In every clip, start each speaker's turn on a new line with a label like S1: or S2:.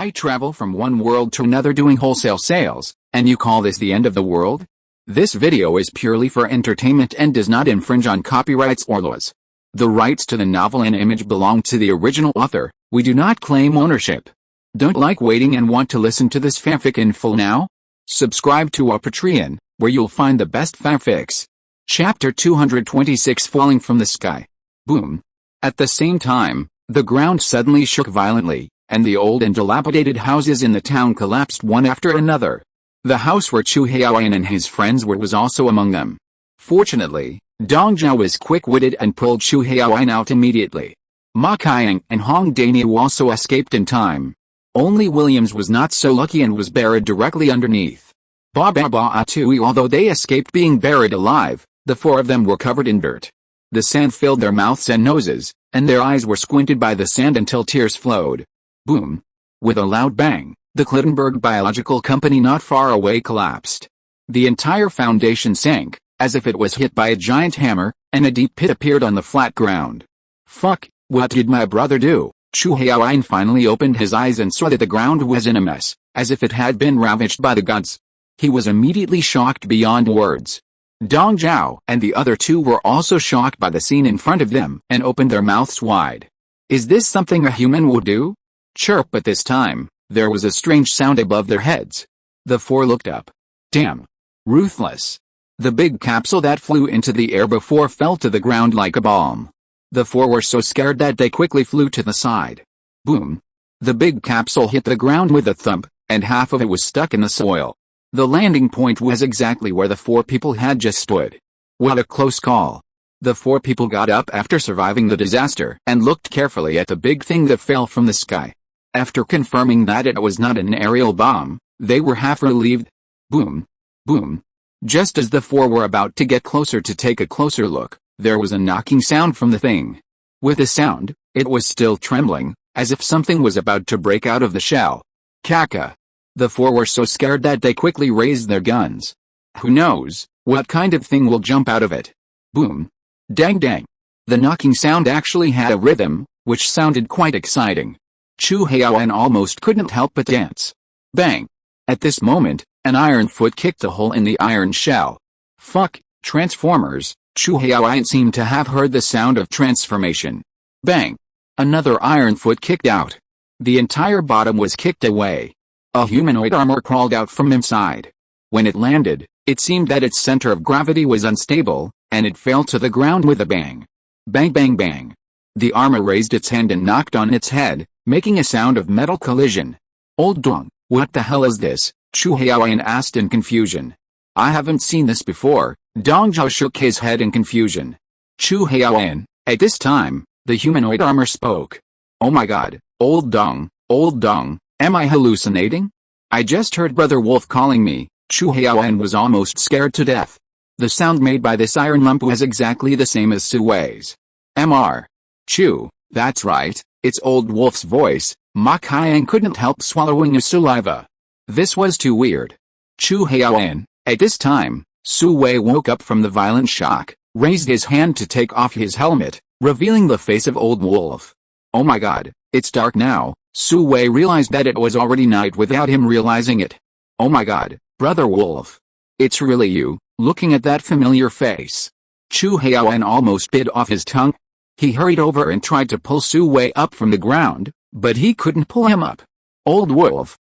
S1: I travel from one world to another doing wholesale sales, and you call this the end of the world? This video is purely for entertainment and does not infringe on copyrights or laws. The rights to the novel and image belong to the original author. We do not claim ownership. Don't like waiting and want to listen to this fanfic in full now? Subscribe to our Patreon, where you'll find the best fanfics. Chapter 226 Falling from the Sky. Boom. At the same time, the ground suddenly shook violently, and the old and dilapidated houses in the town collapsed one after another. The house where Chu Haoyan and his friends were was also among them. Fortunately, Dong Zhao was quick-witted and pulled Chu Haoyan out immediately. Ma Qiang and Hong Daniu also escaped in time. Only Williams was not so lucky and was buried directly underneath. Ba Tui. Although they escaped being buried alive, the four of them were covered in dirt. The sand filled their mouths and noses, and their eyes were squinted by the sand until tears flowed. Boom. With a loud bang, the Klittenberg Biological Company not far away collapsed. The entire foundation sank, as if it was hit by a giant hammer, and a deep pit appeared on the flat ground. Fuck, what did my brother do? Chu Haoyan finally opened his eyes and saw that the ground was in a mess, as if it had been ravaged by the gods. He was immediately shocked beyond words. Dong Zhao and the other two were also shocked by the scene in front of them and opened their mouths wide. Is this something a human would do? Chirp! But this time, there was a strange sound above their heads. The four looked up. Damn. Ruthless. The big capsule that flew into the air before fell to the ground like a bomb. The four were so scared that they quickly flew to the side. Boom. The big capsule hit the ground with a thump, and half of it was stuck in the soil. The landing point was exactly where the four people had just stood. What a close call. The four people got up after surviving the disaster and looked carefully at the big thing that fell from the sky. After confirming that it was not an aerial bomb, they were half relieved. Boom. Boom. Just as the four were about to get closer to take a closer look, there was a knocking sound from the thing. With the sound, it was still trembling, as if something was about to break out of the shell. Caca. The four were so scared that they quickly raised their guns. Who knows what kind of thing will jump out of it? Boom. Dang dang. The knocking sound actually had a rhythm, which sounded quite exciting. Chu Haoyan almost couldn't help but dance. Bang. At this moment, an iron foot kicked a hole in the iron shell. Fuck, Transformers. Chu Haoyan seemed to have heard the sound of transformation. Bang. Another iron foot kicked out. The entire bottom was kicked away. A humanoid armor crawled out from inside. When it landed, it seemed that its center of gravity was unstable, and it fell to the ground with a bang. Bang bang bang. The armor raised its hand and knocked on its head, making a sound of metal collision. Old Dong, what the hell is this? Chu Haoyan asked in confusion. I haven't seen this before. Dong Zhao shook his head in confusion. Chu Haoyan. At this time, the humanoid armor spoke. Oh my god, Old Dong, am I hallucinating? I just heard Brother Wolf calling me. Chu Haoyan was almost scared to death. The sound made by this iron lump was exactly the same as Su Wei's. Mr. Chu, that's right, it's Old Wolf's voice. Ma Qiang couldn't help swallowing his saliva. This was too weird. Chu Haoyan. At this time, Su Wei woke up from the violent shock, raised his hand to take off his helmet, revealing the face of Old Wolf. Oh my god, it's dark now. Su Wei realized that it was already night without him realizing it. Oh my god, Brother Wolf. It's really you, looking at that familiar face. Chu Haoyan almost bit off his tongue. He hurried over and tried to pull Su Wei up from the ground, but he couldn't pull him up. Old Wolf,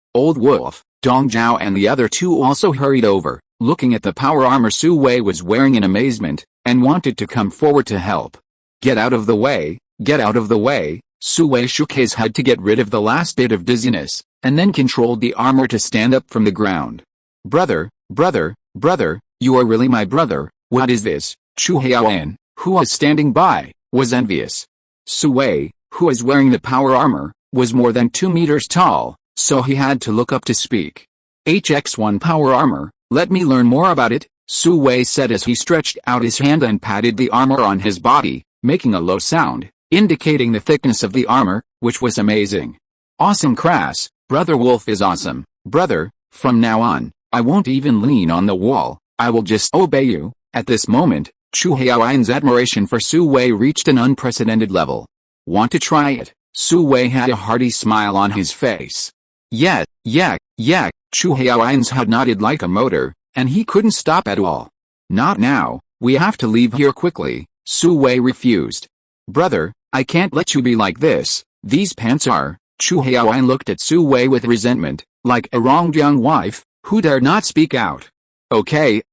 S1: Dong Zhao and the other two also hurried over, looking at the power armor Su Wei was wearing in amazement, and wanted to come forward to help. Get out of the way, get out of the way. Su Wei shook his head to get rid of the last bit of dizziness, and then controlled the armor to stand up from the ground. Brother, you are really my brother. What is this? Chu Haoyan, who was standing by, was envious. Su Wei, who was wearing the power armor, was more than 2 meters tall, so he had to look up to speak. HX1 power armor, let me learn more about it, Su Wei said as he stretched out his hand and patted the armor on his body, making a low sound, indicating the thickness of the armor, which was amazing. Awesome Crass, Brother Wolf is awesome. Brother, from now on, I won't even lean on the wall, I will just obey you. At this moment, Chu Haoyan's admiration for Su Wei reached an unprecedented level. Want to try it? Su Wei had a hearty smile on his face. Yeah, Chu Haoyan's head nodded like a motor, and he couldn't stop at all. Not now, we have to leave here quickly, Su Wei refused. Brother, I can't let you be like this, these pants are. Chu Haoyan looked at Su Wei with resentment, like a wronged young wife, who dare not speak out. Okay,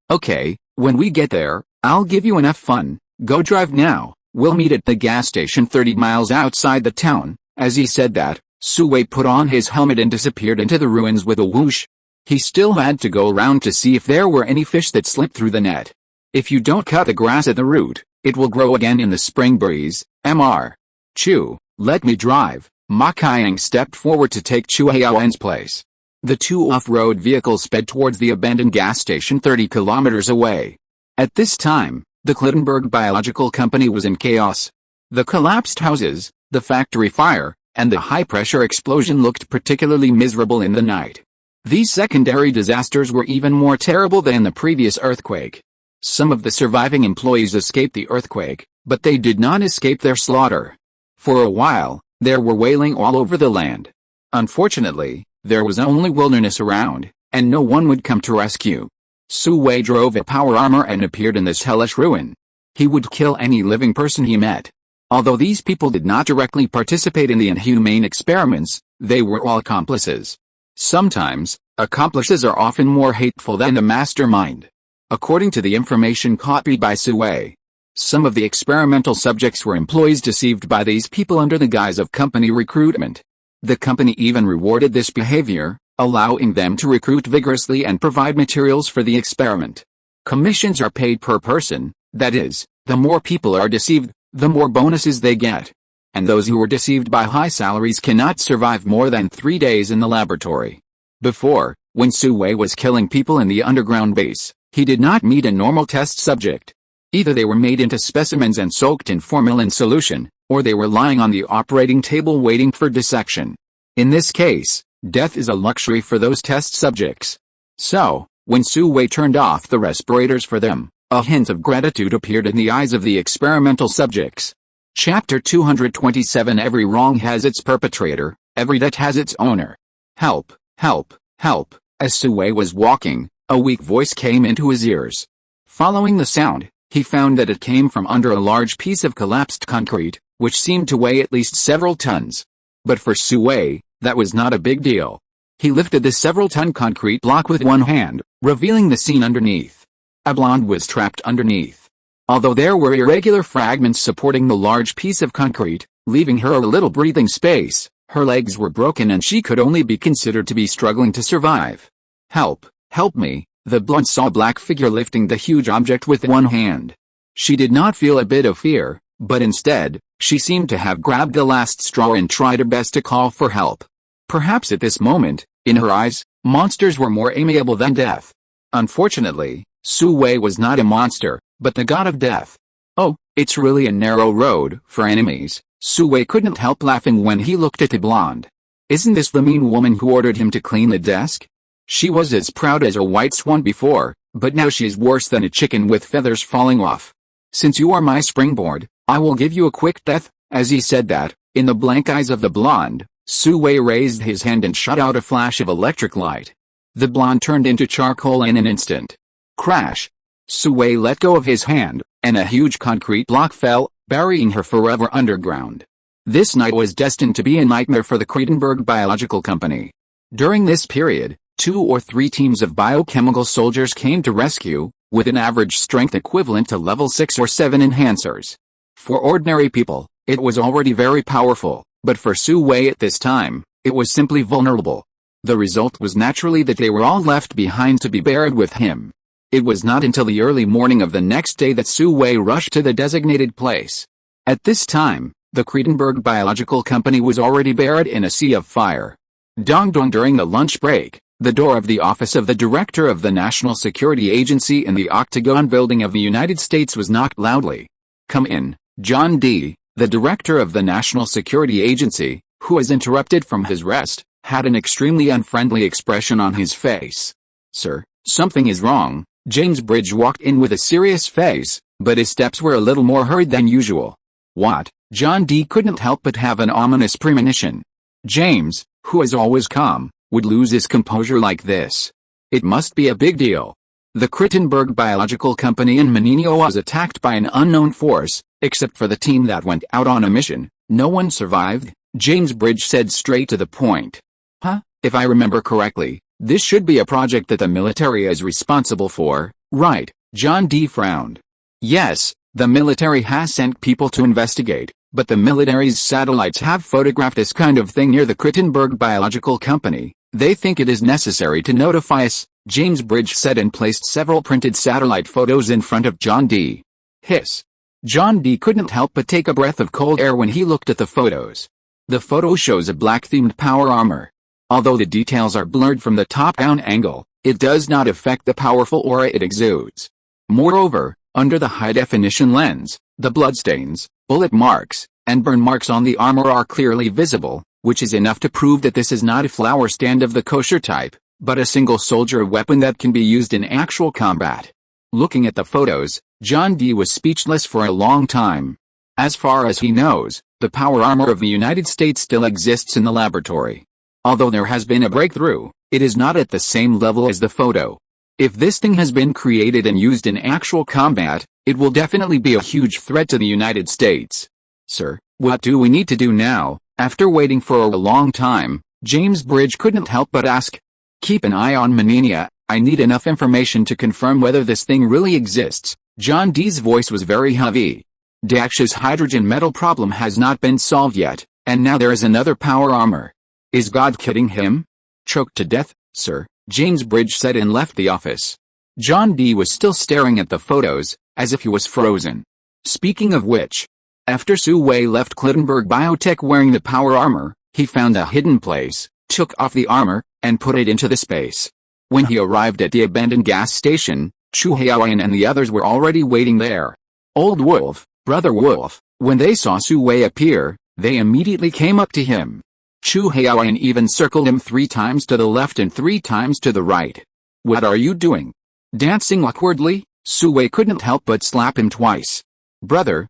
S1: when we get there, I'll give you enough fun, go drive now, we'll meet at the gas station 30 miles outside the town. As he said that, Su Wei put on his helmet and disappeared into the ruins with a whoosh. He still had to go around to see if there were any fish that slipped through the net. If you don't cut the grass at the root, it will grow again in the spring breeze, Mr. Chu, let me drive. Ma Qiang stepped forward to take Chu Haoyan's place. The two off-road vehicles sped towards the abandoned gas station 30 kilometers away. At this time, the Klittenberg Biological Company was in chaos. The collapsed houses, the factory fire, and the high-pressure explosion looked particularly miserable in the night. These secondary disasters were even more terrible than the previous earthquake. Some of the surviving employees escaped the earthquake, but they did not escape their slaughter. For a while, there were wailing all over the land. Unfortunately, there was only wilderness around, and no one would come to rescue. Su Wei drove a power armor and appeared in this hellish ruin. He would kill any living person he met. Although these people did not directly participate in the inhumane experiments, they were all accomplices. Sometimes, accomplices are often more hateful than the mastermind. According to the information copied by Su Wei, some of the experimental subjects were employees deceived by these people under the guise of company recruitment. The company even rewarded this behavior, allowing them to recruit vigorously and provide materials for the experiment. Commissions are paid per person, that is, the more people are deceived, the more bonuses they get. And those who were deceived by high salaries cannot survive more than 3 days in the laboratory. Before, when Su Wei was killing people in the underground base, he did not meet a normal test subject. Either they were made into specimens and soaked in formalin solution, or they were lying on the operating table waiting for dissection. In this case, death is a luxury for those test subjects. So, when Su Wei turned off the respirators for them, a hint of gratitude appeared in the eyes of the experimental subjects. Chapter 227 Every wrong has its perpetrator, every debt has its owner. Help, help, help. As Su Wei was walking, a weak voice came into his ears. Following the sound, he found that it came from under a large piece of collapsed concrete, which seemed to weigh at least several tons. But for Su Wei, that was not a big deal. He lifted the several-ton concrete block with one hand, revealing the scene underneath. A blonde was trapped underneath. Although there were irregular fragments supporting the large piece of concrete, leaving her a little breathing space, her legs were broken and she could only be considered to be struggling to survive. Help, help me, the blonde saw a black figure lifting the huge object with one hand. She did not feel a bit of fear, but instead, she seemed to have grabbed the last straw and tried her best to call for help. Perhaps at this moment, in her eyes, monsters were more amiable than death. Unfortunately, Su Wei was not a monster, but the god of death. Oh, it's really a narrow road for enemies. Su Wei couldn't help laughing when he looked at the blonde. Isn't this the mean woman who ordered him to clean the desk? She was as proud as a white swan before, but now she is worse than a chicken with feathers falling off. Since you are my springboard, I will give you a quick death. As he said that, in the blank eyes of the blonde, Su Wei raised his hand and shot out a flash of electric light. The blonde turned into charcoal in an instant. Crash! Su Wei let go of his hand, and a huge concrete block fell, burying her forever underground. This night was destined to be a nightmare for the Klittenberg Biological Company. During this period, 2 or 3 teams of biochemical soldiers came to rescue, with an average strength equivalent to level 6 or 7 enhancers. For ordinary people, it was already very powerful, but for Su Wei at this time, it was simply vulnerable. The result was naturally that they were all left behind to be buried with him. It was not until the early morning of the next day that Su Wei rushed to the designated place. At this time, the Klittenberg Biological Company was already buried in a sea of fire. Dong dong. During the lunch break, the door of the office of the director of the National Security Agency in the Octagon building of the United States was knocked loudly. Come in, John D., the director of the National Security Agency, who was interrupted from his rest, had an extremely unfriendly expression on his face. Sir, something is wrong. James Bridge walked in with a serious face, but his steps were a little more hurried than usual. What? John D. couldn't help but have an ominous premonition. James, who is always calm, would lose his composure like this? It must be a big deal. The Crittenberg Biological Company in Menino was attacked by an unknown force, except for the team that went out on a mission. No one survived, James Bridge said straight to the point. Huh? If I remember correctly, this should be a project that the military is responsible for, right? John D. frowned. Yes, the military has sent people to investigate, but the military's satellites have photographed this kind of thing near the Crittenberg Biological Company. They think it is necessary to notify us, James Bridge said, and placed several printed satellite photos in front of John D. Hiss. John D. couldn't help but take a breath of cold air when he looked at the photos. The photo shows a black-themed power armor. Although the details are blurred from the top-down angle, it does not affect the powerful aura it exudes. Moreover, under the high-definition lens, the bloodstains, bullet marks, and burn marks on the armor are clearly visible, which is enough to prove that this is not a flower stand of the kosher type, but a single soldier weapon that can be used in actual combat. Looking at the photos, John D. was speechless for a long time. As far as he knows, the power armor of the United States still exists in the laboratory. Although there has been a breakthrough, it is not at the same level as the photo. If this thing has been created and used in actual combat, it will definitely be a huge threat to the United States. Sir, what do we need to do now? After waiting for a long time, James Bridge couldn't help but ask. Keep an eye on Menino. I need enough information to confirm whether this thing really exists. John D.'s voice was very heavy. Dash's hydrogen metal problem has not been solved yet, and now there is another power armor. Is God kidding him? Choked to death, sir, James Bridge said and left the office. John D. was still staring at the photos, as if he was frozen. Speaking of which, after Su Wei left Crittenberg Biotech wearing the power armor, he found a hidden place, took off the armor, and put it into the space. When he arrived at the abandoned gas station, Chu Haoyan and the others were already waiting there. Old Wolf, Brother Wolf, when they saw Su Wei appear, they immediately came up to him. Chu Haoyan even circled him 3 times to the left and 3 times to the right. What are you doing? Dancing awkwardly, Su Wei couldn't help but slap him twice. Brother,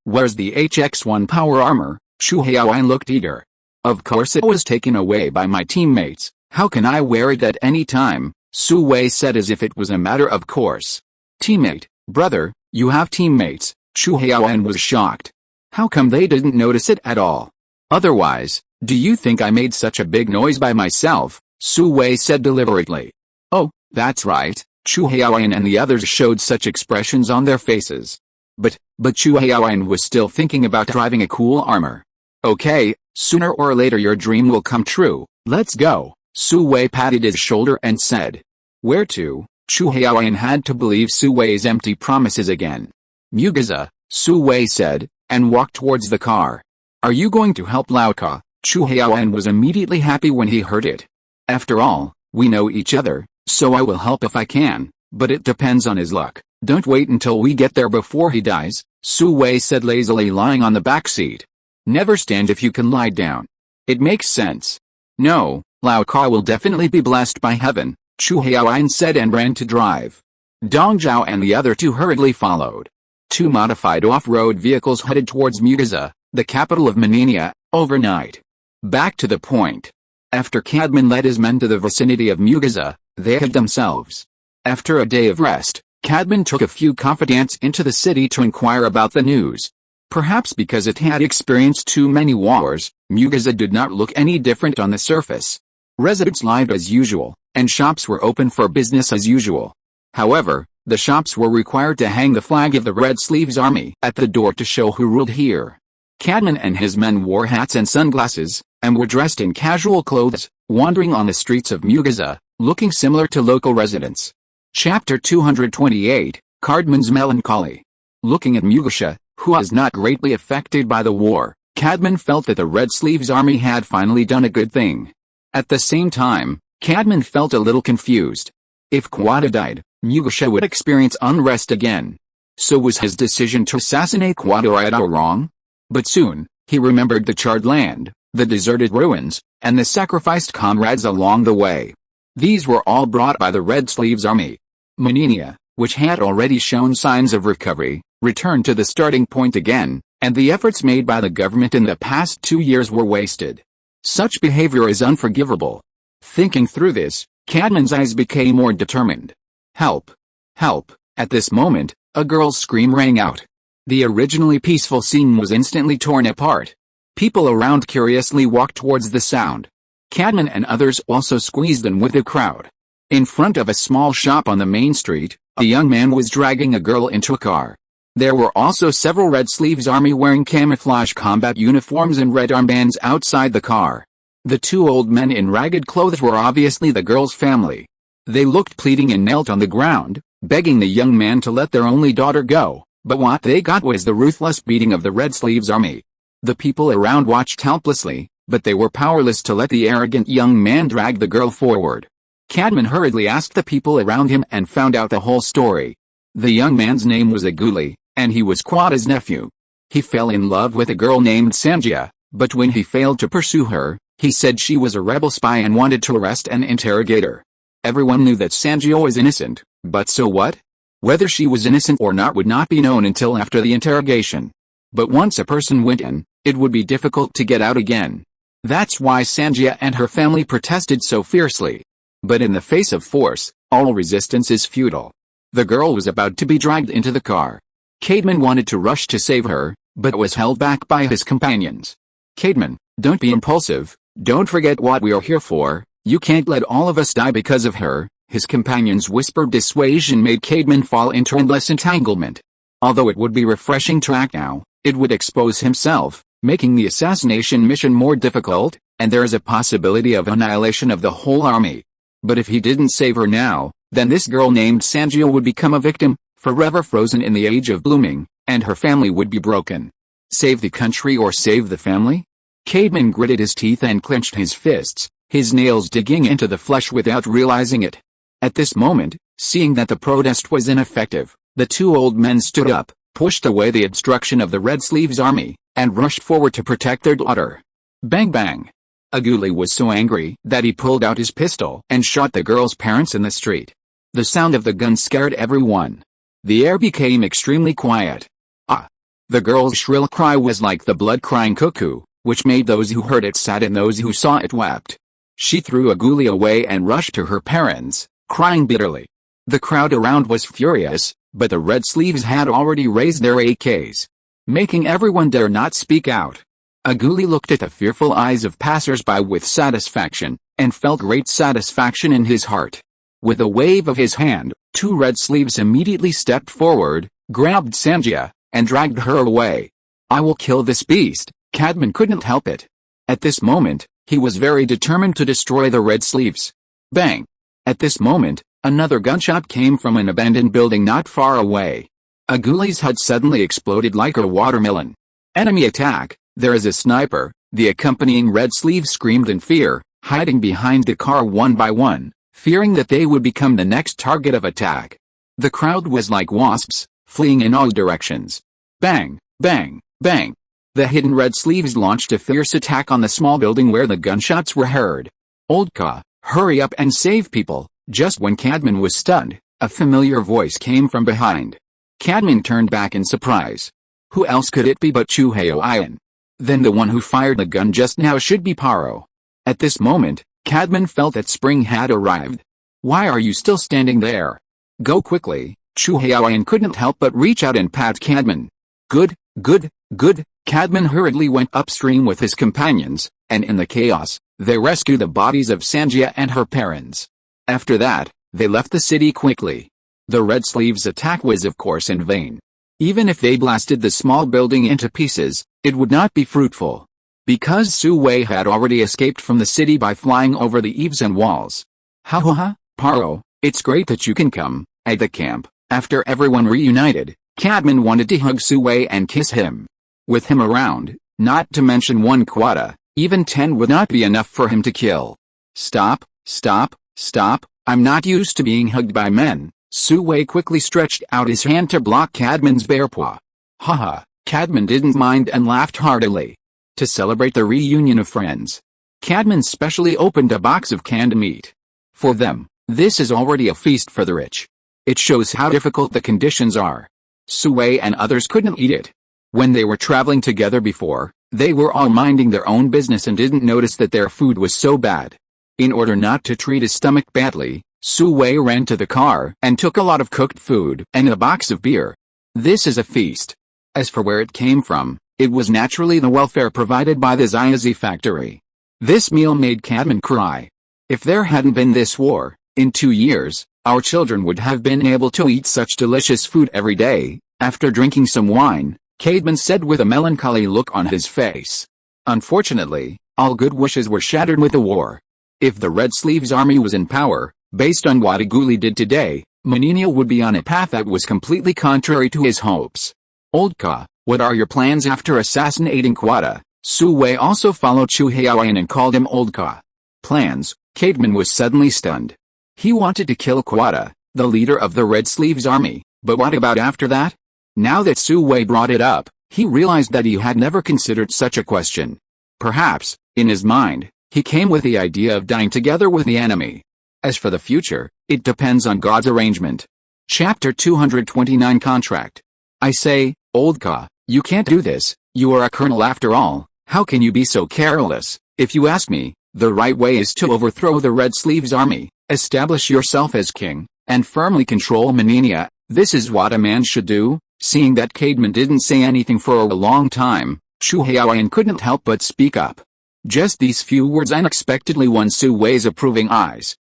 S1: where's the HX-1 power armor? Chu Haoyan looked eager. Of course it was taken away by my teammates. How can I wear it at any time? Su Wei said as if it was a matter of course. Teammate, brother, you have teammates. Chu Haoyan was shocked. How come they didn't notice it at all? Otherwise, do you think I made such a big noise by myself? Su Wei said deliberately. Oh, that's right. Chu Haoyan and the others showed such expressions on their faces. But Chu Haoyan was still thinking about driving a cool armor. Okay, sooner or later your dream will come true. Let's go. Su Wei patted his shoulder and said. Where to? Chu Haoyan had to believe Su Wei's empty promises again. Mugaza, Su Wei said, and walked towards the car. Are you going to help Lauka? Chu Haoyan was immediately happy when he heard it. After all, we know each other, so I will help if I can, but it depends on his luck. Don't wait until we get there before he dies, Su Wei said lazily lying on the back seat. Never stand if you can lie down. It makes sense. No, Lao Ka will definitely be blessed by heaven, Chu Haoyan said and ran to drive. Dong Zhao and the other 2 hurriedly followed. 2 modified off-road vehicles headed towards Mugaza, the capital of Menino, overnight. Back to the point. After Cadman led his men to the vicinity of Mugaza, they hid themselves. After a day of rest, Cadman took a few confidants into the city to inquire about the news. Perhaps because it had experienced too many wars, Mugaza did not look any different on the surface. Residents lived as usual, and shops were open for business as usual. However, the shops were required to hang the flag of the Red Sleeves Army at the door to show who ruled here. Cadman and his men wore hats and sunglasses, and were dressed in casual clothes, wandering on the streets of Mugaza, looking similar to local residents. Chapter 228, Cardman's Melancholy. Looking at Mugaza, who was not greatly affected by the war, Cadman felt that the Red Sleeves Army had finally done a good thing. At the same time, Cadman felt a little confused. If Quada died, Mugaza would experience unrest again. So was his decision to assassinate Quada right or wrong? But soon, he remembered the charred land, the deserted ruins, and the sacrificed comrades along the way. These were all brought by the Red Sleeves Army. Menino, which had already shown signs of recovery, returned to the starting point again, and the efforts made by the government in the past 2 years were wasted. Such behavior is unforgivable. Thinking through this, Cadman's eyes became more determined. Help! Help! At this moment, a girl's scream rang out. The originally peaceful scene was instantly torn apart. People around curiously walked towards the sound. Cadman and others also squeezed in with the crowd. In front of a small shop on the main street, a young man was dragging a girl into a car. There were also several Red Sleeves army wearing camouflage combat uniforms and red armbands outside the car. The two old men in ragged clothes were obviously the girl's family. They looked pleading and knelt on the ground, begging the young man to let their only daughter go, but what they got was the ruthless beating of the Red Sleeves army. The people around watched helplessly, but they were powerless to let the arrogant young man drag the girl forward. Cadman hurriedly asked the people around him and found out the whole story. The young man's name was Aguli, and he was Quada's nephew. He fell in love with a girl named Sanjia, but when he failed to pursue her, he said she was a rebel spy and wanted to arrest and interrogate her. Everyone knew that Sanjia was innocent, but so what? Whether she was innocent or not would not be known until after the interrogation. But once a person went in, it would be difficult to get out again. That's why Sanjia and her family protested so fiercely. But in the face of force, all resistance is futile. The girl was about to be dragged into the car. Cadman wanted to rush to save her, but was held back by his companions. Cadman, don't be impulsive, don't forget what we are here for, you can't let all of us die because of her. His companions' whispered dissuasion made Cadman fall into endless entanglement. Although it would be refreshing to act now, it would expose himself, making the assassination mission more difficult, and there is a possibility of annihilation of the whole army. But if he didn't save her now, then this girl named Sanjia would become a victim, forever frozen in the age of blooming, and her family would be broken. Save the country or save the family? Cadman gritted his teeth and clenched his fists, his nails digging into the flesh without realizing it. At this moment, seeing that the protest was ineffective, the two old men stood up, pushed away the obstruction of the Red Sleeves army, and rushed forward to protect their daughter. Bang bang! Aguli was so angry that he pulled out his pistol and shot the girl's parents in the street. The sound of the gun scared everyone. The air became extremely quiet. Ah! The girl's shrill cry was like the blood-crying cuckoo, which made those who heard it sad and those who saw it wept. She threw Aguli away and rushed to her parents, crying bitterly. The crowd around was furious, but the Red Sleeves had already raised their AKs, making everyone dare not speak out. Aguli looked at the fearful eyes of passers-by with satisfaction, and felt great satisfaction in his heart. With a wave of his hand, two Red Sleeves immediately stepped forward, grabbed Sanjia, and dragged her away. I will kill this beast, Cadman couldn't help it. At this moment, he was very determined to destroy the Red Sleeves. Bang! At this moment, another gunshot came from an abandoned building not far away. Aguli's HUD suddenly exploded like a watermelon. Enemy attack! There is a sniper, the accompanying Red Sleeves screamed in fear, hiding behind the car one by one, fearing that they would become the next target of attack. The crowd was like wasps, fleeing in all directions. Bang! Bang! Bang! The hidden Red Sleeves launched a fierce attack on the small building where the gunshots were heard. Oldka, hurry up and save people! Just when Cadman was stunned, a familiar voice came from behind. Cadman turned back in surprise. Who else could it be but Chuhaoyan? Then the one who fired the gun just now should be Paro. At this moment, Cadman felt that spring had arrived. Why are you still standing there? Go quickly! Chuhaoyan couldn't help but reach out and pat Cadman. Good, good, good! Cadman hurriedly went upstream with his companions, and in the chaos, they rescued the bodies of Sanjia and her parents. After that, they left the city quickly. The Red Sleeves' attack was of course in vain. Even if they blasted the small building into pieces, it would not be fruitful. Because Su Wei had already escaped from the city by flying over the eaves and walls. Ha ha ha, Paro, it's great that you can come. At the camp, after everyone reunited, Cadman wanted to hug Su Wei and kiss him. With him around, not to mention one Quada, even 10 would not be enough for him to kill. Stop, stop, stop, I'm not used to being hugged by men. Su Wei quickly stretched out his hand to block Cadman's bare paw. Haha, Cadman didn't mind and laughed heartily. To celebrate the reunion of friends, Cadman specially opened a box of canned meat. For them, this is already a feast for the rich. It shows how difficult the conditions are. Su Wei and others couldn't eat it. When they were traveling together before, they were all minding their own business and didn't notice that their food was so bad. In order not to treat his stomach badly, Su Wei ran to the car and took a lot of cooked food and a box of beer. This is a feast. As for where it came from, it was naturally the welfare provided by the Xiaozi factory. This meal made Cadman cry. If there hadn't been this war, in 2 years, our children would have been able to eat such delicious food every day. After drinking some wine, Cadman said with a melancholy look on his face. Unfortunately, all good wishes were shattered with the war. If the Red Sleeves army was in power, based on what Iguli did today, Menino would be on a path that was completely contrary to his hopes. Old Ka, what are your plans after assassinating Quada? Su Wei also followed Chu Haoyan and called him Old Ka. Plans? Cadman was suddenly stunned. He wanted to kill Quada, the leader of the Red Sleeves army, but what about after that? Now that Su Wei brought it up, he realized that he had never considered such a question. Perhaps, in his mind, he came with the idea of dying together with the enemy. As for the future, it depends on God's arrangement. Chapter 229 Contract. I say, Old Ka, you can't do this, you are a colonel after all, how can you be so careless? If you ask me, the right way is to overthrow the Red Sleeves army, establish yourself as king, and firmly control Menenia. This is what a man should do. Seeing that Cadman didn't say anything for a long time, Chu Haoyan couldn't help but speak up. Just these few words unexpectedly won Su Wei's approving eyes.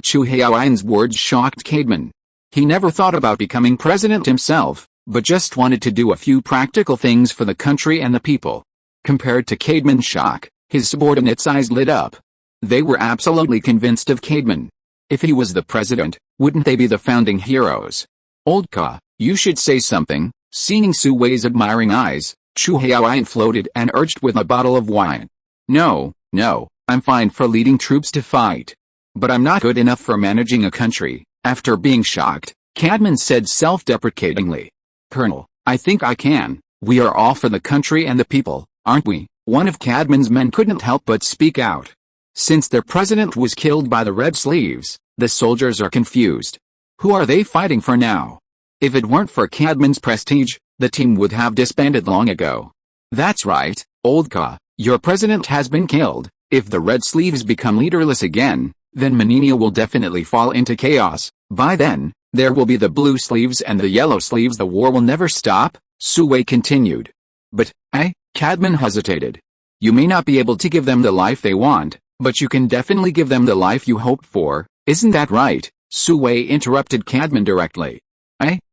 S1: Chu Haoyan's words shocked Cadman. He never thought about becoming president himself, but just wanted to do a few practical things for the country and the people. Compared to Cadman's shock, his subordinates' eyes lit up. They were absolutely convinced of Cadman. If he was the president, wouldn't they be the founding heroes? Old Ka, you should say something. Seeing Su Wei's admiring eyes, Chu Haoyan floated and urged with a bottle of wine. No, I'm fine for leading troops to fight. But I'm not good enough for managing a country. After being shocked, Cadman said self-deprecatingly. Colonel, I think I can. We are all for the country and the people, aren't we? One of Cadman's men couldn't help but speak out. Since their president was killed by the Red Sleeves, the soldiers are confused. Who are they fighting for now? If it weren't for Cadman's prestige, the team would have disbanded long ago. That's right, Old Ka, your president has been killed. If the Red Sleeves become leaderless again, then Menino will definitely fall into chaos. By then, there will be the Blue Sleeves and the Yellow Sleeves. The war will never stop, Su Wei continued. But, Cadman hesitated. You may not be able to give them the life they want, but you can definitely give them the life you hoped for, isn't that right? Su Wei interrupted Cadman directly.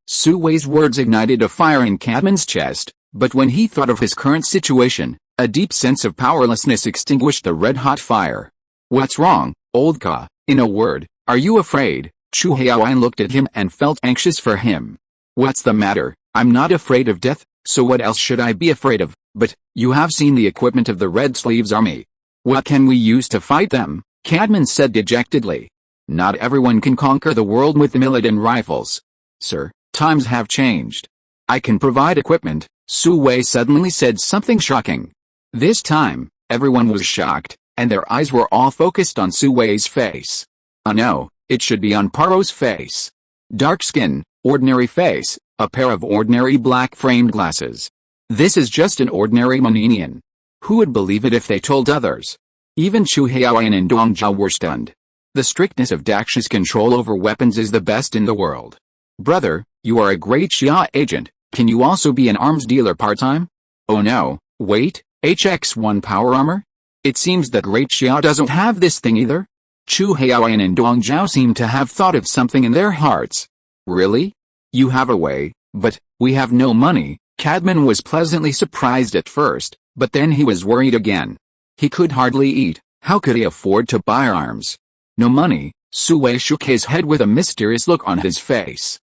S1: Su Wei's words ignited a fire in Cadman's chest, but when he thought of his current situation, a deep sense of powerlessness extinguished the red-hot fire. What's wrong, Old Ka? In a word, are you afraid? Chu Haoyan looked at him and felt anxious for him. What's the matter? I'm not afraid of death, so what else should I be afraid of? But, you have seen the equipment of the Red Sleeves army. What can we use to fight them? Cadman said dejectedly. Not everyone can conquer the world with Militan rifles. Sir, times have changed. I can provide equipment. Su Wei suddenly said something shocking. This time, everyone was shocked, and their eyes were all focused on Su Wei's face. No, it should be on Paro's face. Dark skin, ordinary face, a pair of ordinary black framed glasses. This is just an ordinary Meninian. Who would believe it if they told others? Even Chu Haoyan and Dong Zhao were stunned. The strictness of Daksha's control over weapons is the best in the world. Brother, you are a great Xia agent, can you also be an arms dealer part-time? Oh no, wait, HX1 power armor? It seems that Great Xia doesn't have this thing either. Chu Haoyan and Dong Zhao seem to have thought of something in their hearts. Really? You have a way, but, we have no money. Cadman was pleasantly surprised at first, but then he was worried again. He could hardly eat, how could he afford to buy arms? No money, Su Wei shook his head with a mysterious look on his face.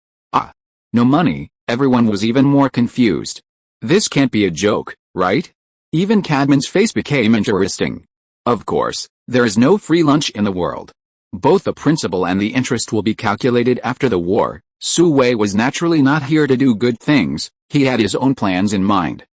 S1: No money, everyone was even more confused. This can't be a joke, right? Even Cadman's face became interesting. Of course, there is no free lunch in the world. Both the principal and the interest will be calculated after the war. Su Wei was naturally not here to do good things, he had his own plans in mind.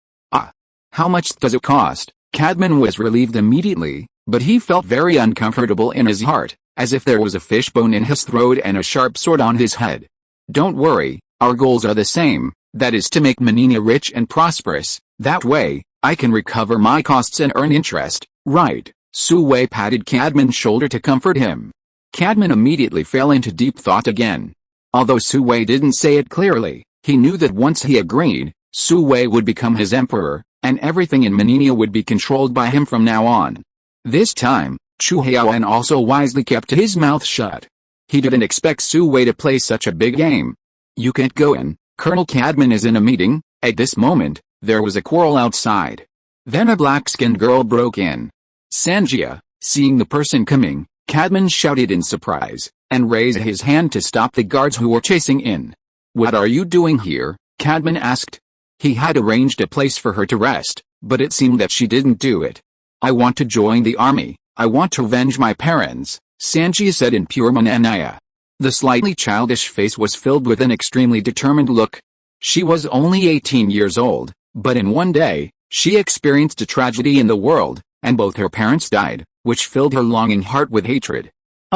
S1: How much does it cost? Cadman was relieved immediately, but he felt very uncomfortable in his heart, as if there was a fishbone in his throat and a sharp sword on his head. Don't worry, our goals are the same, that is to make Menina rich and prosperous, that way, I can recover my costs and earn interest, right? Su Wei patted Cadman's shoulder to comfort him. Cadman immediately fell into deep thought again. Although Su Wei didn't say it clearly, he knew that once he agreed, Su Wei would become his emperor, and everything in Manania would be controlled by him from now on. This time, Chu Haoan also wisely kept his mouth shut. He didn't expect Su Wei to play such a big game. "You can't go in, Colonel Cadman is in a meeting." At this moment, there was a quarrel outside. Then a black-skinned girl broke in. Sanjia, seeing the person coming, Cadman shouted in surprise, and raised his hand to stop the guards who were chasing in. "What are you doing here?" Cadman asked. He had arranged a place for her to rest, but it seemed that she didn't do it. "I want to join the army, I want to avenge my parents," Sanjia said in pure Manania. The slightly childish face was filled with an extremely determined look. She was only 18 years old, but in one day, she experienced a tragedy in the world, and both her parents died, which filled her longing heart with hatred.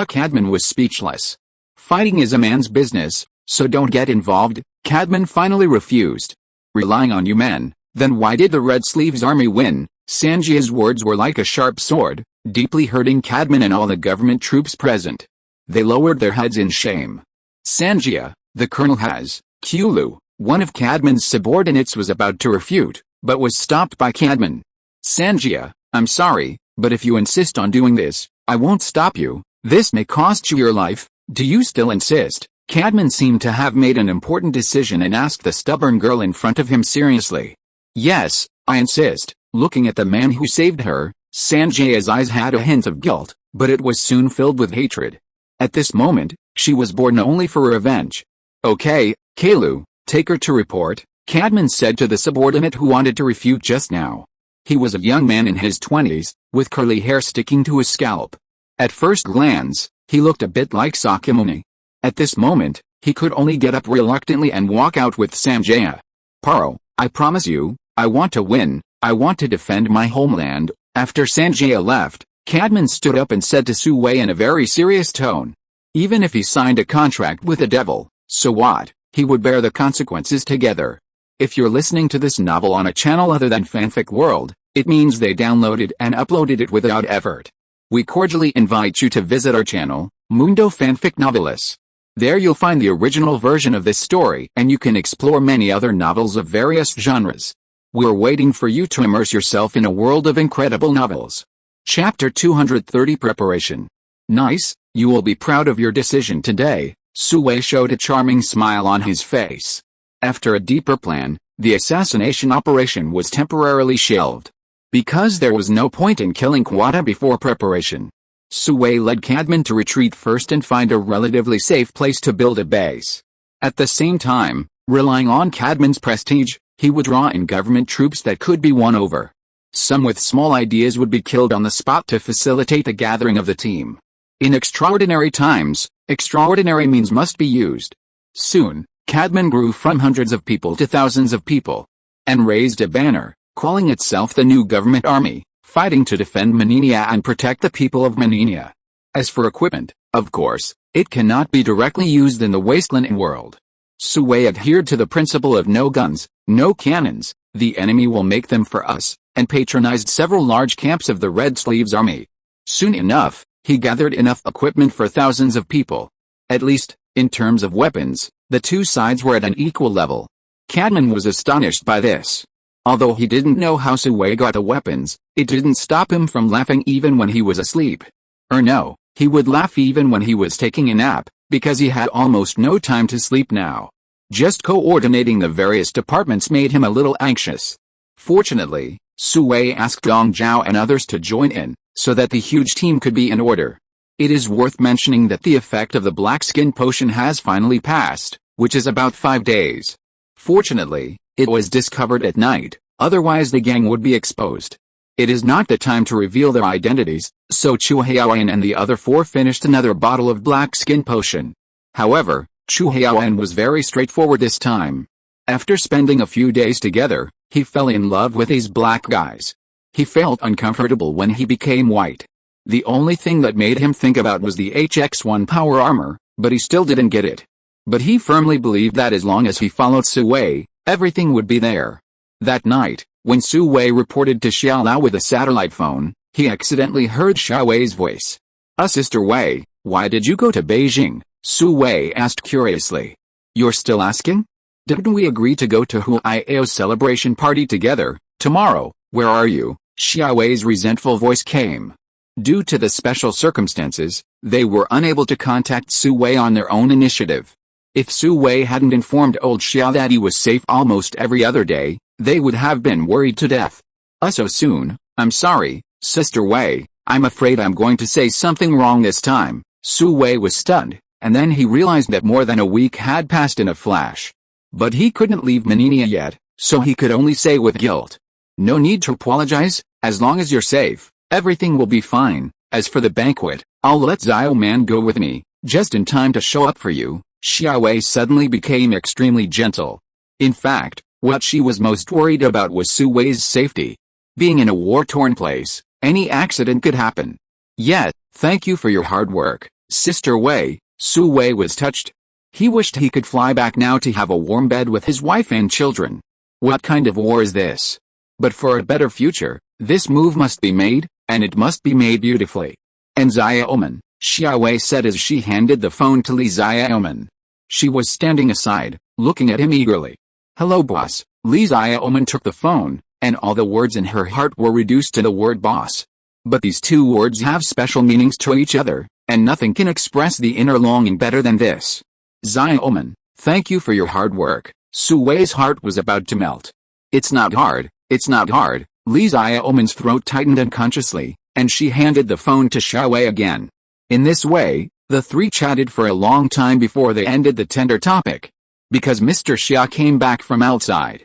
S1: Cadman was speechless. "Fighting is a man's business, so don't get involved," Cadman finally refused. "Relying on you men, then why did the Red Sleeves army win?" Sanjia's words were like a sharp sword, deeply hurting Cadman and all the government troops present. They lowered their heads in shame. Sanjia, the colonel has, Kulu, one of Cadman's subordinates, was about to refute, but was stopped by Cadman. "Sanjia, I'm sorry, but if you insist on doing this, I won't stop you. This may cost you your life. Do you still insist?" Cadman seemed to have made an important decision and asked the stubborn girl in front of him seriously. "Yes, I insist." Looking at the man who saved her, Sanjia's eyes had a hint of guilt, but it was soon filled with hatred. At this moment, she was born only for revenge. "Okay, Kalu, take her to report," Cadman said to the subordinate who wanted to refute just now. He was a young man in his 20s, with curly hair sticking to his scalp. At first glance, he looked a bit like Sakyamuni. At this moment, he could only get up reluctantly and walk out with Sanjaya. "Paro, I promise you, I want to win, I want to defend my homeland." After Sanjaya left, Cadman stood up and said to Su Wei in a very serious tone. Even if he signed a contract with the devil, so what? He would bear the consequences together. If you're listening to this novel on a channel other than Fanfic World, it means they downloaded and uploaded it without effort. We cordially invite you to visit our channel, Mundo Fanfic Novelis. There you'll find the original version of this story and you can explore many other novels of various genres. We're waiting for you to immerse yourself in a world of incredible novels. Chapter 230 Preparation. Nice, you will be proud of your decision today. Su Wei showed a charming smile on his face. After a deeper plan, the assassination operation was temporarily shelved. Because there was no point in killing Quata before preparation. Su Wei led Cadman to retreat first and find a relatively safe place to build a base. At the same time, relying on Cadman's prestige, he would draw in government troops that could be won over. Some with small ideas would be killed on the spot to facilitate the gathering of the team. In extraordinary times, extraordinary means must be used. Soon, Cadman grew from hundreds of people to thousands of people, and raised a banner, calling itself the new government army, fighting to defend Manania and protect the people of Manania. As for equipment, of course, it cannot be directly used in the wasteland world. Su Wei adhered to the principle of no guns, no cannons, the enemy will make them for us, and patronized several large camps of the Red Sleeves army. Soon enough, he gathered enough equipment for thousands of people. At least, in terms of weapons, the two sides were at an equal level. Cadman was astonished by this. Although he didn't know how Su Wei got the weapons, it didn't stop him from laughing even when he was asleep. Or no, he would laugh even when he was taking a nap, because he had almost no time to sleep now. Just coordinating the various departments made him a little anxious. Fortunately, Su Wei asked Dong Zhao and others to join in, so that the huge team could be in order. It is worth mentioning that the effect of the black skin potion has finally passed, which is about 5 days. Fortunately, it was discovered at night, otherwise the gang would be exposed. It is not the time to reveal their identities, so Chu Haoyan and the other 4 finished another bottle of black skin potion. However, Chu Haoyan was very straightforward this time. After spending a few days together, he fell in love with these black guys. He felt uncomfortable when he became white. The only thing that made him think about was the HX-1 power armor, but he still didn't get it. But he firmly believed that as long as he followed Su Wei, everything would be there. That night, when Su Wei reported to Xiaolao with a satellite phone, he accidentally heard Xia Wei's voice. Sister Wei, why did you go to Beijing? Su Wei asked curiously. You're still asking? Didn't we agree to go to Huaiao's celebration party together, tomorrow? Where are you? Xia Wei's resentful voice came. Due to the special circumstances, they were unable to contact Su Wei on their own initiative. If Su Wei hadn't informed old Xia that he was safe almost every other day, they would have been worried to death. So soon? I'm sorry, Sister Wei, I'm afraid I'm going to say something wrong this time. Su Wei was stunned, and then he realized that more than a week had passed in a flash. But he couldn't leave Menenia yet, so he could only say with guilt. No need to apologize, as long as you're safe, everything will be fine. As for the banquet, I'll let Xiao Man go with me, just in time to show up for you. Xia Wei suddenly became extremely gentle. In fact, what she was most worried about was Su Wei's safety. Being in a war-torn place, any accident could happen. Yet, thank you for your hard work, Sister Wei. Su Wei was touched. He wished he could fly back now to have a warm bed with his wife and children. What kind of war is this? But for a better future, this move must be made, and it must be made beautifully. And Xiaoman, Xia Wei said as she handed the phone to Li Xiaoman. She was standing aside, looking at him eagerly. Hello boss. Li Xiaoman took the phone, and all the words in her heart were reduced to the word boss. But these two words have special meanings to each other, and nothing can express the inner longing better than this. Xiaoman, thank you for your hard work. Su Wei's heart was about to melt. It's not hard, it's not hard. Li Xiaoman's throat tightened unconsciously, and she handed the phone to Xia Wei again. In this way, the three chatted for a long time before they ended the tender topic. Because Mr. Xia came back from outside.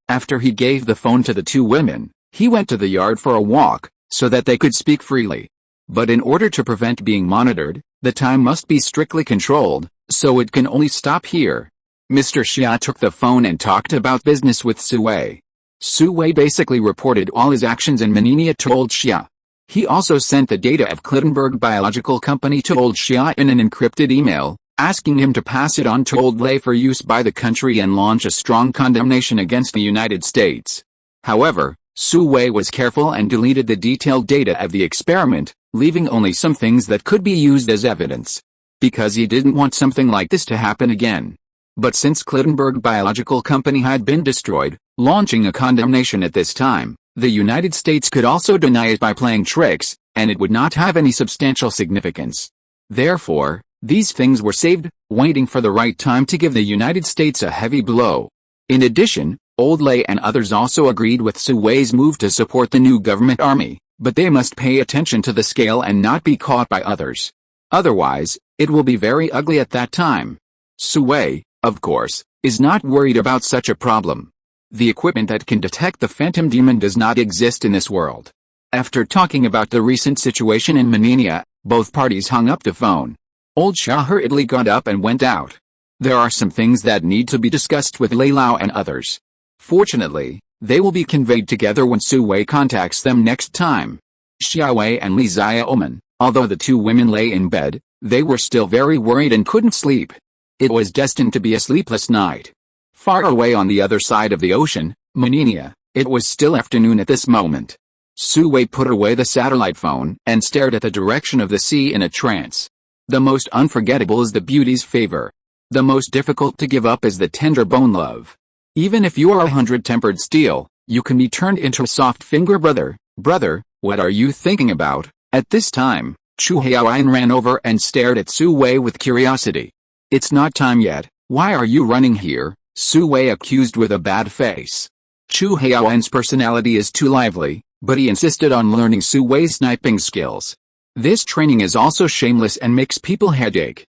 S1: After he gave the phone to the two women, he went to the yard for a walk, so that they could speak freely. But in order to prevent being monitored, the time must be strictly controlled, so it can only stop here. Mr. Xia took the phone and talked about business with Su Wei. Su Wei basically reported all his actions in Menenia to old Xia. He also sent the data of Klittenberg Biological Company to old Xia in an encrypted email, asking him to pass it on to old Lei for use by the country and launch a strong condemnation against the United States. However, Su Wei was careful and deleted the detailed data of the experiment, leaving only some things that could be used as evidence. Because he didn't want something like this to happen again. But since Klittenberg Biological Company had been destroyed, launching a condemnation at this time, the United States could also deny it by playing tricks, and it would not have any substantial significance. Therefore, these things were saved, waiting for the right time to give the United States a heavy blow. In addition, Old Lei and others also agreed with Su Wei's move to support the new government army, but they must pay attention to the scale and not be caught by others. Otherwise, it will be very ugly at that time. Su Wei, of course, is not worried about such a problem. The equipment that can detect the phantom demon does not exist in this world. After talking about the recent situation in Menenia, both parties hung up the phone. Old Xia hurriedly got up and went out. There are some things that need to be discussed with Lei Lao and others. Fortunately, they will be conveyed together when Su Wei contacts them next time. Xia Wei and Li Xiaoman, although the two women lay in bed, they were still very worried and couldn't sleep. It was destined to be a sleepless night. Far away on the other side of the ocean, Menenia, it was still afternoon at this moment. Su Wei put away the satellite phone and stared at the direction of the sea in a trance. The most unforgettable is the beauty's favor. The most difficult to give up is the tender bone love. Even if you are 100-tempered steel, you can be turned into a soft finger brother. Brother, what are you thinking about? At this time, Chu Haoyan ran over and stared at Su Wei with curiosity. It's not time yet, why are you running here? Su Wei accused with a bad face. Chu Haoyan's personality is too lively, but he insisted on learning Su Wei's sniping skills. This training is also shameless and makes people headache.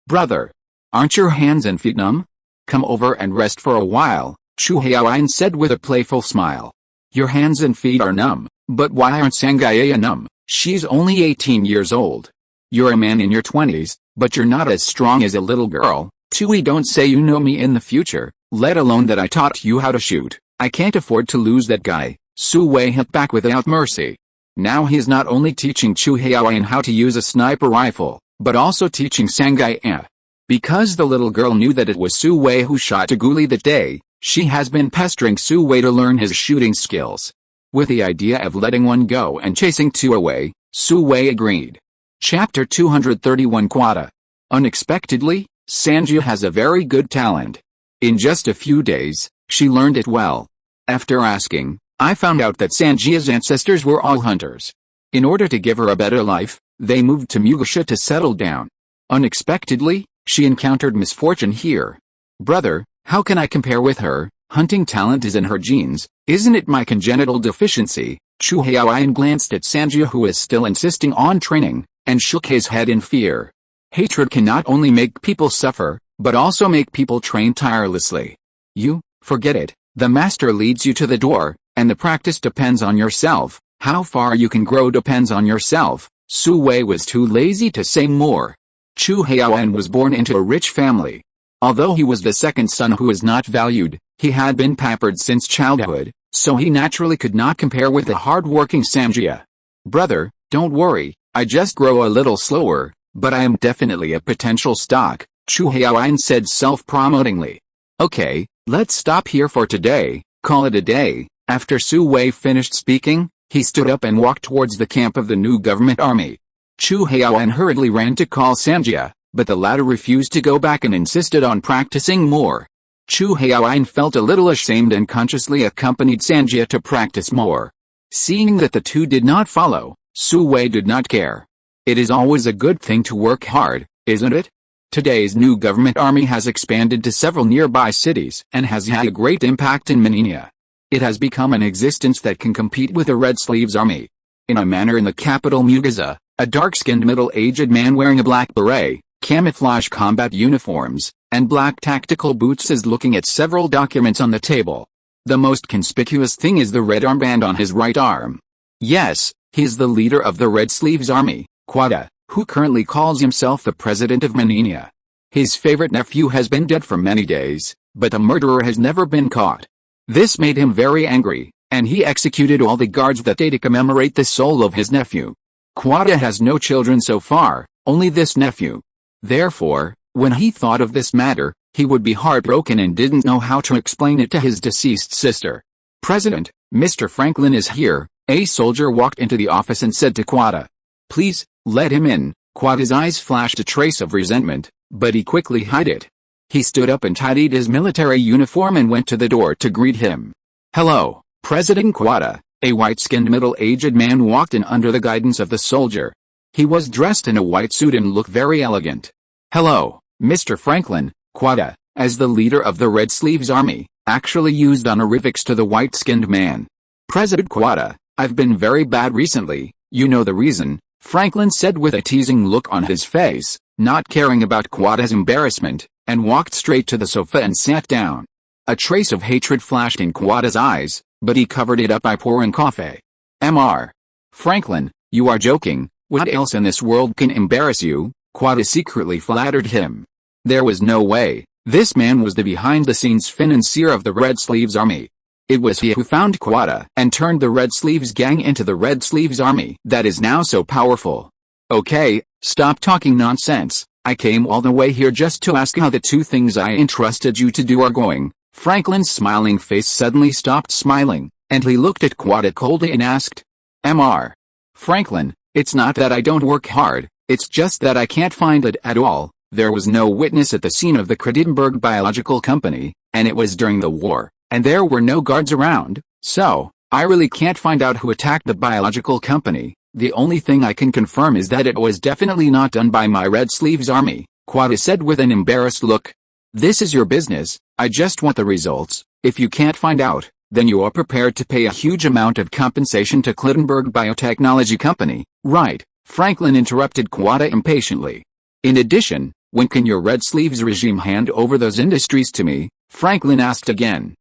S1: Brother, aren't your hands and feet numb? Come over and rest for a while, Chu Haoyan said with a playful smile. Your hands and feet are numb, but why aren't Sangaya numb? She's only 18 years old. You're a man in your 20s, but you're not as strong as a little girl. Chui, don't say you know me in the future, let alone that I taught you how to shoot. I can't afford to lose that guy. Su Wei hit back without mercy. Now he's not only teaching Chu Haoyan how to use a sniper rifle, but also teaching Sangaya. Because the little girl knew that it was Su Wei who shot Aguli that day, she has been pestering Su Wei to learn his shooting skills. With the idea of letting one go and chasing two away, Su Wei agreed. Chapter 231 Quada. Unexpectedly, Sanjia has a very good talent. In just a few days, she learned it well. After asking, I found out that Sanjia's ancestors were all hunters. In order to give her a better life, they moved to Mugasha to settle down. Unexpectedly, she encountered misfortune here. Brother, how can I compare with her? Hunting talent is in her genes, isn't it my congenital deficiency? Chu Haoyan glanced at Sanjia, who is still insisting on training, and shook his head in fear. Hatred can not only make people suffer, but also make people train tirelessly. You, forget it, the master leads you to the door, and the practice depends on yourself. How far you can grow depends on yourself. Su Wei was too lazy to say more. Chu Haoyan was born into a rich family. Although he was the second son who was not valued, he had been pampered since childhood, so he naturally could not compare with the hard-working Sanjia. Brother, don't worry, I just grow a little slower, but I am definitely a potential stock, Chu Haoyan said self-promotingly. Okay, let's stop here for today, call it a day. After Su Wei finished speaking, he stood up and walked towards the camp of the new government army. Chu Haoyan hurriedly ran to call Sanjia, but the latter refused to go back and insisted on practicing more. Chu Haoyan felt a little ashamed and consciously accompanied Sanjia to practice more. Seeing that the two did not follow, Su Wei did not care. It is always a good thing to work hard, isn't it? Today's new government army has expanded to several nearby cities and has had a great impact in Manila. It has become an existence that can compete with the Red Sleeves army. In a manner in the capital Mugaza, a dark-skinned middle-aged man wearing a black beret, camouflage combat uniforms, and black tactical boots is looking at several documents on the table. The most conspicuous thing is the red armband on his right arm. Yes, he is the leader of the Red Sleeves army, Quada, who currently calls himself the president of Manila. His favorite nephew has been dead for many days, but the murderer has never been caught. This made him very angry, and he executed all the guards that day to commemorate the soul of his nephew. Quada has no children so far, only this nephew. Therefore, when he thought of this matter, he would be heartbroken and didn't know how to explain it to his deceased sister. President, Mr. Franklin is here, a soldier walked into the office and said to Quada. Please, let him in. Quada's eyes flashed a trace of resentment, but he quickly hid it. He stood up and tidied his military uniform and went to the door to greet him. Hello, President Quada. A white-skinned middle-aged man walked in under the guidance of the soldier. He was dressed in a white suit and looked very elegant. Hello, Mr. Franklin. Quada, as the leader of the Red Sleeves army, actually used honorifics to the white-skinned man. President Quada, I've been very bad recently, you know the reason, Franklin said with a teasing look on his face, not caring about Quada's embarrassment, and walked straight to the sofa and sat down. A trace of hatred flashed in Quada's eyes, but he covered it up by pouring coffee. Mr. Franklin, you are joking, what else in this world can embarrass you? Quada secretly flattered him. There was no way, this man was the behind-the-scenes financier of the Red Sleeves army. It was he who found Quada and turned the Red Sleeves gang into the Red Sleeves army that is now so powerful. Okay, stop talking nonsense, I came all the way here just to ask how the two things I entrusted you to do are going. Franklin's smiling face suddenly stopped smiling, and he looked at Quada coldly and asked, Mr. Franklin, it's not that I don't work hard, it's just that I can't find it at all. There was no witness at the scene of the Kredenberg Biological Company, and it was during the war, and there were no guards around, so, I really can't find out who attacked the biological company. The only thing I can confirm is that it was definitely not done by my Red Sleeves army, Quada said with an embarrassed look. This is your business, I just want the results. If you can't find out, then you are prepared to pay a huge amount of compensation to Kredenberg Biotechnology Company, right? Franklin interrupted Quada impatiently. In addition, when can your Red Sleeves regime hand over those industries to me? Franklin asked again.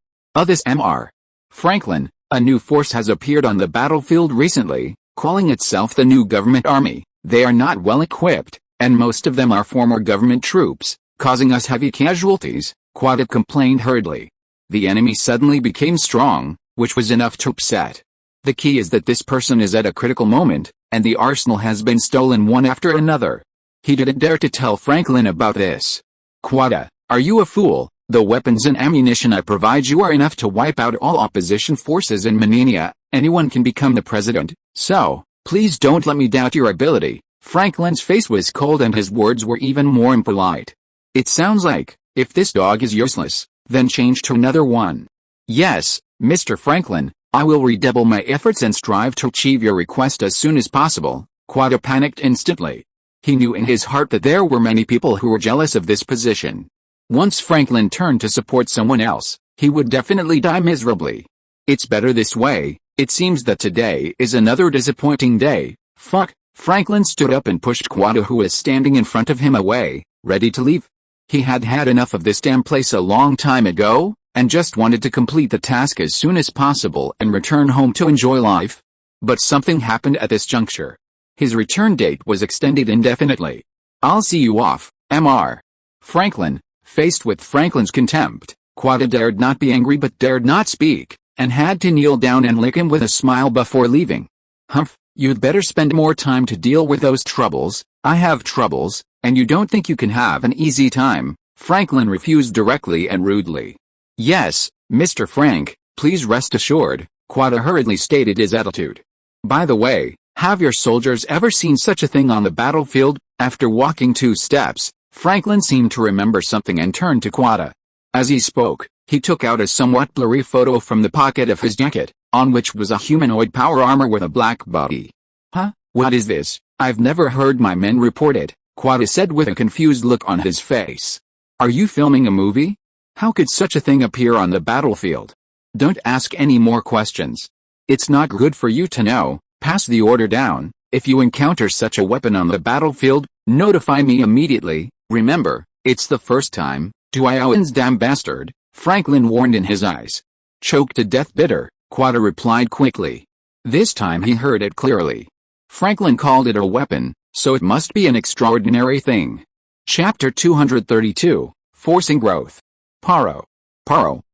S1: This Mr. Franklin, a new force has appeared on the battlefield recently, calling itself the new government army. They are not well equipped, and most of them are former government troops, causing us heavy casualties, Quada complained hurriedly. The enemy suddenly became strong, which was enough to upset. The key is that this person is at a critical moment, and the arsenal has been stolen one after another. He didn't dare to tell Franklin about this. Quada, are you a fool? The weapons and ammunition I provide you are enough to wipe out all opposition forces in Manania. Anyone can become the president, so, please don't let me doubt your ability." Franklin's face was cold and his words were even more impolite. "It sounds like, if this dog is useless, then change to another one." "Yes, Mr. Franklin, I will redouble my efforts and strive to achieve your request as soon as possible." Quada panicked instantly. He knew in his heart that there were many people who were jealous of this position. Once Franklin turned to support someone else, he would definitely die miserably. "It's better this way. It seems that today is another disappointing day." Fuck. Franklin stood up and pushed Quada, who was standing in front of him, away, ready to leave. He had had enough of this damn place a long time ago, and just wanted to complete the task as soon as possible and return home to enjoy life. But something happened at this juncture. His return date was extended indefinitely. "I'll see you off, Mr. Franklin." Faced with Franklin's contempt, Quada dared not be angry but dared not speak, and had to kneel down and lick him with a smile before leaving. "Humph, you'd better spend more time to deal with those troubles." "I have troubles, and you don't think you can have an easy time?" Franklin refused directly and rudely. "Yes, Mr. Frank, please rest assured," Quada hurriedly stated his attitude. "By the way, have your soldiers ever seen such a thing on the battlefield?" After walking 2 steps, Franklin seemed to remember something and turned to Quada. As he spoke, he took out a somewhat blurry photo from the pocket of his jacket, on which was a humanoid power armor with a black body. "Huh? What is this? I've never heard my men report it," Quada said with a confused look on his face. "Are you filming a movie? How could such a thing appear on the battlefield? Don't ask any more questions. It's not good for you to know. Pass the order down. If you encounter such a weapon on the battlefield, notify me immediately. Remember, it's the first time." "To Iowan's damn bastard," Franklin warned in his eyes. "Choked to death bitter," Quada replied quickly. This time he heard it clearly. Franklin called it a weapon, so it must be an extraordinary thing. Chapter 232, Forcing Growth. Paro.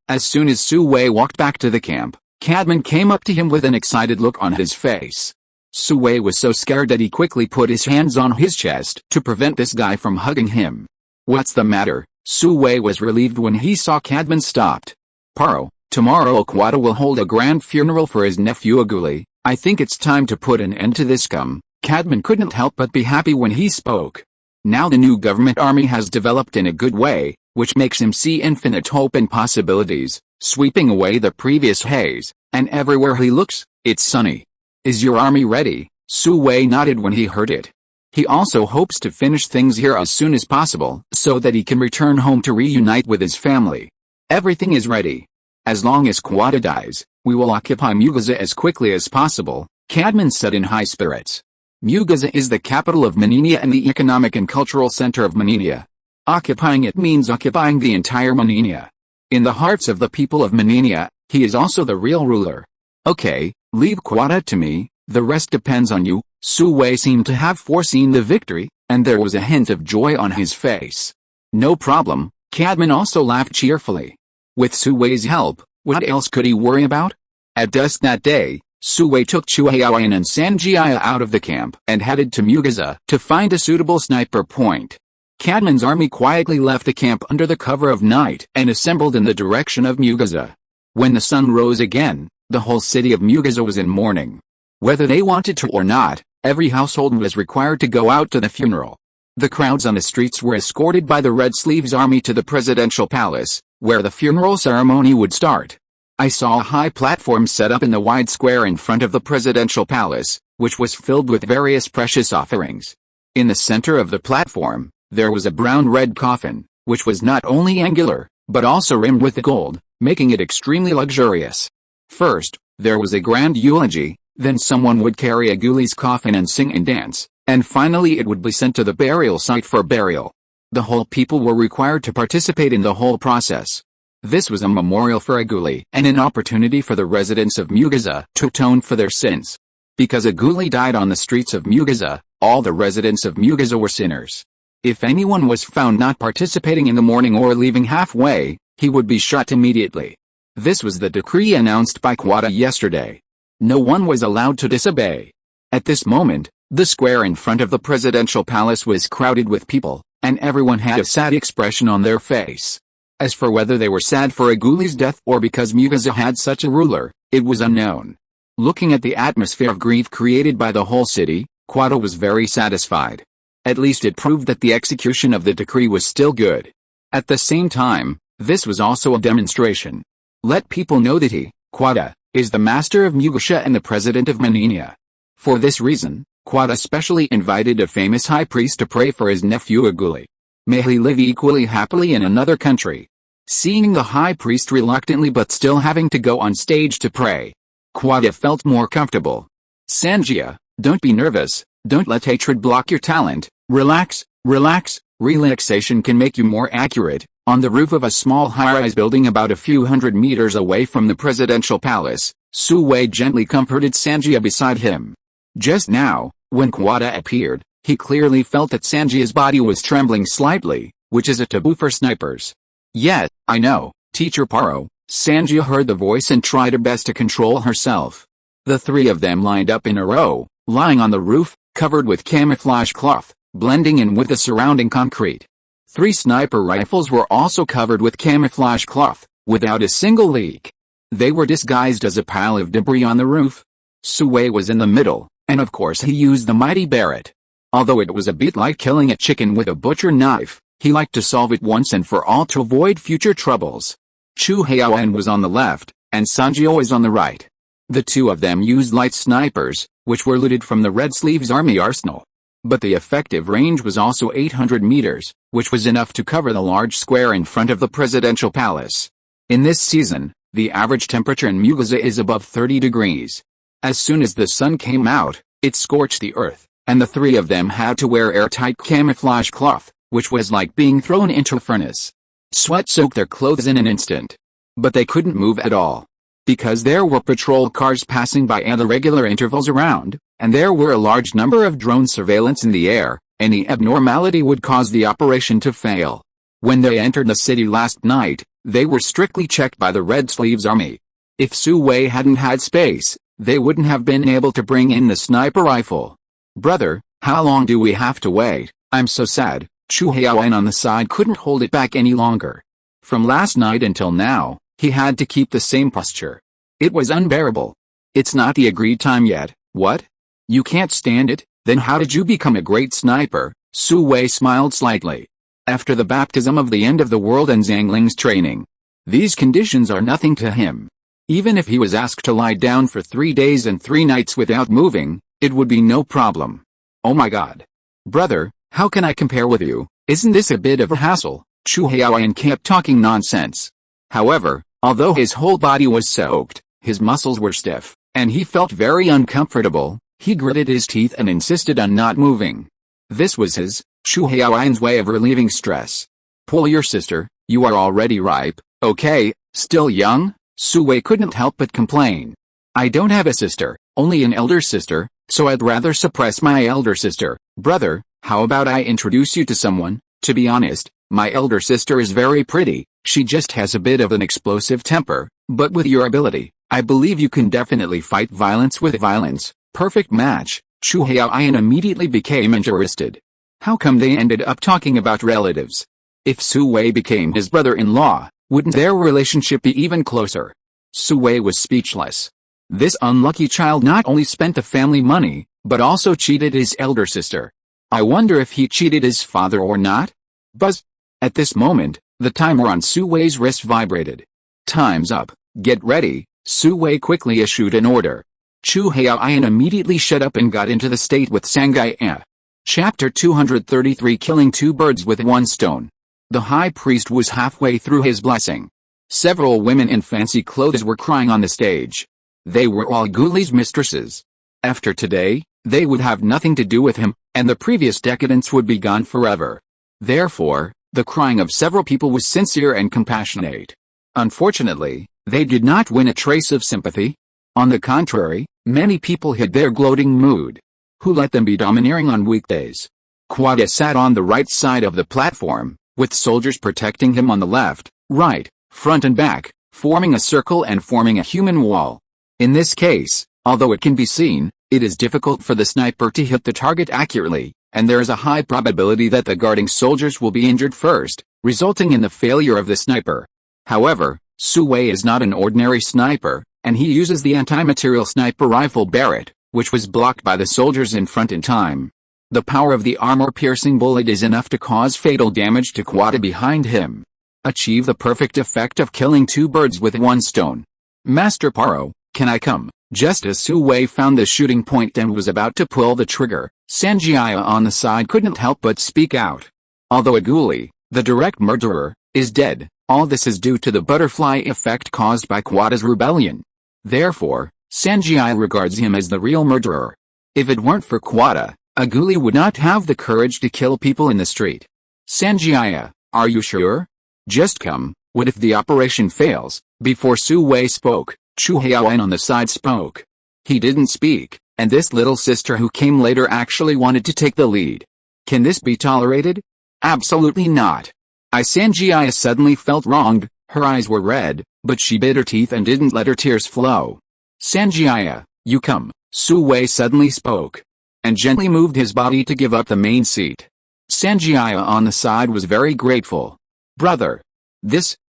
S1: As soon as Su Wei walked back to the camp, Cadman came up to him with an excited look on his face. Su Wei was so scared that he quickly put his hands on his chest to prevent this guy from hugging him. "What's the matter?" Su Wei was relieved when he saw Cadman stopped. "Paro, tomorrow Quada will hold a grand funeral for his nephew Aguli. I think it's time to put an end to this scum." Cadman couldn't help but be happy when he spoke. Now the new government army has developed in a good way, which makes him see infinite hope and possibilities, sweeping away the previous haze, and everywhere he looks, it's sunny. "Is your army ready?" Su Wei nodded when he heard it. He also hopes to finish things here as soon as possible so that he can return home to reunite with his family. "Everything is ready. As long as Quada dies, we will occupy Mugaza as quickly as possible," Cadman said in high spirits. Mugaza is the capital of Manania and the economic and cultural center of Manania. Occupying it means occupying the entire Manania. In the hearts of the people of Manania, he is also the real ruler. "Okay, leave Quada to me, the rest depends on you." Su Wei seemed to have foreseen the victory, and there was a hint of joy on his face. "No problem," Cadman also laughed cheerfully. With Su Wei's help, what else could he worry about? At dusk that day, Su Wei took Chuaoyan and Sanjiaya out of the camp and headed to Mugaza to find a suitable sniper point. Cadman's army quietly left the camp under the cover of night and assembled in the direction of Mugaza. When the sun rose again, the whole city of Mugaza was in mourning. Whether they wanted to or not, every household was required to go out to the funeral. The crowds on the streets were escorted by the Red Sleeves army to the presidential palace, where the funeral ceremony would start. I saw a high platform set up in the wide square in front of the presidential palace, which was filled with various precious offerings. In the center of the platform, there was a brown-red coffin, which was not only angular, but also rimmed with gold, making it extremely luxurious. First, there was a grand eulogy, then someone would carry Aguli's coffin and sing and dance, and finally it would be sent to the burial site for burial. The whole people were required to participate in the whole process. This was a memorial for Aguli and an opportunity for the residents of Mugaza to atone for their sins. Because Aguli died on the streets of Mugaza, all the residents of Mugaza were sinners. If anyone was found not participating in the mourning or leaving halfway, he would be shot immediately. This was the decree announced by Quada yesterday. No one was allowed to disobey. At this moment, the square in front of the presidential palace was crowded with people, and everyone had a sad expression on their face. As for whether they were sad for Aguli's death or because Mugaza had such a ruler, it was unknown. Looking at the atmosphere of grief created by the whole city, Quada was very satisfied. At least it proved that the execution of the decree was still good. At the same time, this was also a demonstration. Let people know that he, Quada, is the master of Mugasha and the president of Maninia. For this reason, Quada specially invited a famous high priest to pray for his nephew Aguli. May he live equally happily in another country. Seeing the high priest reluctantly but still having to go on stage to pray, Quada felt more comfortable. Sanjaya, don't be nervous, don't let hatred block your talent, relax, relaxation can make you more accurate. On the roof of a small high-rise building about a few hundred meters away from the presidential palace, Su Wei gently comforted Sanjaya beside him. Just now, when Quada appeared, he clearly felt that Sanjaya's body was trembling slightly, which is a taboo for snipers. Yes, I know, Teacher Paro. Sanjaya heard the voice and tried her best to control herself. The three of them lined up in a row, lying on the roof, covered with camouflage cloth, blending in with the surrounding concrete. 3 sniper rifles were also covered with camouflage cloth, without a single leak. They were disguised as a pile of debris on the roof. Su Wei was in the middle, and of course he used the mighty Barrett. Although it was a bit like killing a chicken with a butcher knife, he liked to solve it once and for all to avoid future troubles. Chu Haoan was on the left, and Sanjaya was on the right. The two of them used light snipers, which were looted from the Red Sleeves army arsenal. But the effective range was also 800 meters, which was enough to cover the large square in front of the presidential palace. In this season, the average temperature in Mugaza is above 30 degrees. As soon as the sun came out, it scorched the earth, and the three of them had to wear airtight camouflage cloth, which was like being thrown into a furnace. Sweat soaked their clothes in an instant. But they couldn't move at all. Because there were patrol cars passing by at irregular intervals around, and there were a large number of drone surveillance in the air, any abnormality would cause the operation to fail. When they entered the city last night, they were strictly checked by the Red Sleeves army. If Su Wei hadn't had space, they wouldn't have been able to bring in the sniper rifle. Brother, how long do we have to wait? I'm so sad. Chu Haoan on the side couldn't hold it back any longer. From last night until now, he had to keep the same posture. It was unbearable. It's not the agreed time yet. What? You can't stand it? Then how did you become a great sniper? Su Wei smiled slightly. After the baptism of the end of the world and Zhangling's training. These conditions are nothing to him. Even if he was asked to lie down for 3 days and 3 nights without moving, it would be no problem. Oh my god. Brother, how can I compare with you? Isn't this a bit of a hassle? Chu Haoan kept talking nonsense. However, although his whole body was soaked, his muscles were stiff, and he felt very uncomfortable. He gritted his teeth and insisted on not moving. This was his, Chu Haoan's way of relieving stress. Pull your sister, you are already ripe, okay, still young? Su Wei couldn't help but complain. I don't have a sister, only an elder sister, so I'd rather suppress my elder sister. Brother, how about I introduce you to someone? To be honest, my elder sister is very pretty, she just has a bit of an explosive temper, but with your ability, I believe you can definitely fight violence with violence. Perfect match. Chu Haoan immediately became interested. How come they ended up talking about relatives? If Su Wei became his brother-in-law, wouldn't their relationship be even closer? Su Wei was speechless. This unlucky child not only spent the family money, but also cheated his elder sister. I wonder if he cheated his father or not? Buzz. At this moment, the timer on Su Wei's wrist vibrated. Time's up, get ready. Su Wei quickly issued an order. Chu Haoan immediately shut up and got into the state with Sanjaya. Chapter 233 Killing 2 birds with 1 stone. The high priest was halfway through his blessing. Several women in fancy clothes were crying on the stage. They were all Guli's mistresses. After today, they would have nothing to do with him, and the previous decadence would be gone forever. Therefore, the crying of several people was sincere and compassionate. Unfortunately, they did not win a trace of sympathy. On the contrary, many people hid their gloating mood. Who let them be domineering on weekdays? Quada sat on the right side of the platform, with soldiers protecting him on the left, right, front and back, forming a circle and forming a human wall. In this case, although it can be seen, it is difficult for the sniper to hit the target accurately, and there is a high probability that the guarding soldiers will be injured first, resulting in the failure of the sniper. However, Su Wei is not an ordinary sniper, and he uses the anti-material sniper rifle Barrett, which was blocked by the soldiers in front in time. The power of the armor-piercing bullet is enough to cause fatal damage to Quada behind him. Achieve the perfect effect of killing two birds with one stone. Master Paro, can I come? Just as Su Wei found the shooting point and was about to pull the trigger, Sanjiaya on the side couldn't help but speak out. Although Aguli, the direct murderer, is dead, all this is due to the butterfly effect caused by Quada's rebellion. Therefore, Sanjiaya regards him as the real murderer. If it weren't for Quada, Aguli would not have the courage to kill people in the street. Sanjiaya, are you sure? Just come. What if the operation fails? Before Su Wei spoke, Chu Haoan on the side spoke. He didn't speak, and this little sister who came later actually wanted to take the lead. Can this be tolerated? Absolutely not. Sanjiaya suddenly felt wronged. Her eyes were red, but she bit her teeth and didn't let her tears flow. Sanjiaya, you come. Su Wei suddenly spoke, and gently moved his body to give up the main seat. Sanjiaya on the side was very grateful. Brother.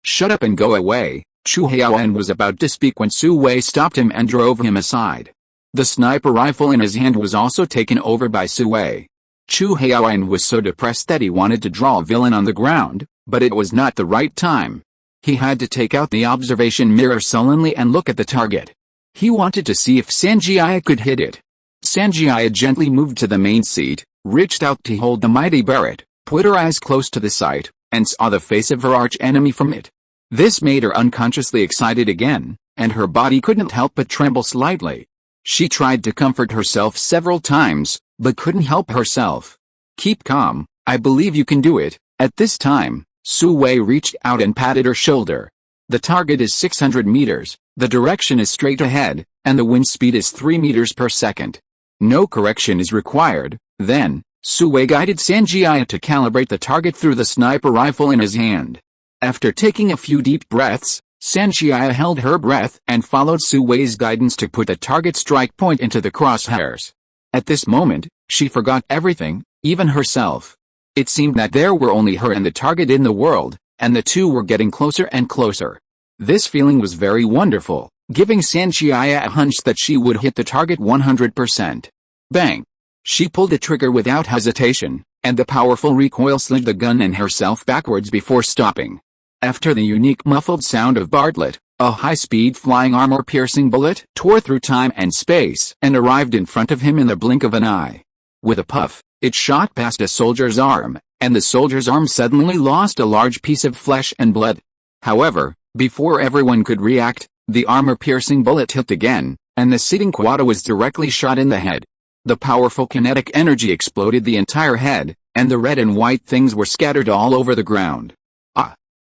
S1: Shut up and go away. Chu Haoan was about to speak when Su Wei stopped him and drove him aside. The sniper rifle in his hand was also taken over by Su Wei. Chu Haoan was so depressed that he wanted to draw a villain on the ground, but it was not the right time. He had to take out the observation mirror sullenly and look at the target. He wanted to see if Sanjiaya could hit it. Sanjiaya gently moved to the main seat, reached out to hold the mighty Barrett, put her eyes close to the sight, and saw the face of her arch-enemy from it. This made her unconsciously excited again, and her body couldn't help but tremble slightly. She tried to comfort herself several times, but couldn't help herself. Keep calm, I believe you can do it. At this time, Su Wei reached out and patted her shoulder. The target is 600 meters, the direction is straight ahead, and the wind speed is 3 meters per second. No correction is required. Then, Su Wei guided Sanjiaya to calibrate the target through the sniper rifle in his hand. After taking a few deep breaths, Sanjiaya held her breath and followed Su Wei's guidance to put the target strike point into the crosshairs. At this moment, she forgot everything, even herself. It seemed that there were only her and the target in the world, and the two were getting closer and closer. This feeling was very wonderful, giving Sanjiaya a hunch that she would hit the target 100%. Bang! She pulled the trigger without hesitation, and the powerful recoil slid the gun and herself backwards before stopping. After the unique muffled sound of Bartlett, a high-speed flying armor-piercing bullet tore through time and space and arrived in front of him in the blink of an eye. With a puff, it shot past a soldier's arm, and the soldier's arm suddenly lost a large piece of flesh and blood. However, before everyone could react, the armor-piercing bullet hit again, and the sitting Quada was directly shot in the head. The powerful kinetic energy exploded the entire head, and the red and white things were scattered all over the ground.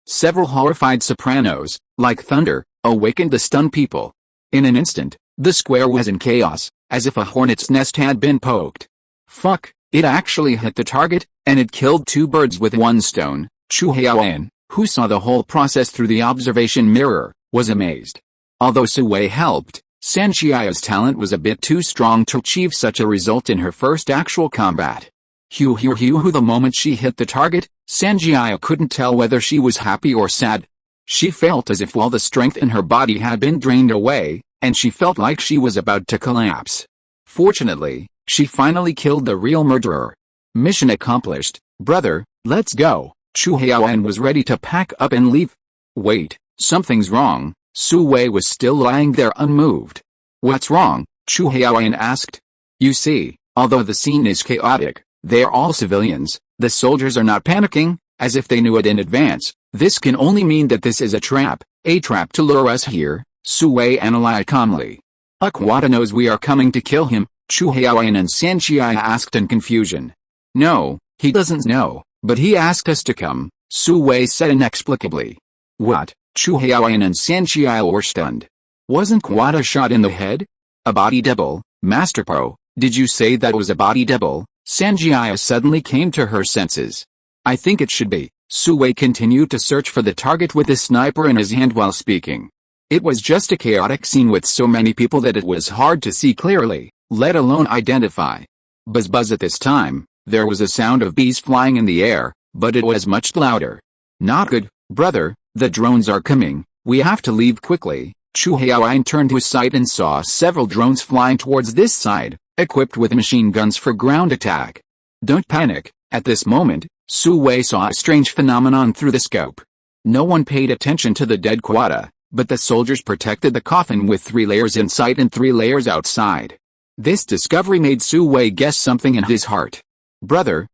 S1: Several horrified sopranos, like thunder, awakened the stunned people. In an instant, the square was in chaos, as if a hornet's nest had been poked. Fuck, it actually hit the target, and it killed two birds with one stone. Chu Haoan, who saw the whole process through the observation mirror, was amazed. Although Su Wei helped, Sanjiaya's talent was a bit too strong to achieve such a result in her first actual combat. The moment she hit the target, Sanjiaya couldn't tell whether she was happy or sad. She felt as if all the strength in her body had been drained away, and she felt like she was about to collapse. Fortunately, she finally killed the real murderer. Mission accomplished. Brother, let's go. Chu Haoan was ready to pack up and leave. Wait, something's wrong. Su Wei was still lying there unmoved. What's wrong? Chu Haoan asked. You see, although the scene is chaotic, they are all civilians. The soldiers are not panicking, as if they knew it in advance. This can only mean that this is a trap to lure us here, Su Wei analyzed calmly. Quada knows we are coming to kill him, Chu Haoan and Sanjiaya asked in confusion. No, he doesn't know, but he asked us to come, Su Wei said inexplicably. What? Chu Haoan and Sanjiaya were stunned. Wasn't Quada shot in the head? A body double, Master Pro, did you say that was a body double? Sanjiaya suddenly came to her senses. I think it should be. Su Wei continued to search for the target with the sniper in his hand while speaking. It was just a chaotic scene with so many people that it was hard to see clearly, let alone identify. Buzz at this time, There was a sound of bees flying in the air, but it was much louder. Not good, brother, the drones are coming, we have to leave quickly. Chu Haoyan turned to his side and saw several drones flying towards this side, equipped with machine guns for ground attack. Don't panic. At this moment, Su Wei saw a strange phenomenon through the scope. No one paid attention to the dead Quada, but the soldiers protected the coffin with 3 layers inside and 3 layers outside. This discovery made Su Wei guess something in his heart. Brother,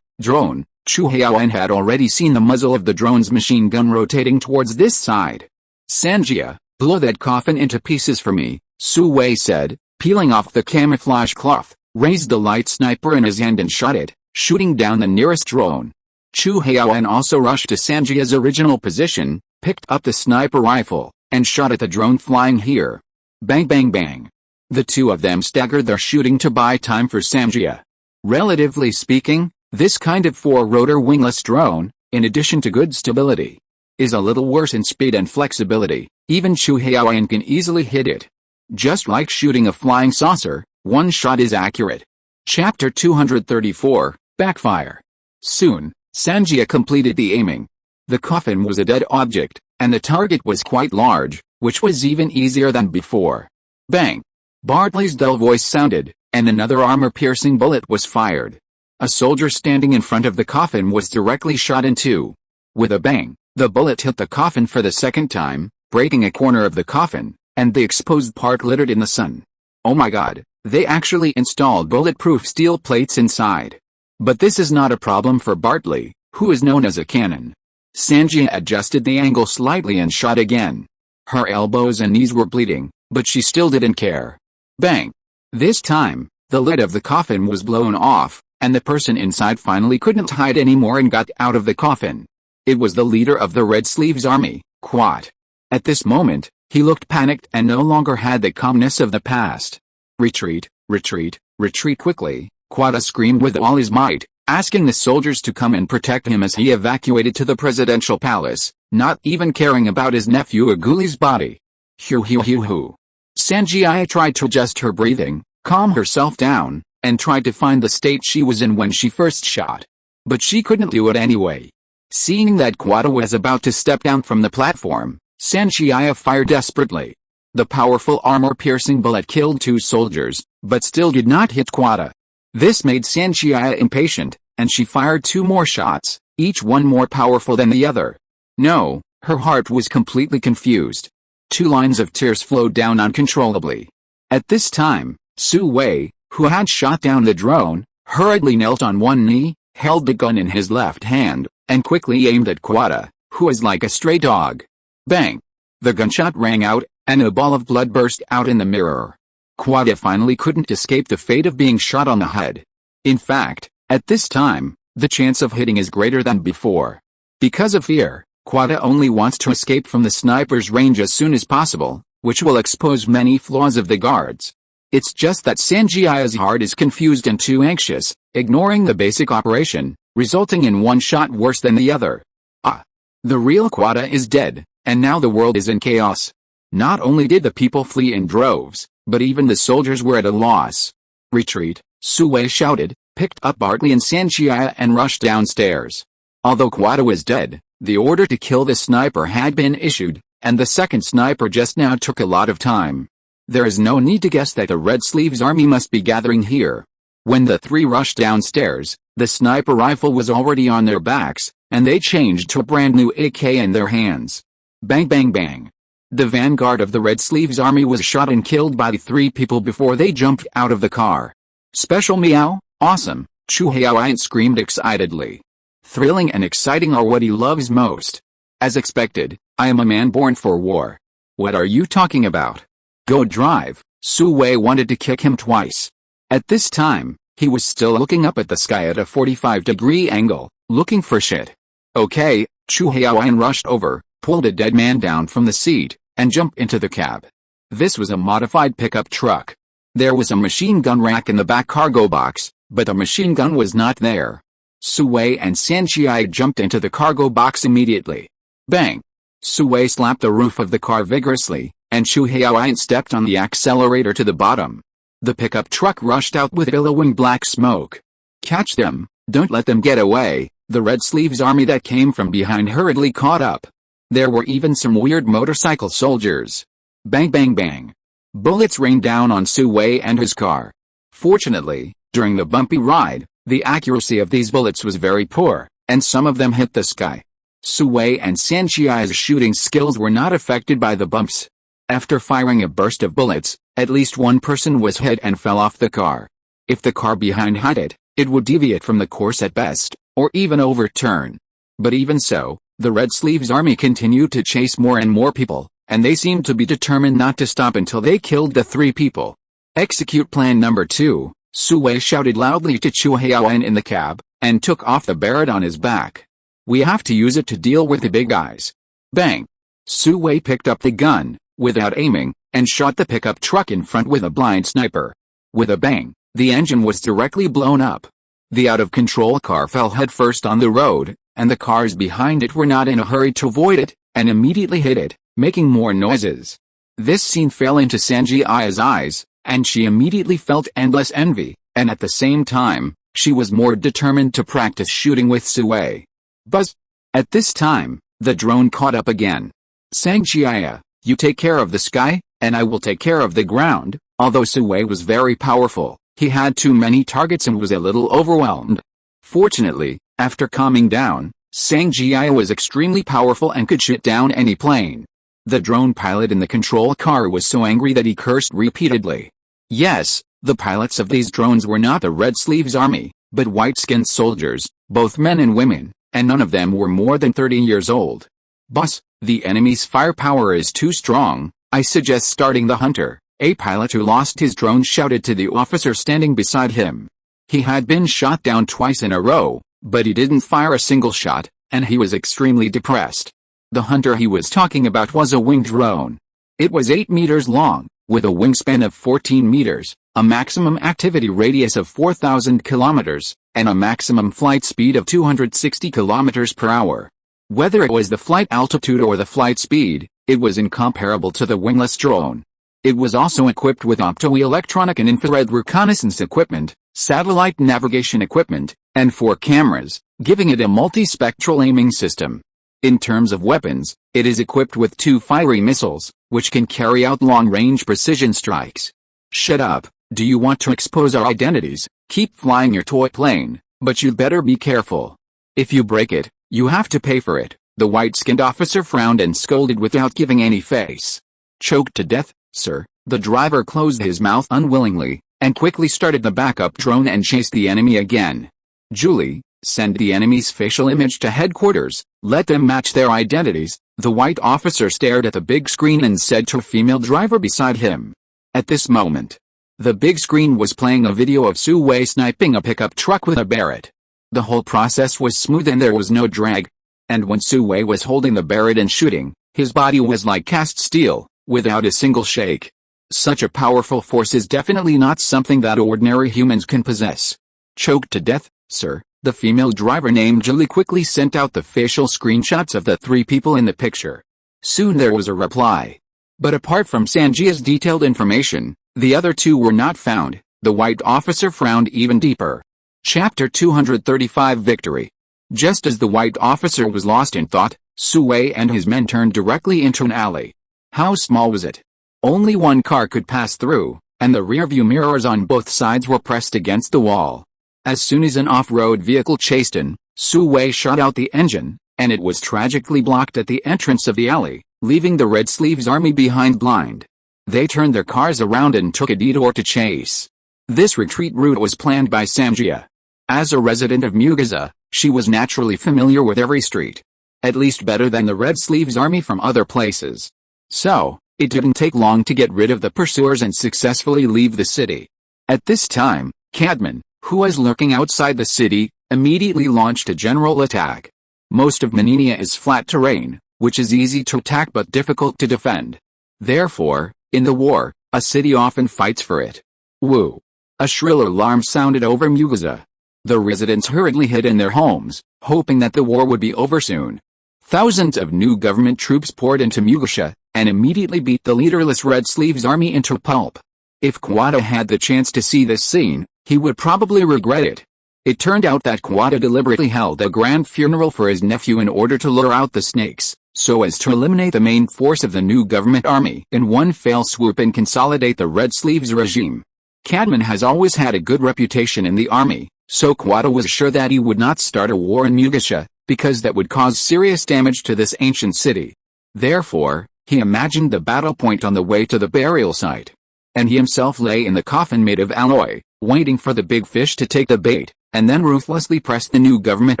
S1: drone. Chu Haoyan had already seen the muzzle of the drone's machine gun rotating towards this side. Sanjia, blow that coffin into pieces for me, Su Wei said, peeling off the camouflage cloth, raised the light sniper in his hand and shot it, shooting down the nearest drone. Chu Haoyan also rushed to Sanjia's original position, picked up the sniper rifle, and shot at the drone flying here. Bang bang bang. The two of them staggered their shooting to buy time for Sanjia. Relatively speaking, this kind of 4-rotor wingless drone, in addition to good stability, is a little worse in speed and flexibility. Even Chu Haoyan can easily hit it. Just like shooting a flying saucer, one shot is accurate. Chapter 234, Backfire. Soon, Sanjia completed the aiming. The coffin was a dead object, and the target was quite large, which was even easier than before. Bang! Bartley's dull voice sounded, and another armor-piercing bullet was fired. A soldier standing in front of the coffin was directly shot in two. With a bang, the bullet hit the coffin for the second time, breaking a corner of the coffin, and the exposed part glittered in the sun. Oh my god, they actually installed bulletproof steel plates inside. But this is not a problem for Bartley, who is known as a cannon. Sanjia adjusted the angle slightly and shot again. Her elbows and knees were bleeding, but she still didn't care. Bang! This time, the lid of the coffin was blown off, and the person inside finally couldn't hide anymore and got out of the coffin. It was the leader of the Red Sleeves army, Quat. At this moment, he looked panicked and no longer had the calmness of the past. Retreat, retreat, retreat quickly, Quata screamed with all his might, asking the soldiers to come and protect him as he evacuated to the presidential palace, not even caring about his nephew Aguli's body. Hoo hoo hoo hoo. Sanjia tried to adjust her breathing, calm herself down, and tried to find the state she was in when she first shot. But she couldn't do it anyway. Seeing that Quata was about to step down from the platform, Sanjia fired desperately. The powerful armor-piercing bullet killed 2 soldiers, but still did not hit Quata. This made Sanjia impatient, and she fired 2 more shots, each one more powerful than the other. No, her heart was completely confused. 2 lines of tears flowed down uncontrollably. At this time, Su Wei, who had shot down the drone, hurriedly knelt on one knee, held the gun in his left hand, and quickly aimed at Quata, who was like a stray dog. Bang! The gunshot rang out, and a ball of blood burst out in the mirror. Quata finally couldn't escape the fate of being shot on the head. In fact, at this time, the chance of hitting is greater than before. Because of fear, Quata only wants to escape from the sniper's range as soon as possible, which will expose many flaws of the guards. It's just that Sanjia's heart is confused and too anxious, ignoring the basic operation, resulting in one shot worse than the other. Ah! The real Quata is dead, and now the world is in chaos. Not only did the people flee in droves, but even the soldiers were at a loss. Retreat, Su Wei shouted, picked up Bartley and Sanjia and rushed downstairs. Although Quata was dead, the order to kill the sniper had been issued, and the second sniper just now took a lot of time. There is no need to guess that the Red Sleeves army must be gathering here. When the 3 rushed downstairs, the sniper rifle was already on their backs, and they changed to a brand new AK in their hands. Bang bang bang. The vanguard of the Red Sleeves army was shot and killed by the 3 people before they jumped out of the car. Special meow, awesome, Chu Haoyan screamed excitedly. Thrilling and exciting are what he loves most. As expected, I am a man born for war. What are you talking about? Go drive, Su Wei wanted to kick him twice. At this time, he was still looking up at the sky at a 45-degree angle, looking for shit. Okay, Chu Haoyan rushed over, pulled a dead man down from the seat, and jumped into the cab. This was a modified pickup truck. There was a machine gun rack in the back cargo box, but the machine gun was not there. Su Wei and Sanjia jumped into the cargo box immediately. Bang! Su Wei slapped the roof of the car vigorously, and Chu Haoyan stepped on the accelerator to the bottom. The pickup truck rushed out with billowing black smoke. Catch them, don't let them get away. The Red Sleeves army that came from behind hurriedly caught up. There were even some weird motorcycle soldiers. Bang bang bang. Bullets rained down on Su Wei and his car. Fortunately, during the bumpy ride, the accuracy of these bullets was very poor, and some of them hit the sky. Su Wei and Sanjia's shooting skills were not affected by the bumps. After firing a burst of bullets, at least one person was hit and fell off the car. If the car behind hit it, it would deviate from the course at best, or even overturn. But even so, the Red Sleeves army continued to chase more and more people, and they seemed to be determined not to stop until they killed the 3 people. Execute plan number 2, Su Wei shouted loudly to Chu Haoan in the cab, and took off the barret on his back. We have to use it to deal with the big guys. Bang! Su Wei picked up the gun, without aiming, and shot the pickup truck in front with a blind sniper. With a bang, the engine was directly blown up. The out-of-control car fell headfirst on the road, and the cars behind it were not in a hurry to avoid it, and immediately hit it, making more noises. This scene fell into Sanjia's eyes, and she immediately felt endless envy, and at the same time, she was more determined to practice shooting with Su Wei. Buzz! At this time, the drone caught up again. Sanjia, you take care of the sky, and I will take care of the ground. Although Su Wei was very powerful, he had too many targets and was a little overwhelmed. Fortunately, after calming down, Sanjia was extremely powerful and could shoot down any plane. The drone pilot in the control car was so angry that he cursed repeatedly. Yes, the pilots of these drones were not the Red Sleeves army, but white-skinned soldiers, both men and women, and none of them were more than 30 years old. Boss, the enemy's firepower is too strong. I suggest starting the hunter, a pilot who lost his drone shouted to the officer standing beside him. He had been shot down twice in a row, but he didn't fire a single shot, and he was extremely depressed. The hunter he was talking about was a winged drone. It was 8 meters long, with a wingspan of 14 meters, a maximum activity radius of 4,000 kilometers, and a maximum flight speed of 260 kilometers per hour. Whether it was the flight altitude or the flight speed, it was incomparable to the wingless drone. It was also equipped with optoelectronic and infrared reconnaissance equipment, satellite navigation equipment, and 4 cameras, giving it a multispectral aiming system. In terms of weapons, it is equipped with 2 fiery missiles, which can carry out long-range precision strikes. Shut up, do you want to expose our identities? Keep flying your toy plane, but you'd better be careful. If you break it, you have to pay for it. The white-skinned officer frowned and scolded without giving any face. Choked to death, sir, the driver closed his mouth unwillingly, and quickly started the backup drone and chased the enemy again. Julie, send the enemy's facial image to headquarters, let them match their identities. The white officer stared at the big screen and said to a female driver beside him. At this moment, the big screen was playing a video of Su Wei sniping a pickup truck with a Barrett. The whole process was smooth and there was no drag. And when Su Wei was holding the Barrett and shooting, his body was like cast steel, without a single shake. Such a powerful force is definitely not something that ordinary humans can possess. Choked to death, sir, the female driver named Julie quickly sent out the facial screenshots of the 3 people in the picture. Soon there was a reply. But apart from Sanjia's detailed information, the other 2 were not found. The white officer frowned even deeper. Chapter 235 Victory. Just as the white officer was lost in thought, Su Wei and his men turned directly into an alley. How small was it? Only one car could pass through, and the rearview mirrors on both sides were pressed against the wall. As soon as an off-road vehicle chased in, Su Wei shot out the engine, and it was tragically blocked at the entrance of the alley, leaving the Red Sleeves army behind blind. They turned their cars around and took a detour to chase. This retreat route was planned by Sanjia. As a resident of Mugaza, she was naturally familiar with every street. At least better than the Red Sleeves army from other places. So, it didn't take long to get rid of the pursuers and successfully leave the city. At this time, Cadman, who was lurking outside the city, immediately launched a general attack. Most of Meninia is flat terrain, which is easy to attack but difficult to defend. Therefore, in the war, a city often fights for it. Woo! A shrill alarm sounded over Mugaza. The residents hurriedly hid in their homes, hoping that the war would be over soon. Thousands of new government troops poured into Mugaza, and immediately beat the leaderless Red Sleeves army into pulp. If Quada had the chance to see this scene, he would probably regret it. It turned out that Quada deliberately held a grand funeral for his nephew in order to lure out the snakes, so as to eliminate the main force of the new government army in one fell swoop and consolidate the Red Sleeves regime. Cadman has always had a good reputation in the army, so Quada was sure that he would not start a war in Mugasha, because that would cause serious damage to this ancient city. Therefore, he imagined the battle point on the way to the burial site. And he himself lay in the coffin made of alloy, waiting for the big fish to take the bait, and then ruthlessly pressed the new government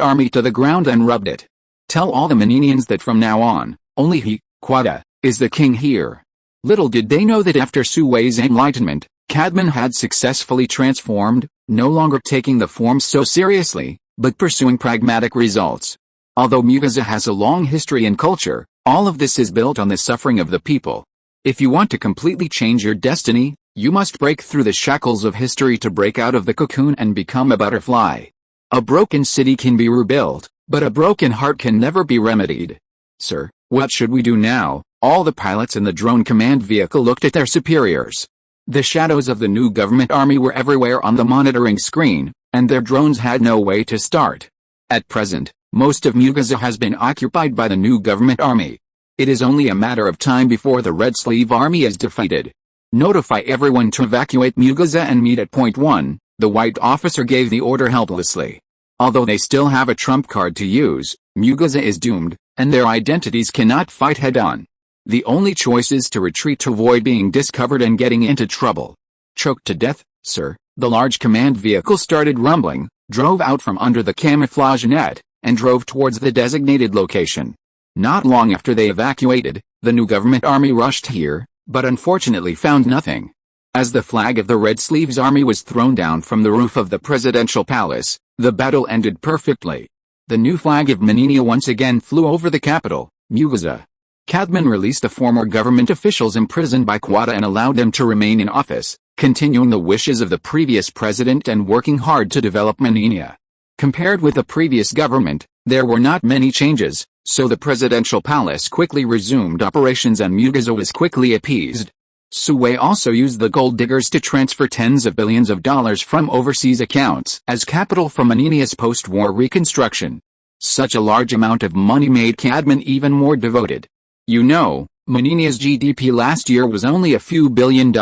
S1: army to the ground and rubbed it. Tell all the Maninians that from now on, only he, Quada, is the king here. Little did they know that after Suwei's enlightenment, Cadman had successfully transformed, no longer taking the form so seriously, but pursuing pragmatic results. Although Mugaza has a long history and culture, all of this is built on the suffering of the people. If you want to completely change your destiny, you must break through the shackles of history to break out of the cocoon and become a butterfly. A broken city can be rebuilt, but a broken heart can never be remedied. Sir, what should we do now? All the pilots in the drone command vehicle looked at their superiors. The shadows of the new government army were everywhere on the monitoring screen, and their drones had no way to start. At present, most of Mugaza has been occupied by the new government army. It is only a matter of time before the Red Sleeve army is defeated. Notify everyone to evacuate Mugaza and meet at point 1, the white officer gave the order helplessly. Although they still have a trump card to use, Mugaza is doomed, and their identities cannot fight head-on. The only choice is to retreat to avoid being discovered and getting into trouble. Choked to death, sir, the large command vehicle started rumbling, drove out from under the camouflage net, and drove towards the designated location. Not long after they evacuated, the new government army rushed here, but unfortunately found nothing. As the flag of the Red Sleeves army was thrown down from the roof of the presidential palace, the battle ended perfectly. The new flag of Maninia once again flew over the capital, Mugaza. Cadman released the former government officials imprisoned by Quada and allowed them to remain in office, continuing the wishes of the previous president and working hard to develop Maninia. Compared with the previous government, there were not many changes, so the presidential palace quickly resumed operations and Mugaza was quickly appeased. Suwei also used the gold diggers to transfer tens of billions of dollars from overseas accounts as capital for Maninia's post-war reconstruction. Such a large amount of money made Cadman even more devoted. You know, Maninia's GDP last year was only a few $billion.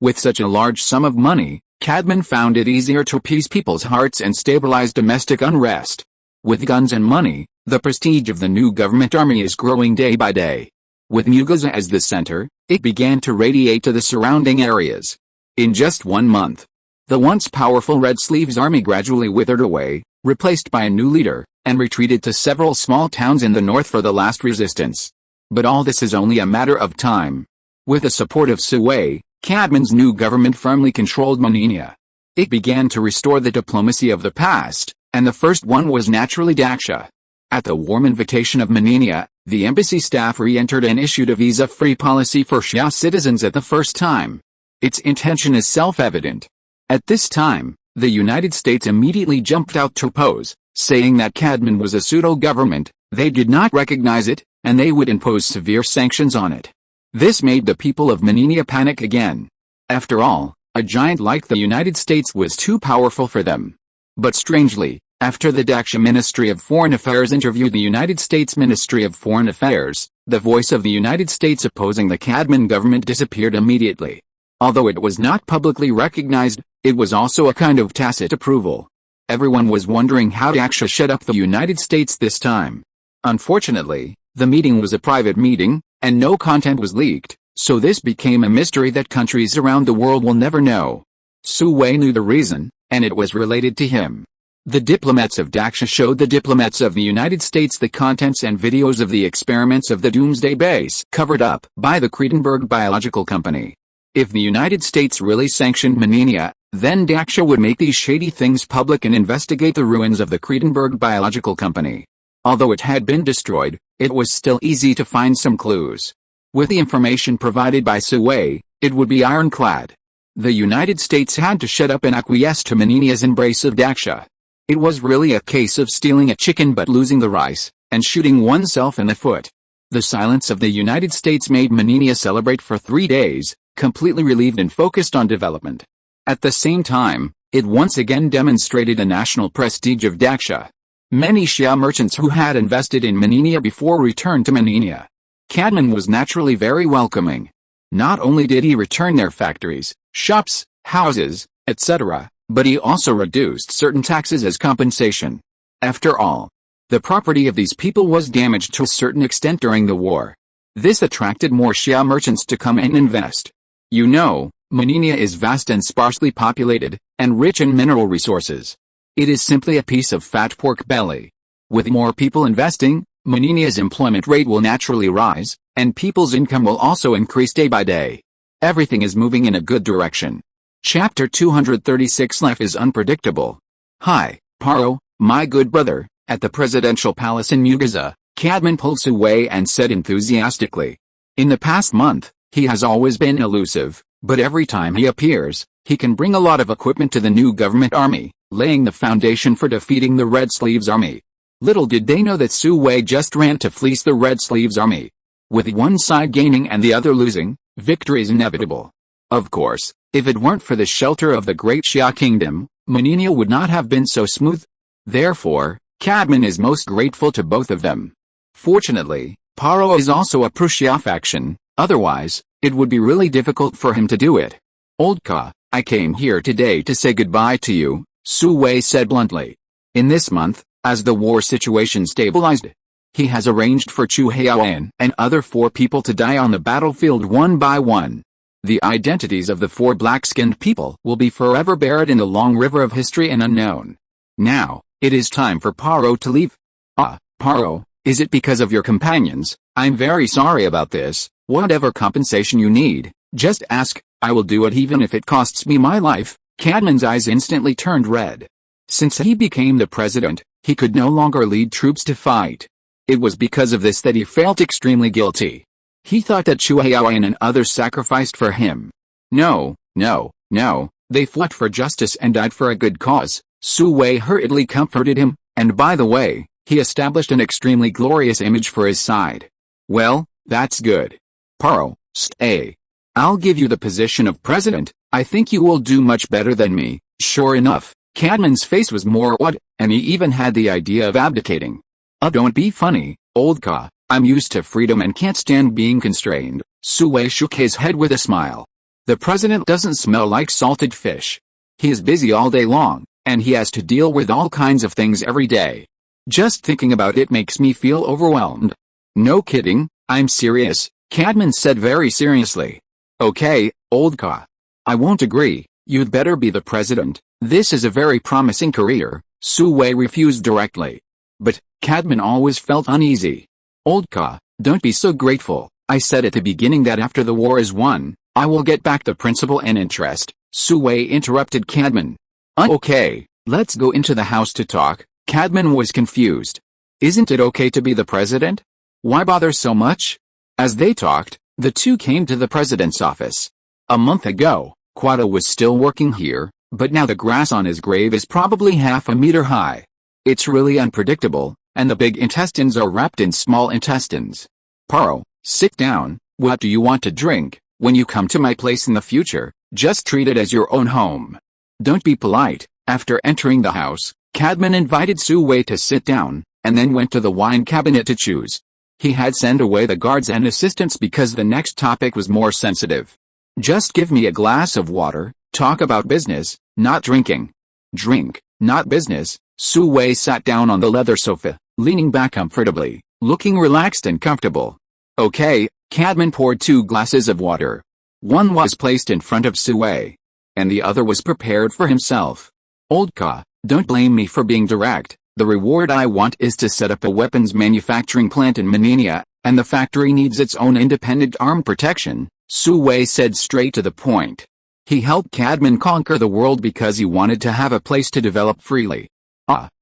S1: With such a large sum of money, Cadman found it easier to appease people's hearts and stabilize domestic unrest. With guns and money, the prestige of the new government army is growing day by day. With Mugaza as the center, it began to radiate to the surrounding areas. In just 1 month, the once powerful Red Sleeves army gradually withered away, replaced by a new leader, and retreated to several small towns in the north for the last resistance. But all this is only a matter of time. With the support of Suwei, Cadman's new government firmly controlled Maninia. It began to restore the diplomacy of the past, and the first one was naturally Daksha. At the warm invitation of Maninia, the embassy staff re-entered and issued a visa-free policy for Xia citizens at the first time. Its intention is self-evident. At this time, the United States immediately jumped out to oppose, saying that Cadman was a pseudo-government, they did not recognize it, and they would impose severe sanctions on it. This made the people of Maninia panic again. After all, a giant like the United States was too powerful for them. But strangely, after the Daksha Ministry of Foreign Affairs interviewed the United States Ministry of Foreign Affairs, the voice of the United States opposing the Cadman government disappeared immediately. Although it was not publicly recognized, it was also a kind of tacit approval. Everyone was wondering how Daksha shut up the United States this time. Unfortunately, the meeting was a private meeting, and no content was leaked, so this became a mystery that countries around the world will never know. Suwei knew the reason, and it was related to him. The diplomats of Daksha showed the diplomats of the United States the contents and videos of the experiments of the Doomsday Base covered up by the Cretenberg Biological Company. If the United States really sanctioned Maninia, then Daksha would make these shady things public and investigate the ruins of the Cretenberg Biological Company. Although it had been destroyed, it was still easy to find some clues. With the information provided by Suwei, it would be ironclad. The United States had to shut up and acquiesce to Maninia's embrace of Daksha. It was really a case of stealing a chicken but losing the rice, and shooting oneself in the foot. The silence of the United States made Maninia celebrate for 3 days, completely relieved and focused on development. At the same time, It once again demonstrated the national prestige of Daksha. Many Shia merchants who had invested in Manania before returned to Manania. Cadman was naturally very welcoming. Not only did he return their factories, shops, houses, etc., but he also reduced certain taxes as compensation. After all, the property of these people was damaged to a certain extent during the war. This attracted more Shia merchants to come and invest. You know, Manania is vast and sparsely populated, and rich in mineral resources. It is simply a piece of fat pork belly. With more people investing, Maninia's employment rate will naturally rise, and people's income will also increase day by day. Everything is moving in a good direction. Chapter 236. Life is unpredictable. Hi, Paro, my good brother. At the presidential palace in Mugaza, Cadman pulls away and said enthusiastically. In the past month, he has always been elusive, but every time he appears, he can bring a lot of equipment to the new government army, laying the foundation for defeating the Red Sleeves army. Little did they know that Su Wei just ran to fleece the Red Sleeves army. With one side gaining and the other losing, victory is inevitable. Of course, if it weren't for the shelter of the Great Xia Kingdom, Manania would not have been so smooth. Therefore, Cadman is most grateful to both of them. Fortunately, Paro is also a pro-Xia faction, otherwise, it would be really difficult for him to do it. Old Ka, I came here today to say goodbye to you, Su Wei said bluntly. In this month, as the war situation stabilized, he has arranged for Chu Haoan and other 4 people to die on the battlefield one by one. The identities of the 4 black-skinned people will be forever buried in the long river of history and unknown. Now, it is time for Paro to leave. Ah, Paro, is it because of your companions? I'm very sorry about this. Whatever compensation you need, just ask, I will do it even if it costs me my life. Cadman's eyes instantly turned red. Since he became the president, he could no longer lead troops to fight. It was because of this that he felt extremely guilty. He thought that Chu Haoyan and others sacrificed for him. No, they fought for justice and died for a good cause. Su Wei hurriedly comforted him, and by the way, he established an extremely glorious image for his side. Well, that's good. Paro, stay. I'll give you the position of president. I think you will do much better than me. Sure enough, Cadman's face was more odd, and he even had the idea of abdicating. Don't be funny, old Ka. I'm used to freedom and can't stand being constrained. Su Wei shook his head with a smile. The president doesn't smell like salted fish. He is busy all day long, and he has to deal with all kinds of things every day. Just thinking about it makes me feel overwhelmed. No kidding, I'm serious, Cadman said very seriously. Okay, old Ka. I won't agree, you'd better be the president. This is a very promising career, Su Wei refused directly. But, Cadman always felt uneasy. Old Ka, don't be so grateful. I said at the beginning that after the war is won, I will get back the principal and interest. Su Wei interrupted Cadman. Okay, let's go into the house to talk. Cadman was confused. Isn't it okay to be the president? Why bother so much? As they talked, the two came to the president's office. A month ago, Quado was still working here, but now the grass on his grave is probably half a meter high. It's really unpredictable, and the big intestines are wrapped in small intestines. Paro, sit down. What do you want to drink? When you come to my place in the future, just treat it as your own home. Don't be polite. After entering the house, Cadman invited Su Wei to sit down, and then went to the wine cabinet to choose. He had sent away the guards and assistants because the next topic was more sensitive. Just give me a glass of water, talk about business, not drinking. Drink, not business. Su Wei sat down on the leather sofa, leaning back comfortably, looking relaxed and comfortable. Okay, Cadman poured 2 glasses of water. One was placed in front of Su Wei, and the other was prepared for himself. Old Ka, don't blame me for being direct. The reward I want is to set up a weapons manufacturing plant in Manania, and the factory needs its own independent arm protection, Su Wei said straight to the point. He helped Cadman conquer the world because he wanted to have a place to develop freely.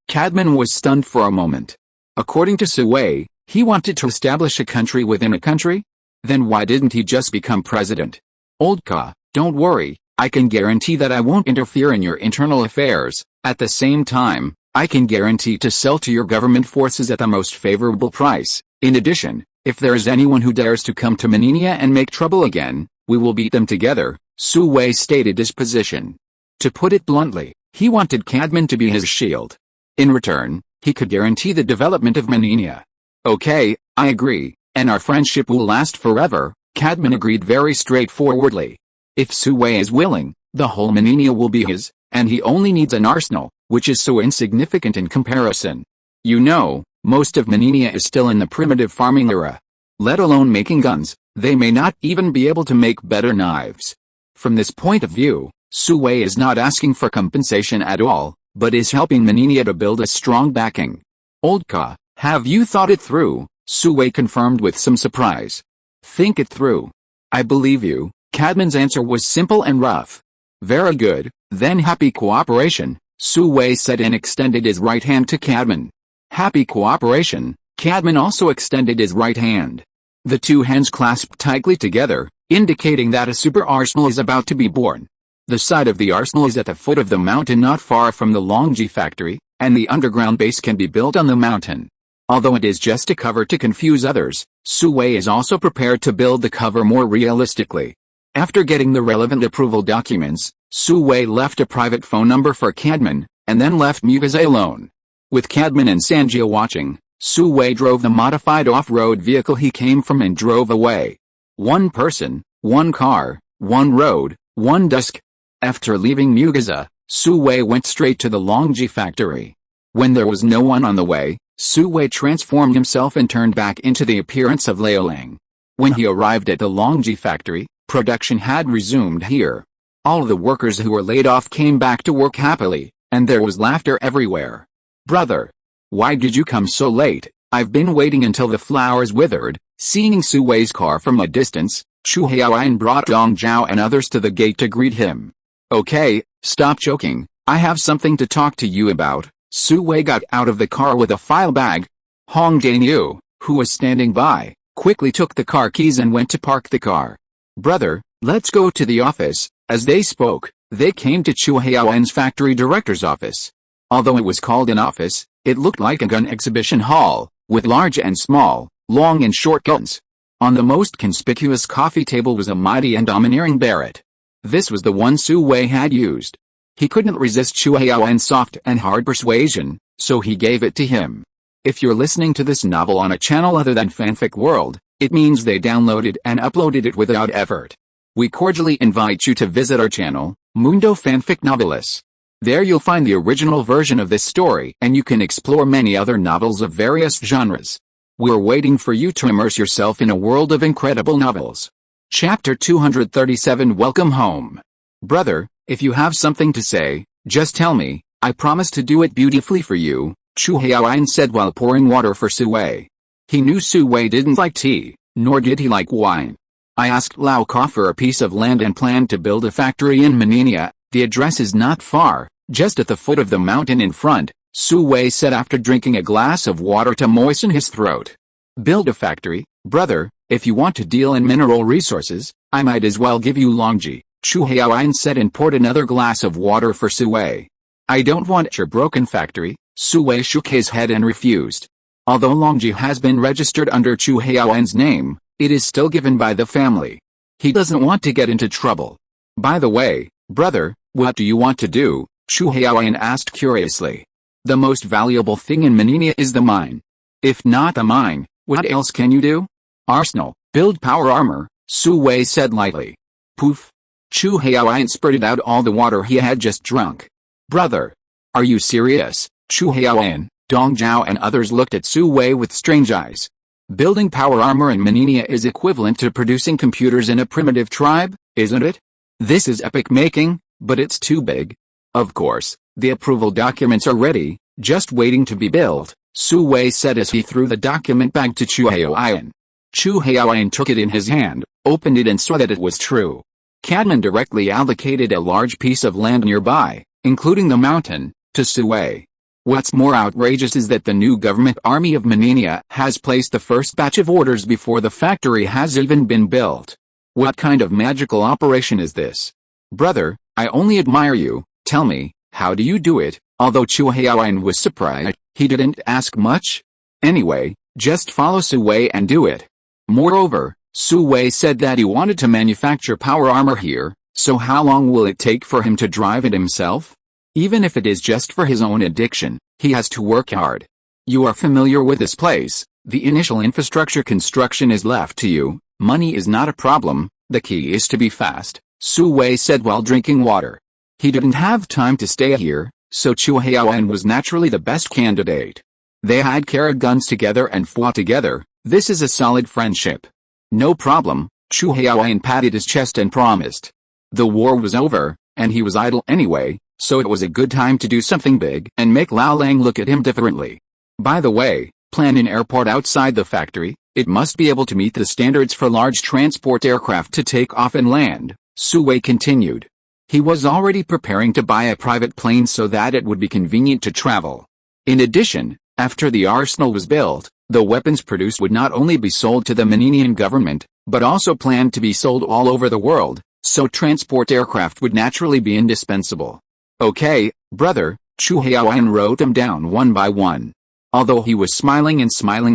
S1: Cadman was stunned for a moment. According to Su Wei, he wanted to establish a country within a country? Then why didn't he just become president? Old Ka, don't worry, I can guarantee that I won't interfere in your internal affairs. At the same time, I can guarantee to sell to your government forces at the most favorable price. In addition, if there is anyone who dares to come to Manania and make trouble again, we will beat them together, Su Wei stated his position. To put it bluntly, He wanted Cadman to be his shield. In return, he could guarantee the development of Menenia. Okay, I agree, and our friendship will last forever, Cadman agreed very straightforwardly. If Sue is willing, the whole Menenia will be his, and he only needs an arsenal, which is so insignificant in comparison. You know, most of Menenia is still in the primitive farming era. Let alone making guns, they may not even be able to make better knives. From this point of view, Sue is not asking for compensation at all, but is helping Menenia to build a strong backing. Oldka, have you thought it through? Sue confirmed with some surprise. Think it through. I believe you. Cadman's answer was simple and rough. Very good, then happy cooperation, Sue said and extended his right hand to Cadman. Happy cooperation, Cadman also extended his right hand. The two hands clasped tightly together, indicating that a super arsenal is about to be born. The site of the arsenal is at the foot of the mountain not far from the Longji factory, and the underground base can be built on the mountain. Although it is just a cover to confuse others, Sue is also prepared to build the cover more realistically. After getting the relevant approval documents, Sue left a private phone number for Cadman, and then left Mugaza alone. With Cadman and Sanjia watching, Sue drove the modified off-road vehicle he came from and drove away. One person, one car, one road, one dusk. After leaving Mugaza, Sue went straight to the Longji factory. When there was no one on the way, Sue transformed himself and turned back into the appearance of Leolang. When he arrived at the Longji factory, production had resumed here. All the workers who were laid off came back to work happily, and there was laughter everywhere. Brother, why did you come so late? I've been waiting until the flowers withered. Seeing Sue's car from a distance, Chu Haoyan brought Dong Zhao and others to the gate to greet him. Okay, stop joking, I have something to talk to you about. Sue got out of the car with a file bag. Hong Daniu, who was standing by, quickly took the car keys and went to park the car. Brother, let's go to the office. As they spoke, they came to Chu Haoyan's factory director's office. Although it was called an office, it looked like a gun exhibition hall, with large and small, long and short guns. On the most conspicuous coffee table was a mighty and domineering Barrett. This was the one Sue had used. He couldn't resist Chu Haoyan's soft and hard persuasion, so he gave it to him. If you're listening to this novel on a channel other than Fanfic World, it means they downloaded and uploaded it without effort. We cordially invite you to visit our channel, Mundo Fanfic Novelis. There you'll find the original version of this story and you can explore many other novels of various genres. We're waiting for you to immerse yourself in a world of incredible novels. Chapter 237 Welcome Home. Brother, if you have something to say, just tell me, I promise to do it beautifully for you, Chu Haoyan said while pouring water for Sue. He knew Sue didn't like tea, nor did he like wine. I asked Lao Ka for a piece of land and planned to build a factory in Menenia. The address is not far, just at the foot of the mountain in front, Sue said after drinking a glass of water to moisten his throat. Build a factory, brother, if you want to deal in mineral resources, I might as well give you Longji, Chu Haoyan said and poured another glass of water for Sue. I don't want your broken factory, Sue shook his head and refused. Although Longji has been registered under Chu Haoyan's name, it is still given by the family. He doesn't want to get into trouble. By the way, brother, what do you want to do? Chu Haoyan asked curiously. The most valuable thing in Menenia is the mine. If not the mine, what else can you do? Arsenal, build power armor, Sue said lightly. Poof. Chu Haoyan spurted out all the water he had just drunk. Brother, are you serious? Chu Haoyan, Dong Zhao and others looked at Sue with strange eyes. Building power armor in Menenia is equivalent to producing computers in a primitive tribe, isn't it? This is epic making, but it's too big. Of course, the approval documents are ready, just waiting to be built, Sue said as he threw the document bag to Chu Haoyan. Chu Haoyan took it in his hand, opened it and saw that it was true. Cadman directly allocated a large piece of land nearby, including the mountain, to Sue. What's more outrageous is that the new government army of Menenia has placed the first batch of orders before the factory has even been built. What kind of magical operation is this? Brother, I only admire you, tell me, how do you do it? Although Chu Haoyan was surprised, he didn't ask much. Anyway, just follow Sue and do it. Moreover, Sue said that he wanted to manufacture power armor here, so how long will it take for him to drive it himself? Even if it is just for his own addiction, he has to work hard. You are familiar with this place. The initial infrastructure construction is left to you. Money is not a problem, the key is to be fast, Su Wei said while drinking water. He didn't have time to stay here, so Chu Haoan was naturally the best candidate. They had carried guns together and fought together. This is a solid friendship. No problem, Chu Haoan patted his chest and promised. The war was over, and he was idle anyway, so it was a good time to do something big and make Lao Lang look at him differently. By the way, plan an airport outside the factory. It must be able to meet the standards for large transport aircraft to take off and land, Su Wei continued. He was already preparing to buy a private plane so that it would be convenient to travel. In addition, after the arsenal was built, the weapons produced would not only be sold to the Maninian government, but also planned to be sold all over the world, so transport aircraft would naturally be indispensable. Okay, brother, Chu Haoan wrote them down one by one. Although he was smiling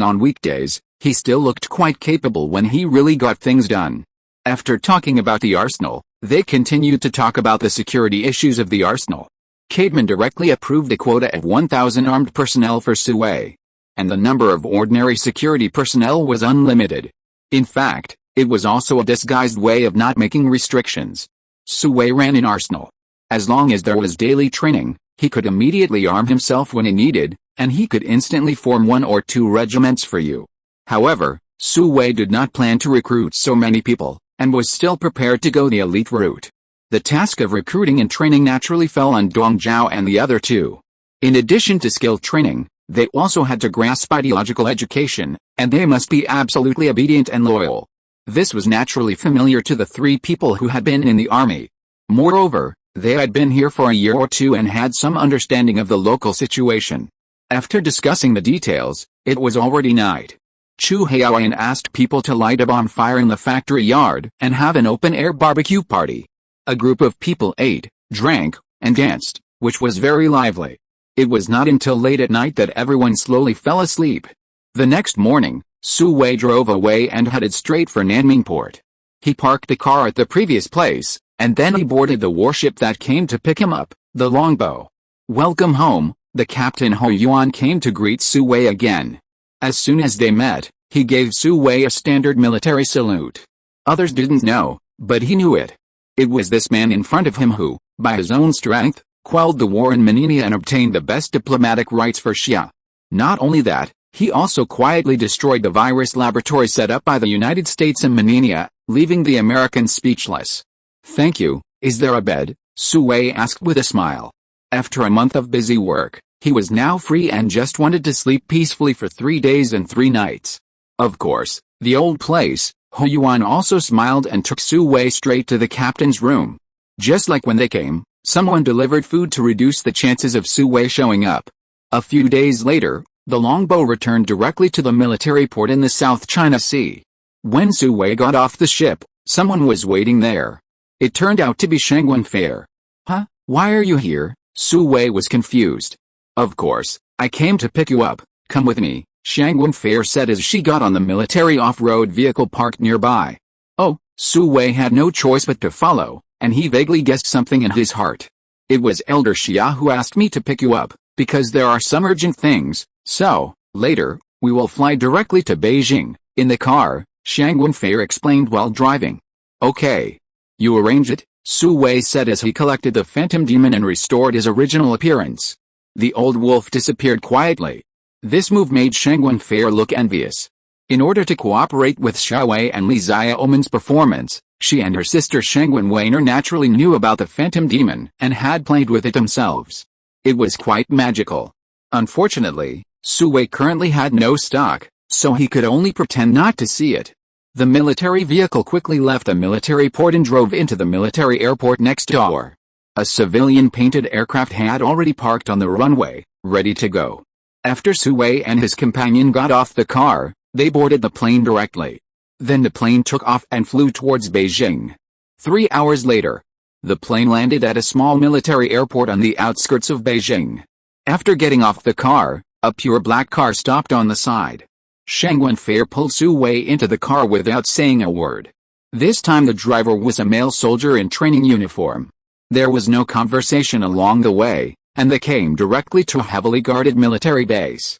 S1: on weekdays, he still looked quite capable when he really got things done. After talking about the arsenal, they continued to talk about the security issues of the arsenal. Cademan directly approved a quota of 1,000 armed personnel for Su Wei. And the number of ordinary security personnel was unlimited. In fact, it was also a disguised way of not making restrictions. Su Wei ran an arsenal. As long as there was daily training, he could immediately arm himself when he needed, and he could instantly form 1 or 2 regiments for you. However, Su Wei did not plan to recruit so many people, and was still prepared to go the elite route. The task of recruiting and training naturally fell on Dong Zhao and the other two. In addition to skill training, they also had to grasp ideological education, and they must be absolutely obedient and loyal. This was naturally familiar to the 3 people who had been in the army. Moreover, they had been here for a year or 2 and had some understanding of the local situation. After discussing the details, it was already night. Chu Haoyan asked people to light a bonfire in the factory yard and have an open-air barbecue party. A group of people ate, drank, and danced, which was very lively. It was not until late at night that everyone slowly fell asleep. The next morning, Su Wei drove away and headed straight for Nanming port. He parked the car at the previous place, and then he boarded the warship that came to pick him up, the Longbow. Welcome home, the captain Ho Yuan came to greet Su Wei again. As soon as they met, he gave Su Wei a standard military salute. Others didn't know, but he knew it. It was this man in front of him who, by his own strength, quelled the war in Manania and obtained the best diplomatic rights for Xia. Not only that, he also quietly destroyed the virus laboratory set up by the United States in Manania, leaving the Americans speechless. Thank you. Is there a bed? Su Wei asked with a smile. After a month of busy work, he was now free and just wanted to sleep peacefully for 3 days and 3 nights. Of course, the old place. Ho Yuan also smiled and took Su Wei straight to the captain's room. Just like when they came, someone delivered food to reduce the chances of Su Wei showing up. A few days later, the Longbow returned directly to the military port in the South China Sea. When Su Wei got off the ship, someone was waiting there. It turned out to be Shangwen Fair. Huh? Why are you here? Su Wei was confused. Of course, I came to pick you up. Come with me, Shangwen Fair said as she got on the military off-road vehicle parked nearby. Oh, Su Wei had no choice but to follow, and he vaguely guessed something in his heart. It was Elder Xia who asked me to pick you up, because there are some urgent things, so, later, we will fly directly to Beijing. In the car, Shangwen Fair explained while driving. Okay. You arrange it, Su Wei said as he collected the phantom demon and restored his original appearance. The old wolf disappeared quietly. This move made Shangwen Fair look envious. In order to cooperate with Xia Wei and Li Xiaomen's performance, she and her sister Shangwen Weiner naturally knew about the phantom demon and had played with it themselves. It was quite magical. Unfortunately, Su Wei currently had no stock, so he could only pretend not to see it. The military vehicle quickly left the military port and drove into the military airport next door. A civilian-painted aircraft had already parked on the runway, ready to go. After Su Wei and his companion got off the car, they boarded the plane directly. Then the plane took off and flew towards Beijing. 3 hours later, the plane landed at a small military airport on the outskirts of Beijing. After getting off the car, a pure black car stopped on the side. Shangwen Fair pulled Su Wei into the car without saying a word. This time the driver was a male soldier in training uniform. There was no conversation along the way, and they came directly to a heavily guarded military base.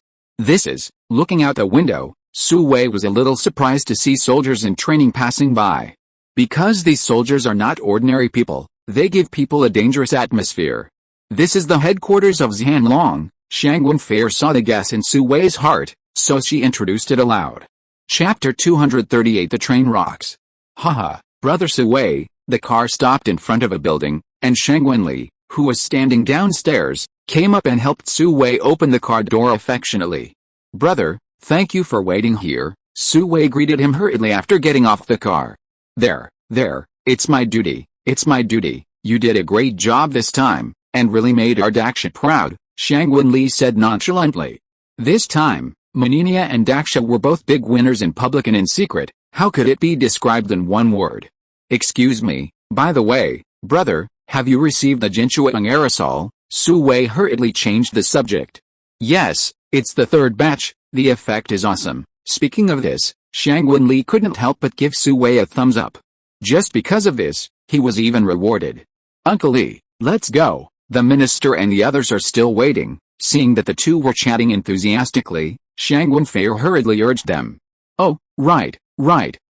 S1: Looking out the window, Su Wei was a little surprised to see soldiers in training passing by. Because these soldiers are not ordinary people, they give people a dangerous atmosphere. This is the headquarters of Xianlong. Shang Wenfei saw the guess in Su Wei's heart, so she introduced it aloud. Chapter 238 The Train Rocks. Haha, Brother Su Wei. The car stopped in front of a building, and Shang Wenli, who was standing downstairs, came up and helped Su Wei open the car door affectionately. Brother, thank you for waiting here, Su Wei greeted him hurriedly after getting off the car. There, it's my duty, you did a great job this time, and really made our Daksha proud, Shang Wenli said nonchalantly. This time, Maninia and Daksha were both big winners in public and in secret. How could it be described in one word? Excuse me, by the way, brother, have you received the Jinshuang aerosol? Su Wei hurriedly changed the subject. Yes, it's the third batch, the effect is awesome. Speaking of this, Shang Wenli couldn't help but give Su Wei a thumbs up. Just because of this, he was even rewarded. Uncle Li, let's go, the minister and the others are still waiting. Seeing that the two were chatting enthusiastically, Shang Wenfei hurriedly urged them. Oh, right,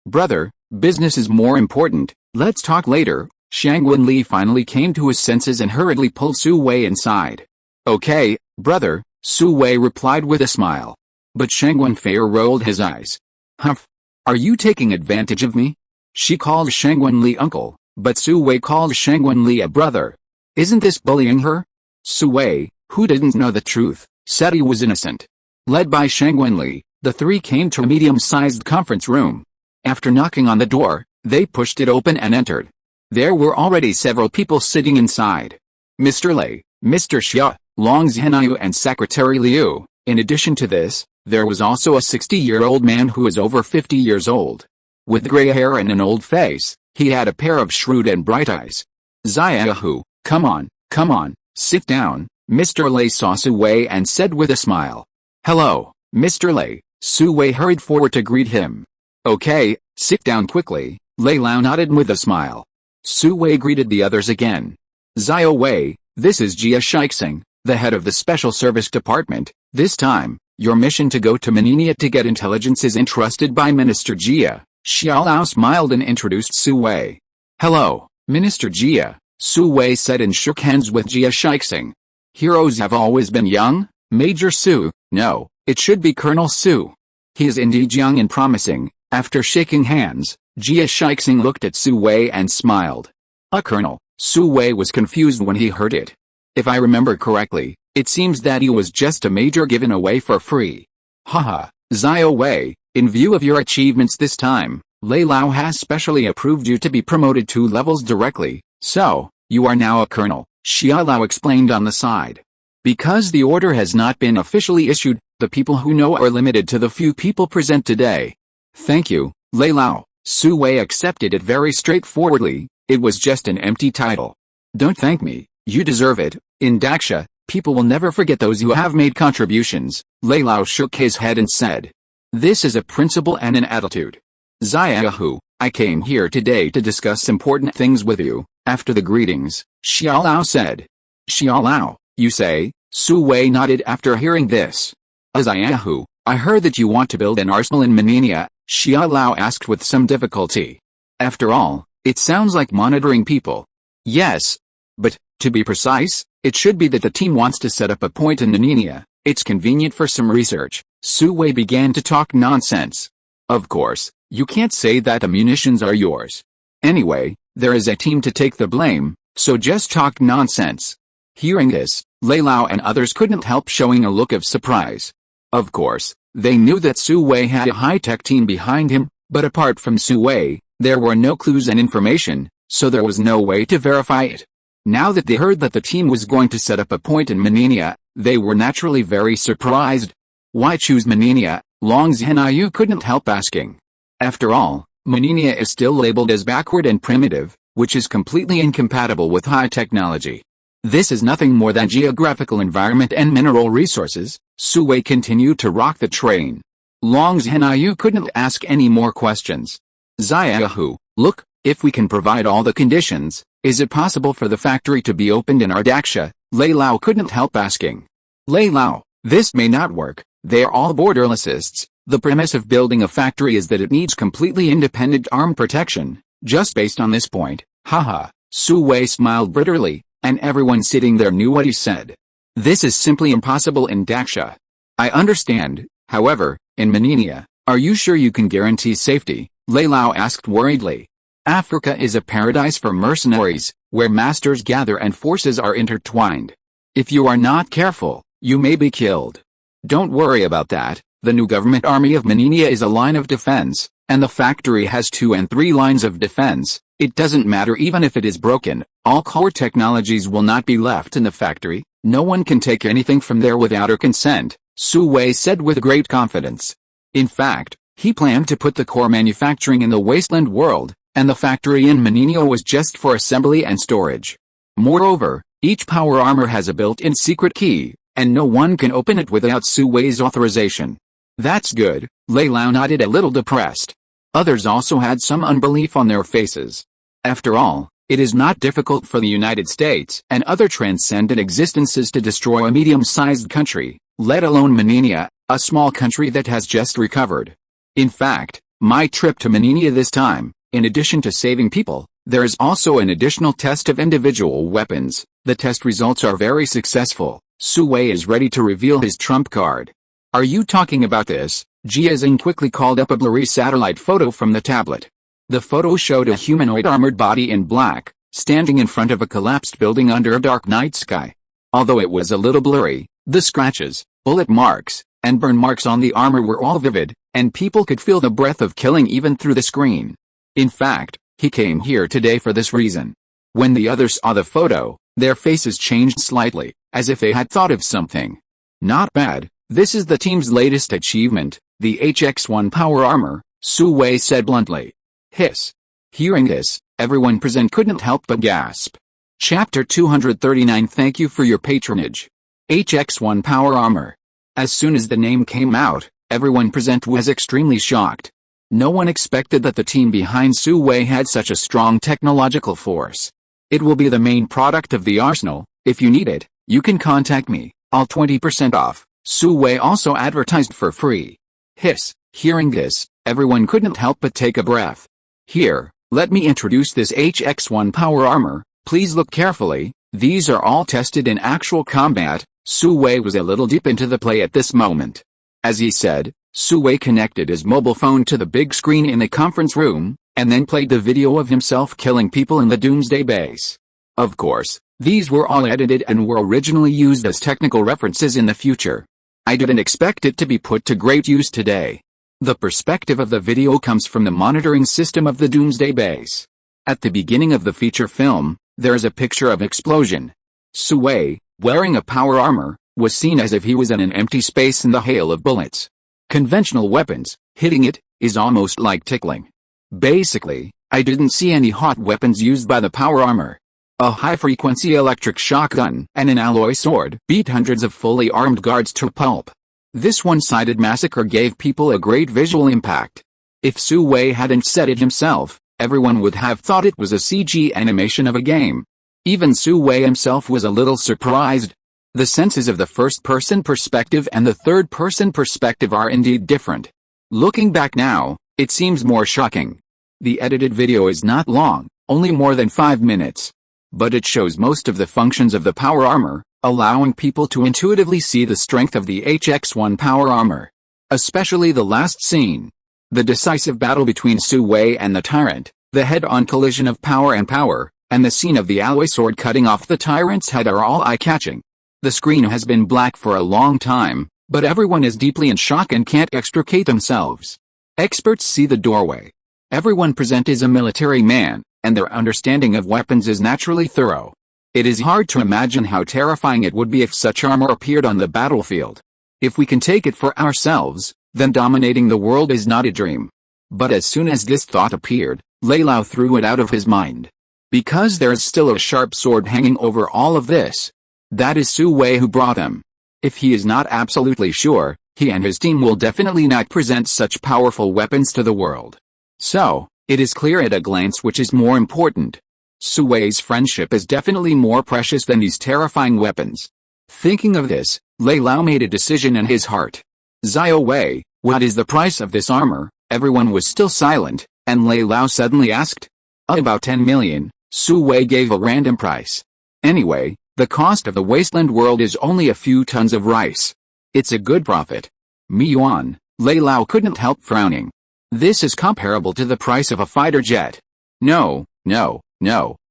S1: brother, business is more important, let's talk later. Shang Wenli finally came to his senses and hurriedly pulled Su Wei inside. Okay, brother, Su Wei replied with a smile. But Shang Wenfei rolled his eyes. Humph. Are you taking advantage of me? She called Shang Wenli uncle, but Su Wei called Shang Wenli a brother. Isn't this bullying her? Su Wei, who didn't know the truth, said he was innocent. Led by Shang Wenli, the three came to a medium-sized conference room. After knocking on the door, they pushed it open and entered. There were already several people sitting inside. Mr. Lei, Mr. Xia, Long Zhenyu and Secretary Liu. In addition to this, there was also a 60-year-old man who was over 50 years old. With gray hair and an old face, he had a pair of shrewd and bright eyes. Xiaohu, come on, sit down, Mr. Lei saw Su Wei and said with a smile. Hello, Mr. Lei. Su Wei hurried forward to greet him. Okay, sit down quickly, Lei Lao nodded with a smile. Su Wei greeted the others again. Xiao Wei, this is Jia Shixing, the head of the Special Service Department. This time, your mission to go to Maninia to get intelligence is entrusted by Minister Jia. Xiao Lao smiled and introduced Su Wei. Hello, Minister Jia, Su Wei said and shook hands with Jia Shixing. Heroes have always been young, Major Su. No, it should be Colonel Su. He is indeed young and promising. After shaking hands, Jia Shixing looked at Su Wei and smiled. A colonel. Su Wei was confused when he heard it. If I remember correctly, it seems that he was just a major given away for free. Haha, Xiao Wei, in view of your achievements this time, Lei Lao has specially approved you to be promoted 2 levels directly, so, you are now a colonel, Xia Lao explained on the side. Because the order has not been officially issued, the people who know are limited to the few people present today. Thank you, Lei Lao. Su Wei accepted it very straightforwardly. It was just an empty title. Don't thank me, you deserve it. In Daksha, people will never forget those who have made contributions. Lei Lao shook his head and said. This is a principle and an attitude. Xiaohu, I came here today to discuss important things with you. After the greetings, Xiao Lao said. Xiao Lao, you say? Su Wei nodded after hearing this. Xiaohu, I heard that you want to build an arsenal in Maninia, Xiao Lao asked with some difficulty. After all, it sounds like monitoring people. Yes. But, to be precise, it should be that the team wants to set up a point in Maninia. It's convenient for some research. Su Wei began to talk nonsense. Of course, you can't say that the munitions are yours. Anyway, there is a team to take the blame, so just talk nonsense. Hearing this, Lei Lao and others couldn't help showing a look of surprise. Of course, they knew that Su Wei had a high-tech team behind him, but apart from Su Wei, there were no clues and information, so there was no way to verify it. Now that they heard that the team was going to set up a point in Maninia, they were naturally very surprised. Why choose Maninia? Long Zhenyu couldn't help asking. After all, Maninia is still labeled as backward and primitive, which is completely incompatible with high technology. This is nothing more than geographical environment and mineral resources. Su Wei continued to rock the train. Long Zhenyu couldn't ask any more questions. Xiaohu, look, if we can provide all the conditions, Is it possible for the factory to be opened in Ardaksha? Lei Lao couldn't help asking. Lei Lao, this may not work. They are all borderlessists. The premise of building a factory is that it needs completely independent armed protection. Just based on this point, haha, Su Wei smiled bitterly, and everyone sitting there knew what he said. This is simply impossible in Daksha. I understand, however, in Menenia, are you sure you can guarantee safety? Lei Lao asked worriedly. Africa is a paradise for mercenaries, where masters gather and forces are intertwined. If you are not careful, you may be killed. Don't worry about that. The new government army of Menenia is a line of defense, and the factory has 2 and 3 lines of defense. It doesn't matter even if it is broken, all core technologies will not be left in the factory. No one can take anything from there without her consent, Su Wei said with great confidence. In fact, he planned to put the core manufacturing in the wasteland world, and the factory in Menenia was just for assembly and storage. Moreover, each power armor has a built-in secret key, and no one can open it without Su Wei's authorization. That's good, Lei Lao nodded a little depressed. Others also had some unbelief on their faces. After all, it is not difficult for the United States and other transcendent existences to destroy a medium-sized country, let alone Menenia, a small country that has just recovered. In fact, my trip to Menenia this time, in addition to saving people, there is also an additional test of individual weapons. The test results are very successful. Su Wei is ready to reveal his trump card. Are you talking about this? Jia Xing quickly called up a blurry satellite photo from the tablet. The photo showed a humanoid armored body in black, standing in front of a collapsed building under a dark night sky. Although it was a little blurry, the scratches, bullet marks, and burn marks on the armor were all vivid, and people could feel the breath of killing even through the screen. In fact, he came here today for this reason. When the others saw the photo, their faces changed slightly, as if they had thought of something. Not bad, this is the team's latest achievement, the HX-1 power armor, Su Wei said bluntly. Hiss. Hearing this, everyone present couldn't help but gasp. Chapter 239. Thank you for your patronage. HX-1 power armor. As soon as the name came out, everyone present was extremely shocked. No one expected that the team behind Su Wei had such a strong technological force. It will be the main product of the arsenal. If you need it, you can contact me. All 20% off. Su Wei also advertised for free. Hiss. Hearing this, everyone couldn't help but take a breath. Here, let me introduce this HX-1 power armor. Please look carefully. These are all tested in actual combat. Su Wei was a little deep into the play at this moment. As he said, Su Wei connected his mobile phone to the big screen in the conference room, and then played the video of himself killing people in the Doomsday base. Of course, these were all edited and were originally used as technical references in the future. I didn't expect it to be put to great use today. The perspective of the video comes from the monitoring system of the Doomsday base. At the beginning of the feature film, there is a picture of explosion. Su Wei, wearing a power armor, was seen as if he was in an empty space in the hail of bullets. Conventional weapons, hitting it, is almost like tickling. Basically, I didn't see any hot weapons used by the power armor. A high-frequency electric shotgun and an alloy sword beat hundreds of fully armed guards to pulp. This one-sided massacre gave people a great visual impact. If Su Wei hadn't said it himself, everyone would have thought it was a CG animation of a game. Even Su Wei himself was a little surprised. The senses of the first-person perspective and the third-person perspective are indeed different. Looking back now, it seems more shocking. The edited video is not long, only more than 5 minutes. But it shows most of the functions of the power armor, allowing people to intuitively see the strength of the HX-1 power armor. Especially the last scene. The decisive battle between Su Wei and the tyrant, the head-on collision of power and power, and the scene of the alloy sword cutting off the tyrant's head are all eye-catching. The screen has been black for a long time, but everyone is deeply in shock and can't extricate themselves. Experts see the doorway. Everyone present is a military man, and their understanding of weapons is naturally thorough. It is hard to imagine how terrifying it would be if such armor appeared on the battlefield. If we can take it for ourselves, then dominating the world is not a dream. But as soon as this thought appeared, Lei Lao threw it out of his mind. Because there is still a sharp sword hanging over all of this. That is Su Wei who brought them. If he is not absolutely sure, he and his team will definitely not present such powerful weapons to the world. So, it is clear at a glance which is more important. Su Wei's friendship is definitely more precious than these terrifying weapons. Thinking of this, Lei Lao made a decision in his heart. Xiao Wei, what is the price of this armor? Everyone was still silent, and Lei Lao suddenly asked. About 10 million, Su Wei gave a random price. Anyway, the cost of the wasteland world is only a few tons of rice. It's a good profit. Yuan, Lei Lao couldn't help frowning. This is comparable to the price of a fighter jet. No,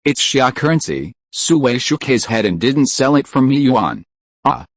S1: it's Xia currency. Su Wei shook his head and didn't sell it for Yuan.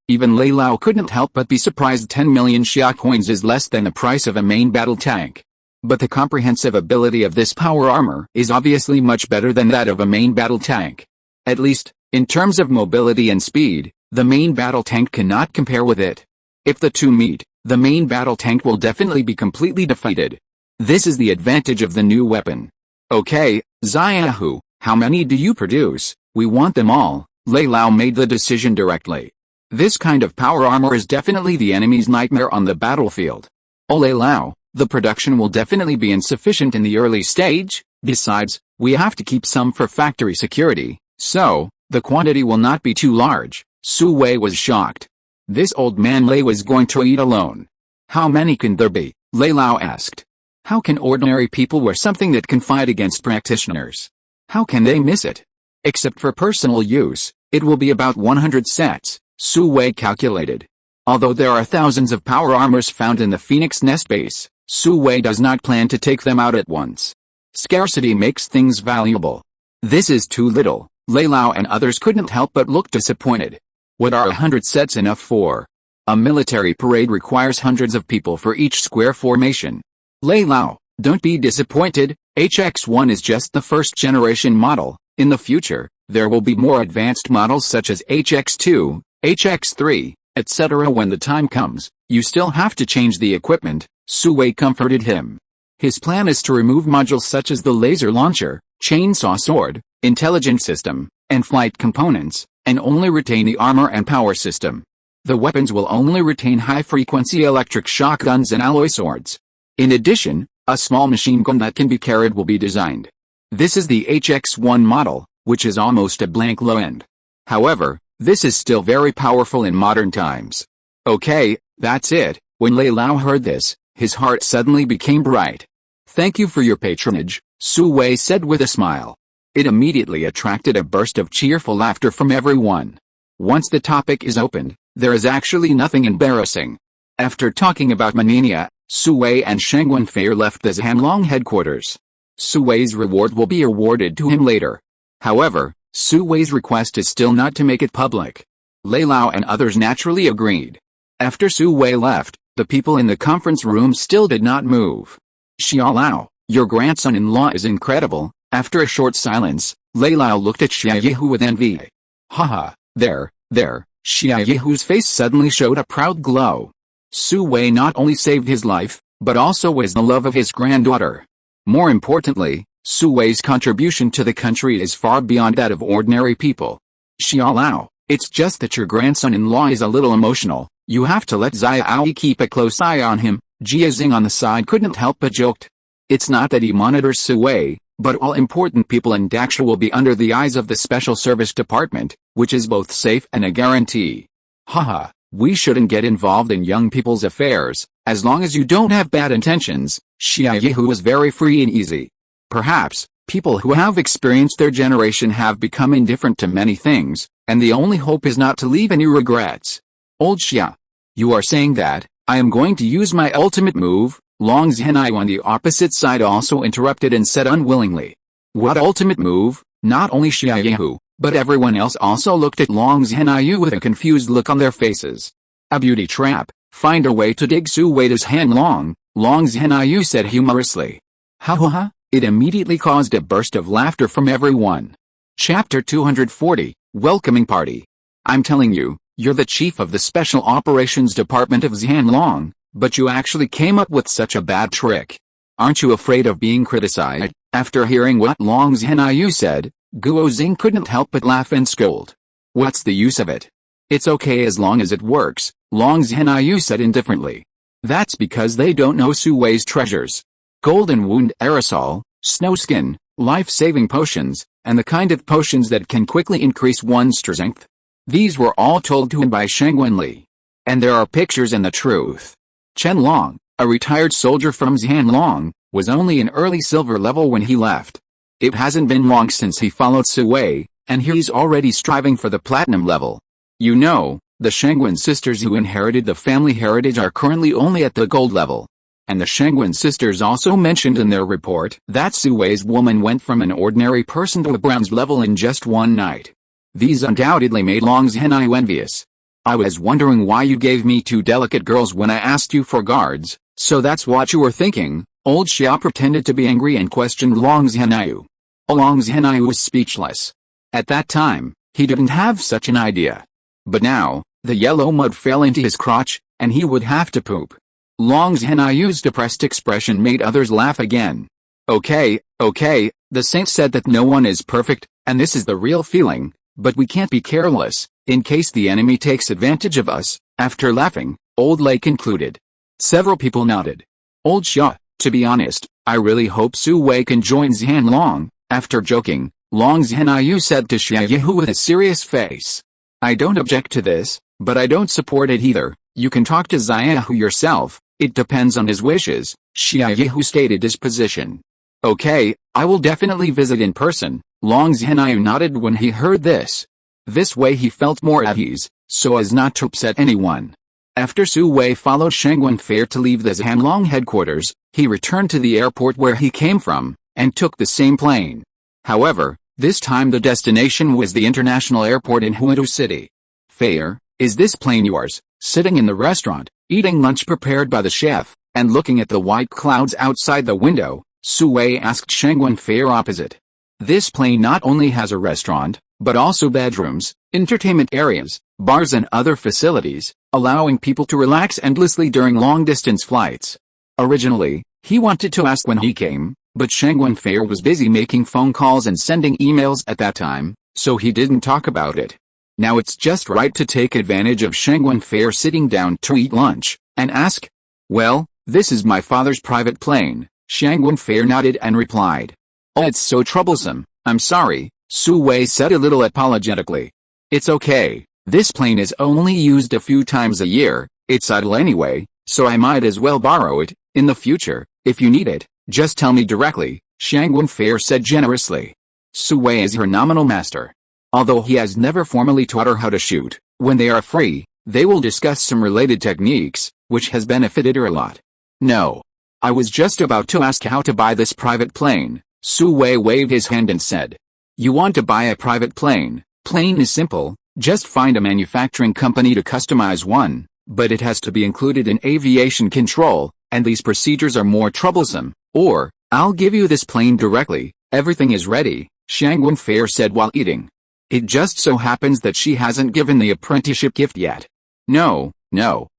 S1: Even Lei Lao couldn't help but be surprised 10 million Xia coins is less than the price of a main battle tank. But the comprehensive ability of this power armor is obviously much better than that of a main battle tank. At least, in terms of mobility and speed, the main battle tank cannot compare with it. If the two meet, the main battle tank will definitely be completely defeated. This is the advantage of the new weapon. Okay, Xiaohu, how many do you produce? We want them all. Lei Lao made the decision directly. This kind of power armor is definitely the enemy's nightmare on the battlefield. Lei Lao, the production will definitely be insufficient in the early stage. Besides, we have to keep some for factory security, so the quantity will not be too large. Su Wei was shocked. This old man Lei was going to eat alone. How many can there be? Lei Lao asked. How can ordinary people wear something that can fight against practitioners? How can they miss it? Except for personal use, it will be about 100 sets, Su Wei calculated. Although there are thousands of power armors found in the Phoenix Nest base, Su Wei does not plan to take them out at once. Scarcity makes things valuable. This is too little. Lei Lao and others couldn't help but look disappointed. What are 100 sets enough for? A military parade requires hundreds of people for each square formation. Lei Lao, don't be disappointed, HX1 is just the first generation model. In the future, there will be more advanced models such as HX2, HX3, etc. When the time comes, you still have to change the equipment, Su Wei comforted him. His plan is to remove modules such as the laser launcher, chainsaw sword, intelligence system, and flight components, and only retain the armor and power system. The weapons will only retain high-frequency electric shock guns and alloy swords. In addition, a small machine gun that can be carried will be designed. This is the HX1 model, which is almost a blank low-end. However, this is still very powerful in modern times. Okay, that's it. When Lei Lao heard this, his heart suddenly became bright. Thank you for your patronage, Su Wei said with a smile. It immediately attracted a burst of cheerful laughter from everyone. Once the topic is opened, there is actually nothing embarrassing. After talking about Manania, Su Wei and Sheng Wenfei left the Zhanlong headquarters. Su Wei's reward will be awarded to him later. However, Su Wei's request is still not to make it public. Lei Lao and others naturally agreed. After Su Wei left, the people in the conference room still did not move. Xia Lao, your grandson-in-law is incredible. After a short silence, Lei Lao looked at Xia Yihu with envy. Haha, there. Xia Yihu's face suddenly showed a proud glow. Su Wei not only saved his life, but also was the love of his granddaughter. More importantly, Su Wei's contribution to the country is far beyond that of ordinary people. Xia Lao, it's just that your grandson-in-law is a little emotional. You have to let Xiaoyi keep a close eye on him. Jia Xing on the side couldn't help but joked. It's not that he monitors Su Wei, but all important people in Daxia will be under the eyes of the Special Service Department, which is both safe and a guarantee. Haha, we shouldn't get involved in young people's affairs, as long as you don't have bad intentions. Xia Yihu was very free and easy. Perhaps, people who have experienced their generation have become indifferent to many things, and the only hope is not to leave any regrets. Old Xia. You are saying that, I am going to use my ultimate move? Long Zhenai on the opposite side also interrupted and said unwillingly. What ultimate move? Not only Xia Yihu, but everyone else also looked at Long Zhenai with a confused look on their faces. A beauty trap, find a way to dig Su Wei's hand Long Zhenai said humorously. Ha ha ha, it immediately caused a burst of laughter from everyone. Chapter 240, Welcoming Party. I'm telling you, you're the chief of the Special Operations Department of Zhanlong, but you actually came up with such a bad trick. Aren't you afraid of being criticized? After hearing what Long Zhenai said, Guo Xing couldn't help but laugh and scold. What's the use of it? It's okay as long as it works, Long Zhenai said indifferently. That's because they don't know Su Wei's treasures. Golden Wound aerosol, snow skin, life-saving potions, and the kind of potions that can quickly increase one's strength. These were all told to him by Shangwen Li. And there are pictures and the truth. Chen Long, a retired soldier from Xianlong, was only an early silver level when he left. It hasn't been long since he followed Su Wei, and he's already striving for the platinum level. You know, the Shangwen sisters who inherited the family heritage are currently only at the gold level. And the Shangwen sisters also mentioned in their report that Su Wei's woman went from an ordinary person to a bronze level in just one night. These undoubtedly made Long Zhenai envious. I was wondering why you gave me two delicate girls when I asked you for guards, so that's what you were thinking. Old Xia pretended to be angry and questioned Long Zhenai. Long Zhenai was speechless. At that time, he didn't have such an idea. But now, the yellow mud fell into his crotch, and he would have to poop. Long Zhenai's depressed expression made others laugh again. Okay, the saint said that no one is perfect, and this is the real feeling, but we can't be careless, in case the enemy takes advantage of us. After laughing, Old Lei concluded. Several people nodded. Old Xia, to be honest, I really hope Su Wei can join Xianlong. After joking, Long Zhenai said to Xia Yihu with a serious face. I don't object to this, but I don't support it either. You can talk to Xiaohu yourself, it depends on his wishes, Xia Yihu stated his position. Okay, I will definitely visit in person. Long Zhenai nodded when he heard this. This way he felt more at ease, so as not to upset anyone. After Su Wei followed Shangwen Fair to leave the Xianlong headquarters, he returned to the airport where he came from, and took the same plane. However, this time the destination was the international airport in Huidu City. Fair, is this plane yours? Sitting in the restaurant, eating lunch prepared by the chef, and looking at the white clouds outside the window, Su Wei asked Shangwen Fair opposite. This plane not only has a restaurant, but also bedrooms, entertainment areas, bars and other facilities, allowing people to relax endlessly during long-distance flights. Originally, he wanted to ask when he came, but Shangwen Fair was busy making phone calls and sending emails at that time, so he didn't talk about it. Now it's just right to take advantage of Shangwen Fair sitting down to eat lunch, and ask. Well, this is my father's private plane. Shangwen Fair nodded and replied. Oh, it's so troublesome, I'm sorry, Su Wei said a little apologetically. It's okay, this plane is only used a few times a year, it's idle anyway, so I might as well borrow it. In the future, if you need it, just tell me directly, Shangwen Fair said generously. Su Wei is her nominal master. Although he has never formally taught her how to shoot, when they are free, they will discuss some related techniques, which has benefited her a lot. No. I was just about to ask how to buy this private plane. Su Wei waved his hand and said. You want to buy a private plane? Plane is simple, just find a manufacturing company to customize one, but it has to be included in aviation control, and these procedures are more troublesome. Or, I'll give you this plane directly, everything is ready, Shangwen Fair said while eating. It just so happens that she hasn't given the apprenticeship gift yet. No,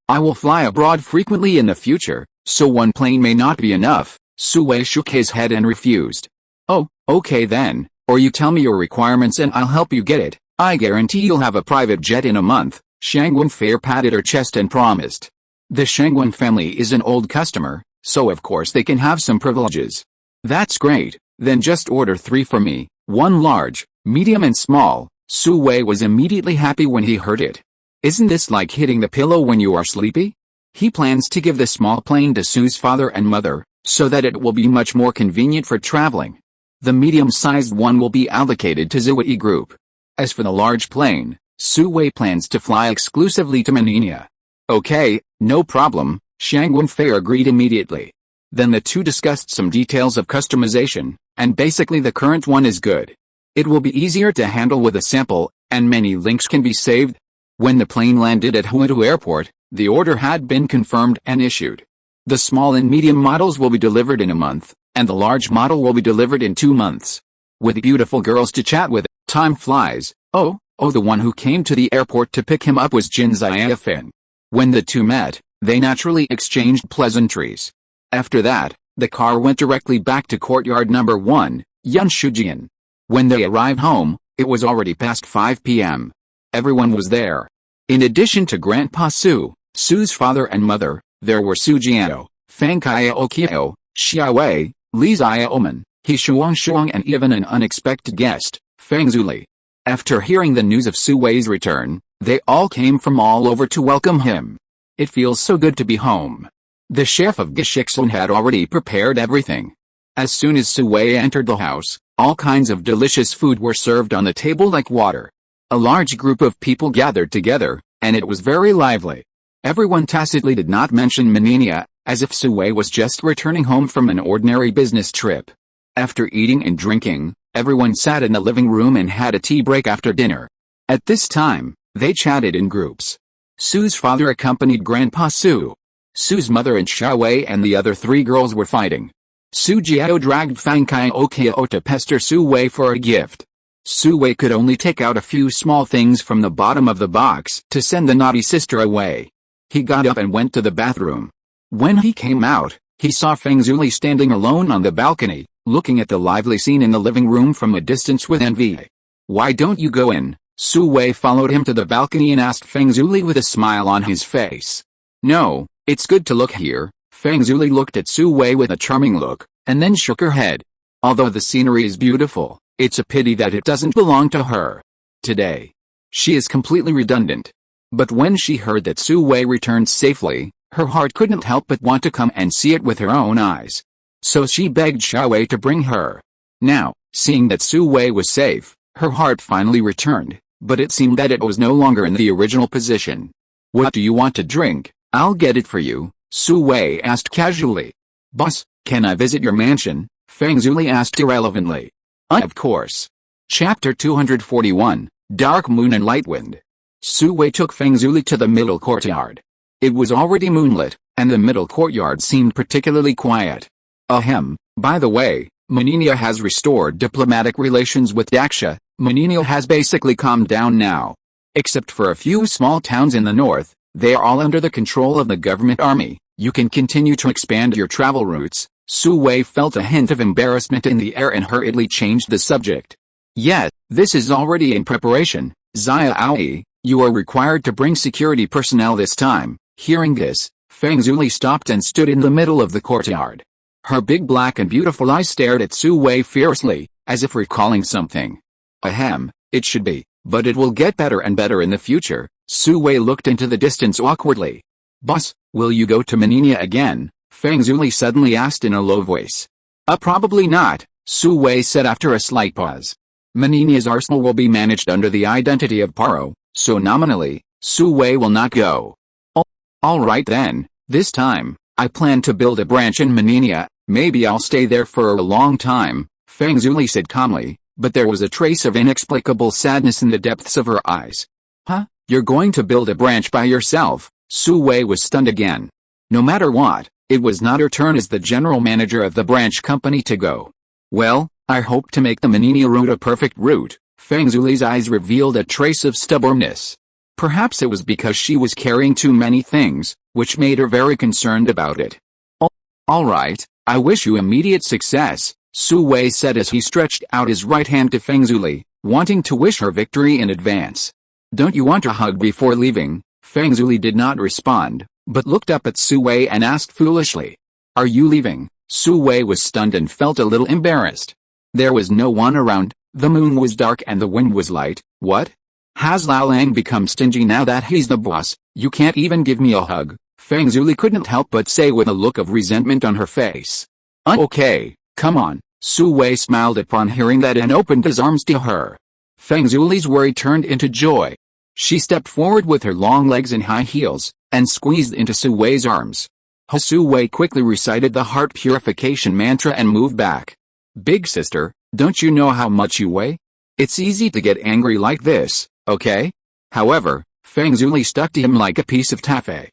S1: I will fly abroad frequently in the future, so one plane may not be enough. Su Wei shook his head and refused. Oh, okay then, or you tell me your requirements and I'll help you get it. I guarantee you'll have a private jet in a month. Shangwen Fair patted her chest and promised. The Shangwen family is an old customer, so of course they can have some privileges. That's great, then just order 3 for me, 1 large, medium and small. Su Wei was immediately happy when he heard it. Isn't this like hitting the pillow when you are sleepy? He plans to give the small plane to Su's father and mother, so that it will be much more convenient for traveling. The medium-sized one will be allocated to Zui Group. As for the large plane, Su Wei plans to fly exclusively to Maninia. Okay, no problem, Shangwen Fair agreed immediately. Then the two discussed some details of customization, and basically the current one is good. It will be easier to handle with a sample, and many links can be saved. When the plane landed at Huidu Airport, the order had been confirmed and issued. The small and medium models will be delivered in a month, and the large model will be delivered in 2 months. With beautiful girls to chat with, time flies. Oh, the one who came to the airport to pick him up was Jin Xiaofeng. When the two met, they naturally exchanged pleasantries. After that, the car went directly back to courtyard number 1, Yunshujian. When they arrived home, it was already past 5 p.m. Everyone was there. In addition to Grandpa Su, Su's father and mother, there were Su Jiao, Fang Kaiao Kiao, Xia Wei, Li Xiaoman, he Shuang and even an unexpected guest, Feng Zuli. After hearing the news of Su Wei's return, they all came from all over to welcome him. It feels so good to be home. The chef of Gishixun had already prepared everything. As soon as Su Wei entered the house, all kinds of delicious food were served on the table like water. A large group of people gathered together, and it was very lively. Everyone tacitly did not mention Meninia, as if Su Wei was just returning home from an ordinary business trip. After eating and drinking, everyone sat in the living room and had a tea break after dinner. At this time, they chatted in groups. Su's father accompanied Grandpa Su. Su's mother and Xiaowei and the other 3 girls were fighting. Su Jiao dragged Fang Kai Okio to pester Su Wei for a gift. Su Wei could only take out a few small things from the bottom of the box to send the naughty sister away. He got up and went to the bathroom. When he came out, he saw Feng Zuli standing alone on the balcony, looking at the lively scene in the living room from a distance with envy. "Why don't you go in?" Su Wei followed him to the balcony and asked Feng Zuli with a smile on his face. "No, it's good to look here." Feng Zuli looked at Su Wei with a charming look, and then shook her head. "Although the scenery is beautiful, it's a pity that it doesn't belong to her. Today, she is completely redundant." But when she heard that Su Wei returned safely, her heart couldn't help but want to come and see it with her own eyes. So she begged Xiaowei to bring her. Now, seeing that Su Wei was safe, her heart finally returned, but it seemed that it was no longer in the original position. "What do you want to drink? I'll get it for you," Su Wei asked casually. "Boss, can I visit your mansion?" Feng Zuli asked irrelevantly. "Of course." Chapter 241, Dark Moon and Light Wind. Su Wei took Feng Zuli to the middle courtyard. It was already moonlit, and the middle courtyard seemed particularly quiet. By the way, Meninia has restored diplomatic relations with Daxia. Meninia has basically calmed down now. Except for a few small towns in the north, they are all under the control of the government army. You can continue to expand your travel routes. Su Wei felt a hint of embarrassment in the air and hurriedly changed the subject. "Yet, this is already in preparation. Xia Aoi, you are required to bring security personnel this time." Hearing this, Feng Zuli stopped and stood in the middle of the courtyard. Her big black and beautiful eyes stared at Su Wei fiercely, as if recalling something. It should be, but it will get better and better in the future." Su Wei looked into the distance awkwardly. "Boss, will you go to Meninia again?" Feng Zuli suddenly asked in a low voice. Probably not," Su Wei said after a slight pause. "Meninia's arsenal will be managed under the identity of Paro, so nominally, Su Wei will not go." All right then, this time, I plan to build a branch in Meninia. Maybe I'll stay there for a long time," Feng Zuli said calmly, but there was a trace of inexplicable sadness in the depths of her eyes. "Huh? You're going to build a branch by yourself?" Su Wei was stunned again. No matter what, it was not her turn as the general manager of the branch company to go. "Well, I hope to make the Meninia route a perfect route." Feng Zuli's eyes revealed a trace of stubbornness. Perhaps it was because she was carrying too many things, which made her very concerned about it. All right, I wish you immediate success," Su Wei said as he stretched out his right hand to Feng Zuli, wanting to wish her victory in advance. "Don't you want a hug before leaving?" Feng Zuli did not respond, but looked up at Su Wei and asked foolishly. "Are you leaving?" Su Wei was stunned and felt a little embarrassed. There was no one around, the moon was dark and the wind was light. "What? Has Lao Lang become stingy now that he's the boss? You can't even give me a hug?" Feng Zuli couldn't help but say with a look of resentment on her face. "Okay, come on," Su Wei smiled upon hearing that and opened his arms to her. Feng Zuli's worry turned into joy. She stepped forward with her long legs and high heels, and squeezed into Su Wei's arms. Su Wei quickly recited the heart purification mantra and moved back. "Big sister, don't you know how much you weigh? It's easy to get angry like this, okay?" However, Feng Zuli stuck to him like a piece of taffy.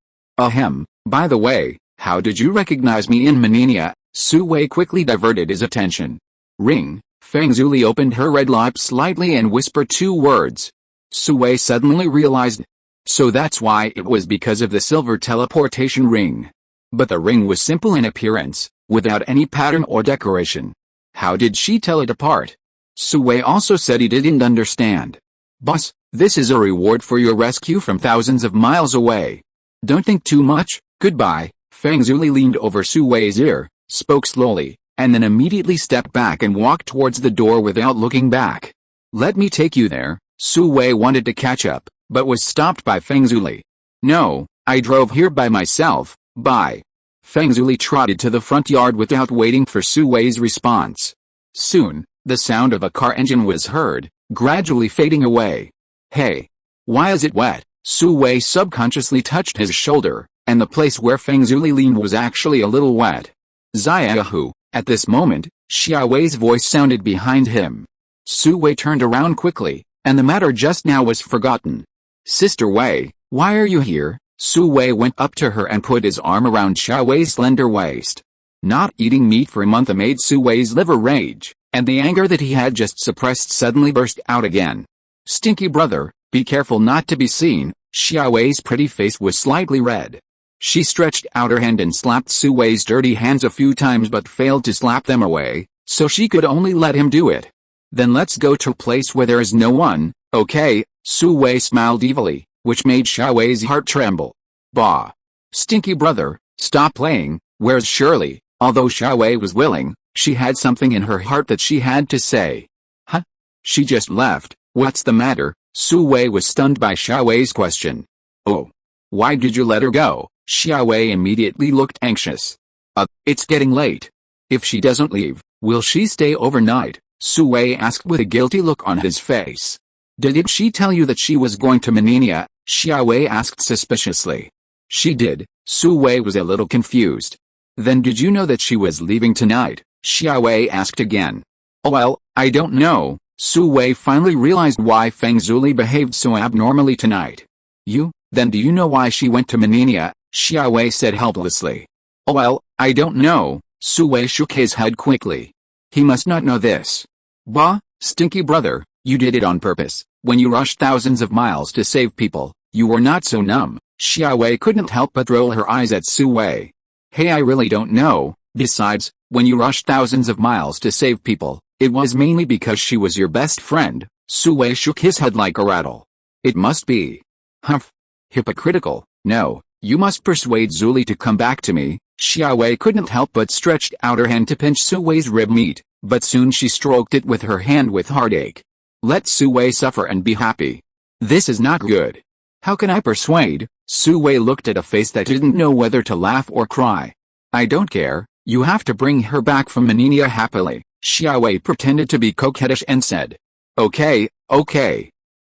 S1: By the way, how did you recognize me in Meninia?" Su Wei quickly diverted his attention. "Ring." Feng Zuli opened her red lips slightly and whispered 2 words. Su Wei suddenly realized. So that's why it was because of the silver teleportation ring. But the ring was simple in appearance, without any pattern or decoration. How did she tell it apart? Su Wei also said he didn't understand. "Boss, this is a reward for your rescue from thousands of miles away. Don't think too much, goodbye." Feng Zuli leaned over Su Wei's ear, spoke slowly, and then immediately stepped back and walked towards the door without looking back. "Let me take you there." Su Wei wanted to catch up, but was stopped by Feng Zuli. "No, I drove here by myself." "Bye." Feng Zuli trotted to the front yard without waiting for Su Wei's response. Soon, the sound of a car engine was heard, gradually fading away. "Hey! Why is it wet?" Su Wei subconsciously touched his shoulder, and the place where Feng Zuli leaned was actually a little wet. "Xiaohu." At this moment, Xia Wei's voice sounded behind him. Su Wei turned around quickly, and the matter just now was forgotten. "Sister Wei, why are you here?" Su Wei went up to her and put his arm around Xia Wei's slender waist. Not eating meat for a month made Su Wei's liver rage, and the anger that he had just suppressed suddenly burst out again. "Stinky brother, be careful not to be seen." Xia Wei's pretty face was slightly red. She stretched out her hand and slapped Su Wei's dirty hands a few times but failed to slap them away, so she could only let him do it. "Then let's go to a place where there is no one, okay?" Su Wei smiled evilly, which made Xia Wei's heart tremble. "Bah! Stinky brother, stop playing. Where's Shirley?" Although Xia Wei was willing, she had something in her heart that she had to say. "Huh? She just left. What's the matter?" Su Wei was stunned by Xia Wei's question. "Oh. Why did you let her go?" Xia Wei immediately looked anxious. It's getting late. If she doesn't leave, will she stay overnight?" Su Wei asked with a guilty look on his face. "Did she tell you that she was going to Manania?" Xia Wei asked suspiciously. "She did." Su Wei was a little confused. "Then did you know that she was leaving tonight?" Xia Wei asked again. "Oh well, I don't know." Su Wei finally realized why Feng Zuli behaved so abnormally tonight. Then do you know why she went to Manania?" Xia Wei said helplessly. "Oh well, I don't know." Su Wei shook his head quickly. He must not know this. "Bah, stinky brother, you did it on purpose. When you rushed thousands of miles to save people, you were not so numb." Xia Wei couldn't help but roll her eyes at Su Wei. "Hey, I really don't know. Besides, when you rushed thousands of miles to save people, it was mainly because she was your best friend." Su Wei shook his head like a rattle. "It must be. Humph. Hypocritical. No, you must persuade Zuli to come back to me." Xia Wei couldn't help but stretched out her hand to pinch Su Wei's rib meat, but soon she stroked it with her hand with heartache. "Let Su Wei suffer and be happy. This is not good." "How can I persuade?" Su Wei looked at a face that didn't know whether to laugh or cry. "I don't care. You have to bring her back from Manania happily." Xia Wei pretended to be coquettish and said. Okay.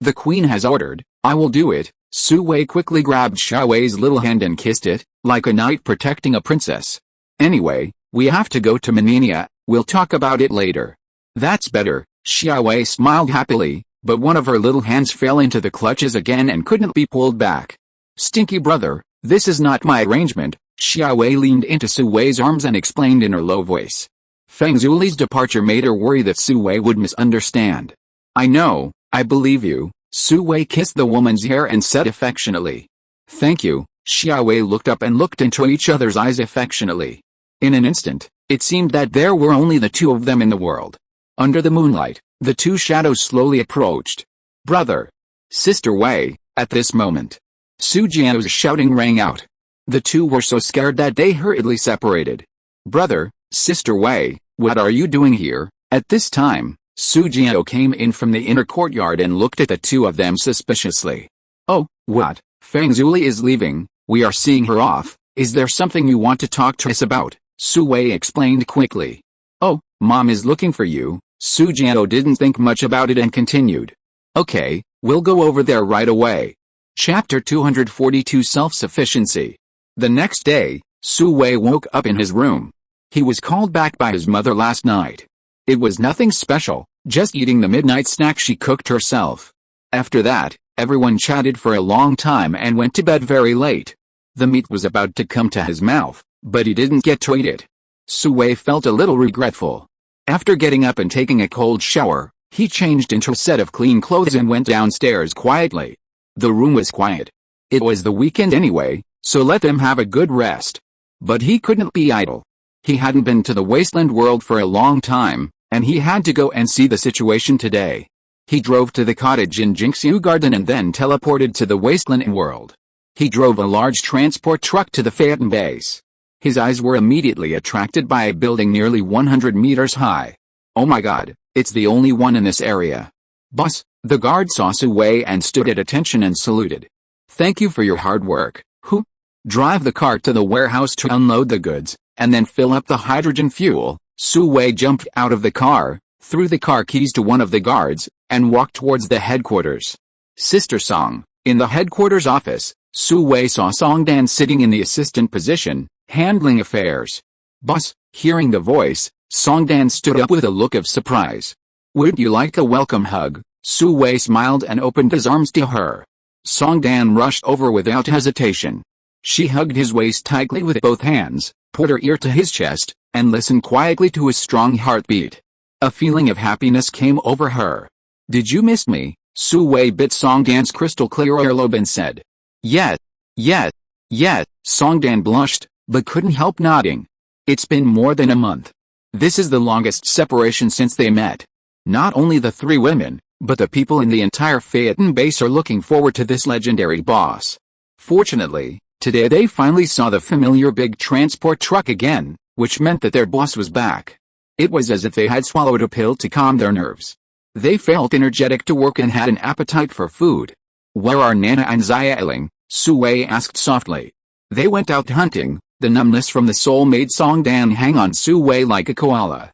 S1: The queen has ordered, I will do it." Su Wei quickly grabbed Xia Wei's little hand and kissed it, like a knight protecting a princess. "Anyway, we have to go to Manania. We'll talk about it later." "That's better." Xia Wei smiled happily, but one of her little hands fell into the clutches again and couldn't be pulled back. "Stinky brother, this is not my arrangement." Xia Wei leaned into Su Wei's arms and explained in her low voice. Feng Zuli's departure made her worry that Su Wei would misunderstand. "I know, I believe you." Su Wei kissed the woman's hair and said affectionately. "Thank you." Xia Wei looked up and looked into each other's eyes affectionately. In an instant, it seemed that there were only the two of them in the world. Under the moonlight, the two shadows slowly approached. "Brother! Sister Wei!" At this moment, Su Jiao's shouting rang out. The two were so scared that they hurriedly separated. "Brother, Sister Wei, what are you doing here?" At this time, Su Jiao came in from the inner courtyard and looked at the two of them suspiciously. "Oh, what? Feng Zuli is leaving. We are seeing her off. Is there something you want to talk to us about?" Su Wei explained quickly. "Oh, Mom is looking for you." Su Jiao didn't think much about it and continued. "Okay, we'll go over there right away." Chapter 242 Self-Sufficiency. The next day, Su Wei woke up in his room. He was called back by his mother last night. It was nothing special, just eating the midnight snack she cooked herself. After that, everyone chatted for a long time and went to bed very late. The meat was about to come to his mouth, but he didn't get to eat it. Su Wei felt a little regretful. After getting up and taking a cold shower, he changed into a set of clean clothes and went downstairs quietly. The room was quiet. It was the weekend anyway, so let them have a good rest. But he couldn't be idle. He hadn't been to the wasteland world for a long time, and he had to go and see the situation today. He drove to the cottage in Jingxiu Garden and then teleported to the wasteland world. He drove a large transport truck to the Phaeton base. His eyes were immediately attracted by a building nearly 100 meters high. Oh my god, it's the only one in this area. Boss, the guard saw Su Wei and stood at attention and saluted. Thank you for your hard work. Who? Drive the cart to the warehouse to unload the goods, and then fill up the hydrogen fuel. Su Wei jumped out of the car, threw the car keys to one of the guards, and walked towards the headquarters. Sister Song. In the headquarters office, Su Wei saw Song Dan sitting in the assistant position, handling affairs. Boss, hearing the voice, Song Dan stood up with a look of surprise. Would you like a welcome hug? Su Wei smiled and opened his arms to her. Song Dan rushed over without hesitation. She hugged his waist tightly with both hands, put her ear to his chest, and listened quietly to his strong heartbeat. A feeling of happiness came over her. Did you miss me? Su Wei bit Song Dan's crystal clear earlobe and said. Yes. Song Dan blushed, but couldn't help nodding. It's been more than a month. This is the longest separation since they met. Not only the three women, but the people in the entire Phaeton base are looking forward to this legendary boss. Fortunately, today they finally saw the familiar big transport truck again, which meant that their boss was back. It was as if they had swallowed a pill to calm their nerves. They felt energetic to work and had an appetite for food. Where are Nana and Xiaoling? Su Wei asked softly. They went out hunting. The numbness from the soul made Song Dan hang on Su Wei like a koala.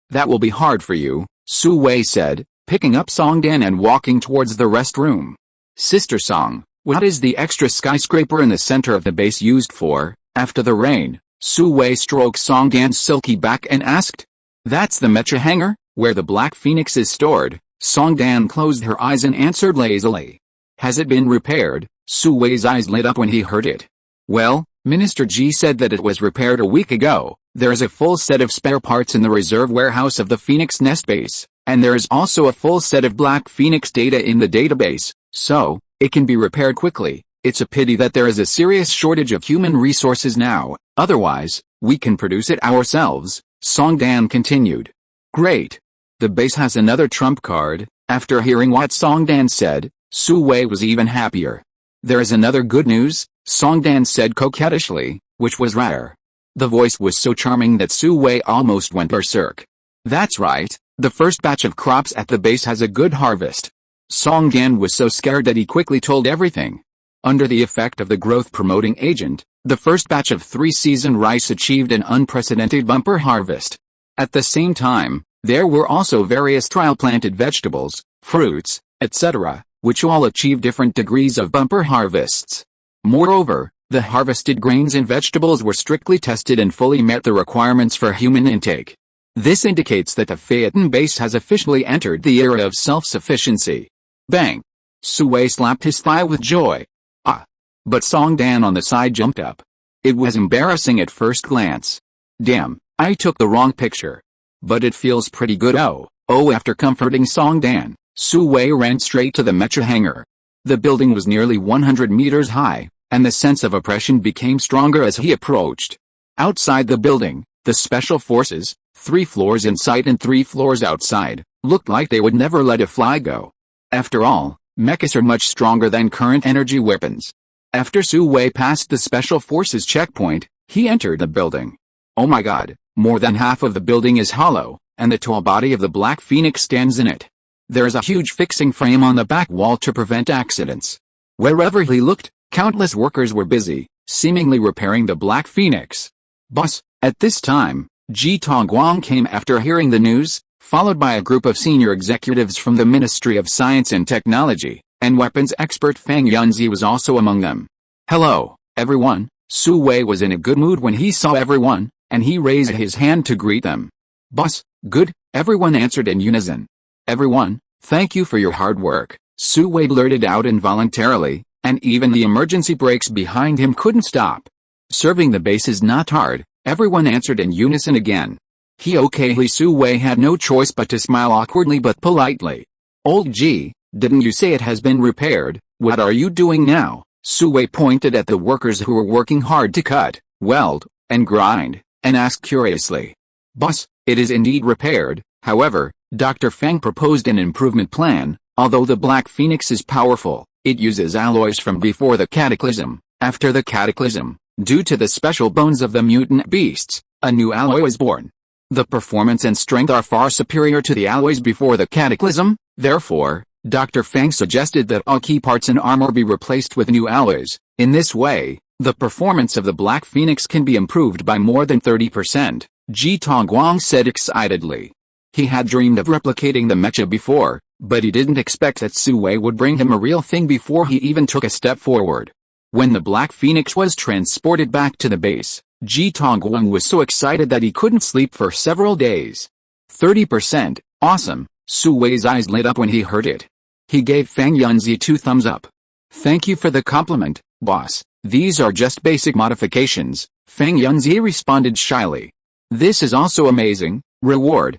S1: That will be hard for you, Su Wei said, picking up Song Dan and walking towards the restroom. Sister Song, what is the extra skyscraper in the center of the base used for? After the rain, Su Wei stroked Song Dan's silky back and asked. That's the mecha hangar, where the Black Phoenix is stored. Song Dan closed her eyes and answered lazily. Has it been repaired? Su Wei's eyes lit up when he heard it. Well, Minister Ji said that it was repaired a week ago. There is a full set of spare parts in the reserve warehouse of the Phoenix Nest base, and there is also a full set of Black Phoenix data in the database, so it can be repaired quickly. It's a pity that there is a serious shortage of human resources now, otherwise, we can produce it ourselves, Song Dan continued. Great. The base has another trump card. After hearing what Song Dan said, Su Wei was even happier. There is another good news, Song Dan said coquettishly, which was rare. The voice was so charming that Su Wei almost went berserk. That's right, the first batch of crops at the base has a good harvest. Song Dan was so scared that he quickly told everything. Under the effect of the growth-promoting agent, the first batch of 3-season rice achieved an unprecedented bumper harvest. At the same time, there were also various trial-planted vegetables, fruits, etc., which all achieved different degrees of bumper harvests. Moreover, the harvested grains and vegetables were strictly tested and fully met the requirements for human intake. This indicates that the Phaeton base has officially entered the era of self-sufficiency. Bang! Su Wei slapped his thigh with joy. Ah! But Song Dan on the side jumped up. It was embarrassing at first glance. Damn, I took the wrong picture. But it feels pretty good. After comforting Song Dan, Su Wei ran straight to the mecha hangar. The building was nearly 100 meters high, and the sense of oppression became stronger as he approached. Outside the building, the special forces, 3 floors in sight and 3 floors outside, looked like they would never let a fly go. After all, mechas are much stronger than current energy weapons. After Su Wei passed the special forces checkpoint, he entered the building. Oh my god, more than half of the building is hollow, and the tall body of the Black Phoenix stands in it. There is a huge fixing frame on the back wall to prevent accidents. Wherever he looked, countless workers were busy, seemingly repairing the Black Phoenix. Boss, at this time, Ji Tongguang came after hearing the news, followed by a group of senior executives from the Ministry of Science and Technology, and weapons expert Fang Yunzi was also among them. Hello, everyone. Su Wei was in a good mood when he saw everyone, and he raised his hand to greet them. Boss, good, everyone answered in unison. Everyone, thank you for your hard work, Su Wei blurted out involuntarily, and even the emergency brakes behind him couldn't stop. Serving the base is not hard, everyone answered in unison again. Su Wei had no choice but to smile awkwardly but politely. Old G, didn't you say it has been repaired? What are you doing now? Su Wei pointed at the workers who were working hard to cut, weld, and grind, and asked curiously. Boss, it is indeed repaired, however, Dr. Fang proposed an improvement plan. Although the Black Phoenix is powerful, it uses alloys from before the cataclysm. After the cataclysm, Due to the special bones of the mutant beasts, a new alloy was born. The performance and strength are far superior to the alloys before the cataclysm, therefore, Dr. Fang suggested that all key parts in armor be replaced with new alloys. In this way, the performance of the Black Phoenix can be improved by more than 30%, Ji Tongguang said excitedly. He had dreamed of replicating the mecha before, but he didn't expect that Su Wei would bring him a real thing before he even took a step forward. When the Black Phoenix was transported back to the base, Ji Tongguang was so excited that he couldn't sleep for several days. 30%, awesome, Su Wei's eyes lit up when he heard it. He gave Fang Yunzi 2 thumbs up. Thank you for the compliment, boss. These are just basic modifications, Fang Yunzi responded shyly. This is also amazing. Reward,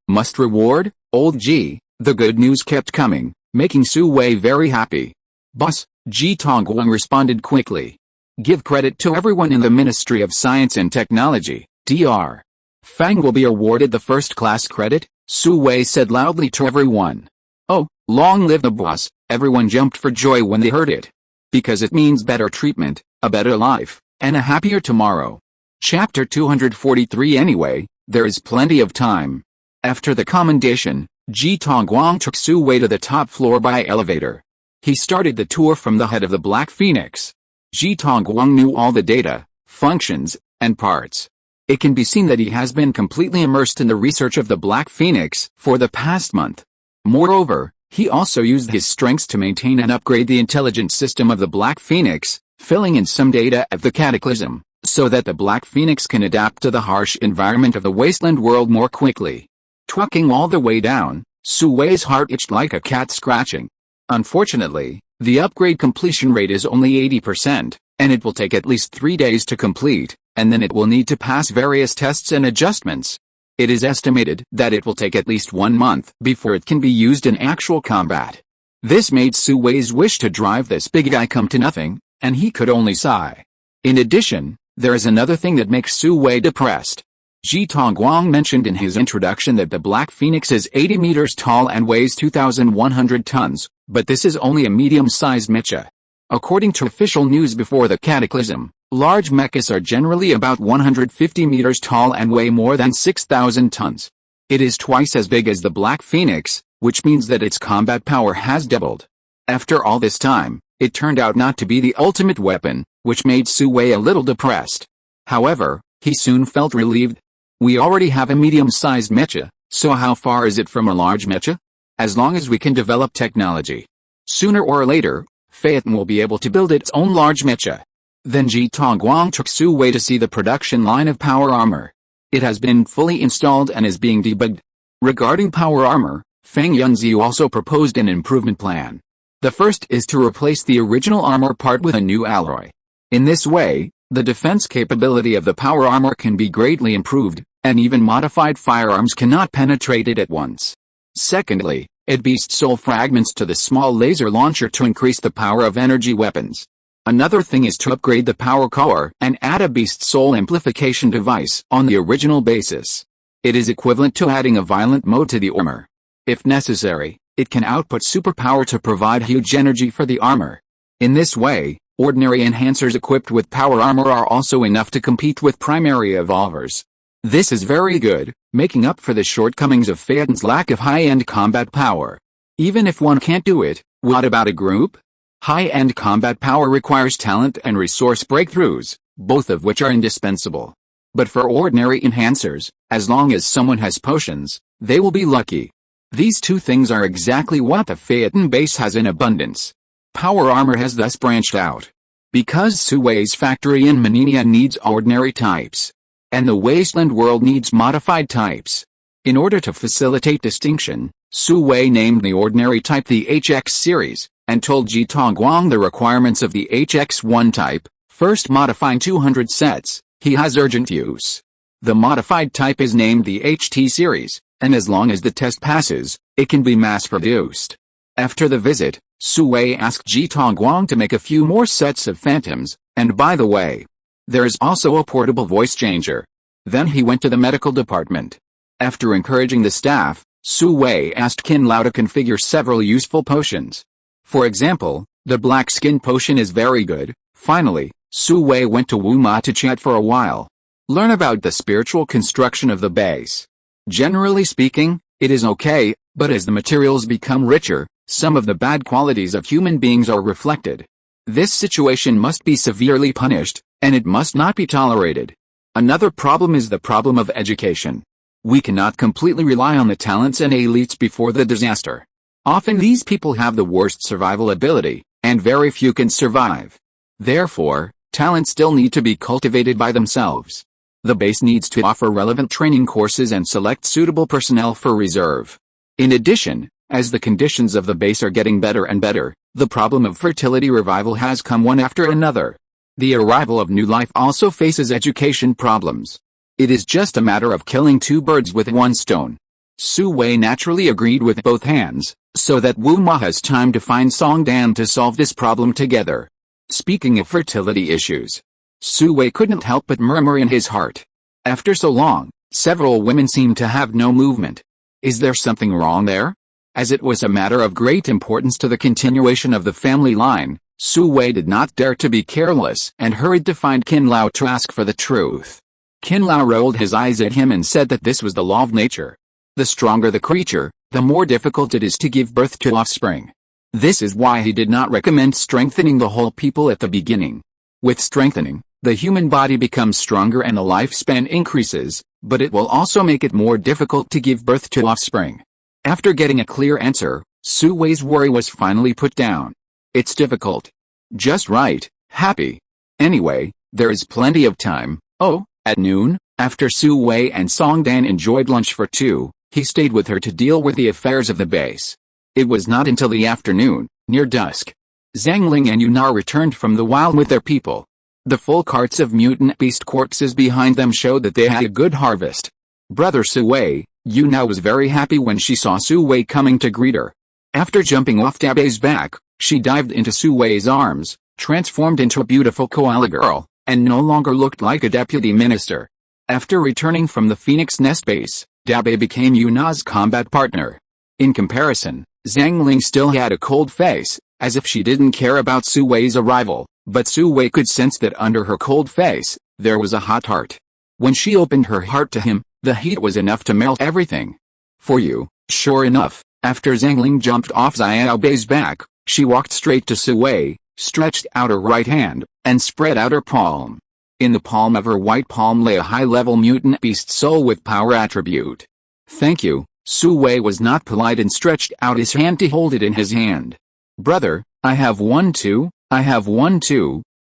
S1: must reward, old Ji. The good news kept coming, making Su Wei very happy. Boss, Ji Tongguang responded quickly. Give credit to everyone in the Ministry of Science and Technology, Dr. Fang will be awarded the first-class credit, Su Wei said loudly to everyone. Oh, long live the boss, everyone jumped for joy when they heard it. Because it means better treatment, a better life, and a happier tomorrow. Chapter 243 Anyway, there is plenty of time. After the commendation, Ji Tongguang took Su Wei to the top floor by elevator. He started the tour from the head of the Black Phoenix. Ji Tongguang knew all the data, functions, and parts. It can be seen that he has been completely immersed in the research of the Black Phoenix for the past month. Moreover, he also used his strengths to maintain and upgrade the intelligence system of the Black Phoenix, filling in some data of the Cataclysm, so that the Black Phoenix can adapt to the harsh environment of the wasteland world more quickly. Trucking all the way down, Su Wei's heart itched like a cat scratching. Unfortunately, the upgrade completion rate is only 80%, and it will take at least 3 days to complete, and then it will need to pass various tests and adjustments. It is estimated that it will take at least 1 month before it can be used in actual combat. This made Su Wei's wish to drive this big guy come to nothing, and he could only sigh. In addition, there is another thing that makes Su Wei depressed. Ji Tongguang mentioned in his introduction that the Black Phoenix is 80 meters tall and weighs 2,100 tons, but this is only a medium-sized mecha. According to official news before the Cataclysm, large mechas are generally about 150 meters tall and weigh more than 6,000 tons. It is twice as big as the Black Phoenix, which means that its combat power has doubled. After all this time, it turned out not to be the ultimate weapon, which made Su Wei a little depressed. However, he soon felt relieved. We already have a medium-sized mecha, so how far is it from a large mecha? As long as we can develop technology. Sooner or later, Phaeton will be able to build its own large mecha. Then Ji Tongguang took Su Wei to see the production line of power armor. It has been fully installed and is being debugged. Regarding power armor, Fang Yunzi also proposed an improvement plan. The first is to replace the original armor part with a new alloy. In this way, the defense capability of the power armor can be greatly improved, and even modified firearms cannot penetrate it at once. Secondly, it beasts soul fragments to the small laser launcher to increase the power of energy weapons. Another thing is to upgrade the power core and add a beast soul amplification device on the original basis. It is equivalent to adding a violent mode to the armor. If necessary, it can output superpower to provide huge energy for the armor. In this way, ordinary enhancers equipped with power armor are also enough to compete with primary evolvers. This is very good, making up for the shortcomings of Phaeton's lack of high-end combat power. Even if one can't do it, what about a group? High-end combat power requires talent and resource breakthroughs, both of which are indispensable. But for ordinary enhancers, as long as someone has potions, they will be lucky. These two things are exactly what the Phaeton base has in abundance. Power armor has thus branched out. Because Su Wei's factory in Manenia needs ordinary types, and the wasteland world needs modified types. In order to facilitate distinction, Su Wei named the ordinary type the HX series, and told Ji Tongguang the requirements of the HX1 type, first modifying 200 sets, he has urgent use. The modified type is named the HT series, and as long as the test passes, it can be mass-produced. After the visit, Su Wei asked Ji Tongguang to make a few more sets of phantoms, and by the way, there is also a portable voice changer. Then he went to the medical department. After encouraging the staff, Su Wei asked Qin Lao to configure several useful potions. For example, the black skin potion is very good. Finally, Su Wei went to Wu Ma to chat for a while. Learn about the spiritual construction of the base. Generally speaking, it is okay, but as the materials become richer, some of the bad qualities of human beings are reflected. This situation must be severely punished, and it must not be tolerated. Another problem is the problem of education. We cannot completely rely on the talents and elites before the disaster. Often these people have the worst survival ability, and very few can survive. Therefore, talents still need to be cultivated by themselves. The base needs to offer relevant training courses and select suitable personnel for reserve. In addition, as the conditions of the base are getting better and better, the problem of fertility revival has come one after another. The arrival of new life also faces education problems. It is just a matter of killing two birds with one stone. Su Wei naturally agreed with both hands, so that Wu Ma has time to find Song Dan to solve this problem together. Speaking of fertility issues, Su Wei couldn't help but murmur in his heart. After so long, several women seem to have no movement. Is there something wrong there? As it was a matter of great importance to the continuation of the family line, Su Wei did not dare to be careless and hurried to find Qin Lao to ask for the truth. Qin Lao rolled his eyes at him and said that this was the law of nature. The stronger the creature, the more difficult it is to give birth to offspring. This is why he did not recommend strengthening the whole people at the beginning. With strengthening, the human body becomes stronger and the lifespan increases, but it will also make it more difficult to give birth to offspring. After getting a clear answer, Su Wei's worry was finally put down. It's difficult. Just right, happy. Anyway, there is plenty of time. Oh, at noon, after Su Wei and Song Dan enjoyed lunch for two, he stayed with her to deal with the affairs of the base. It was not until the afternoon, near dusk. Zhang Ling and Yuna returned from the wild with their people. The full carts of mutant beast corpses behind them showed that they had a good harvest. Brother Su Wei, Yuna was very happy when she saw Su Wei coming to greet her. After jumping off Dabe's back, she dived into Su Wei's arms, transformed into a beautiful koala girl, and no longer looked like a deputy minister. After returning from the Phoenix Nest base, Dabe became Yuna's combat partner. In comparison, Zhang Ling still had a cold face, as if she didn't care about Su Wei's arrival, but Su Wei could sense that under her cold face, there was a hot heart. When she opened her heart to him, the heat was enough to melt everything. For you, sure enough, after Zhang Ling jumped off Xiaobei's back, she walked straight to Su Wei, stretched out her right hand, and spread out her palm. In the palm of her white palm lay a high-level mutant beast soul with power attribute. Thank you. Su Wei was not polite and stretched out his hand to hold it in his hand. Brother, I have one too.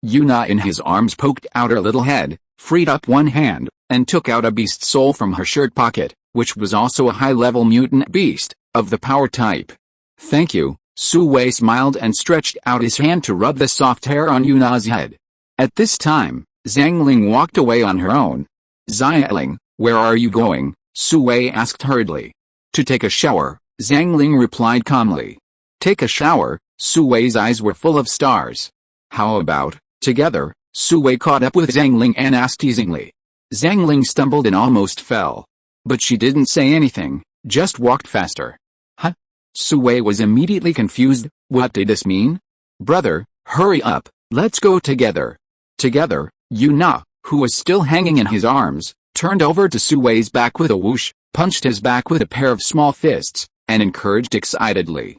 S1: Yuna in his arms poked out her little head, freed up one hand, and took out a beast soul from her shirt pocket, which was also a high-level mutant beast, of the power type. Thank you. Su Wei smiled and stretched out his hand to rub the soft hair on Yuna's head. At this time, Zhang Ling walked away on her own. Xialing, where are you going? Su Wei asked hurriedly. To take a shower, Zhang Ling replied calmly. Take a shower? Su Wei's eyes were full of stars. How about, together? Su Wei caught up with Zhang Ling and asked teasingly. Zhang Ling stumbled and almost fell. But she didn't say anything, just walked faster. Huh? Su Wei was immediately confused. What did this mean? Brother, hurry up, let's go together. Together, Yuna, who was still hanging in his arms, turned over to Su Wei's back with a whoosh, punched his back with a pair of small fists, and encouraged excitedly.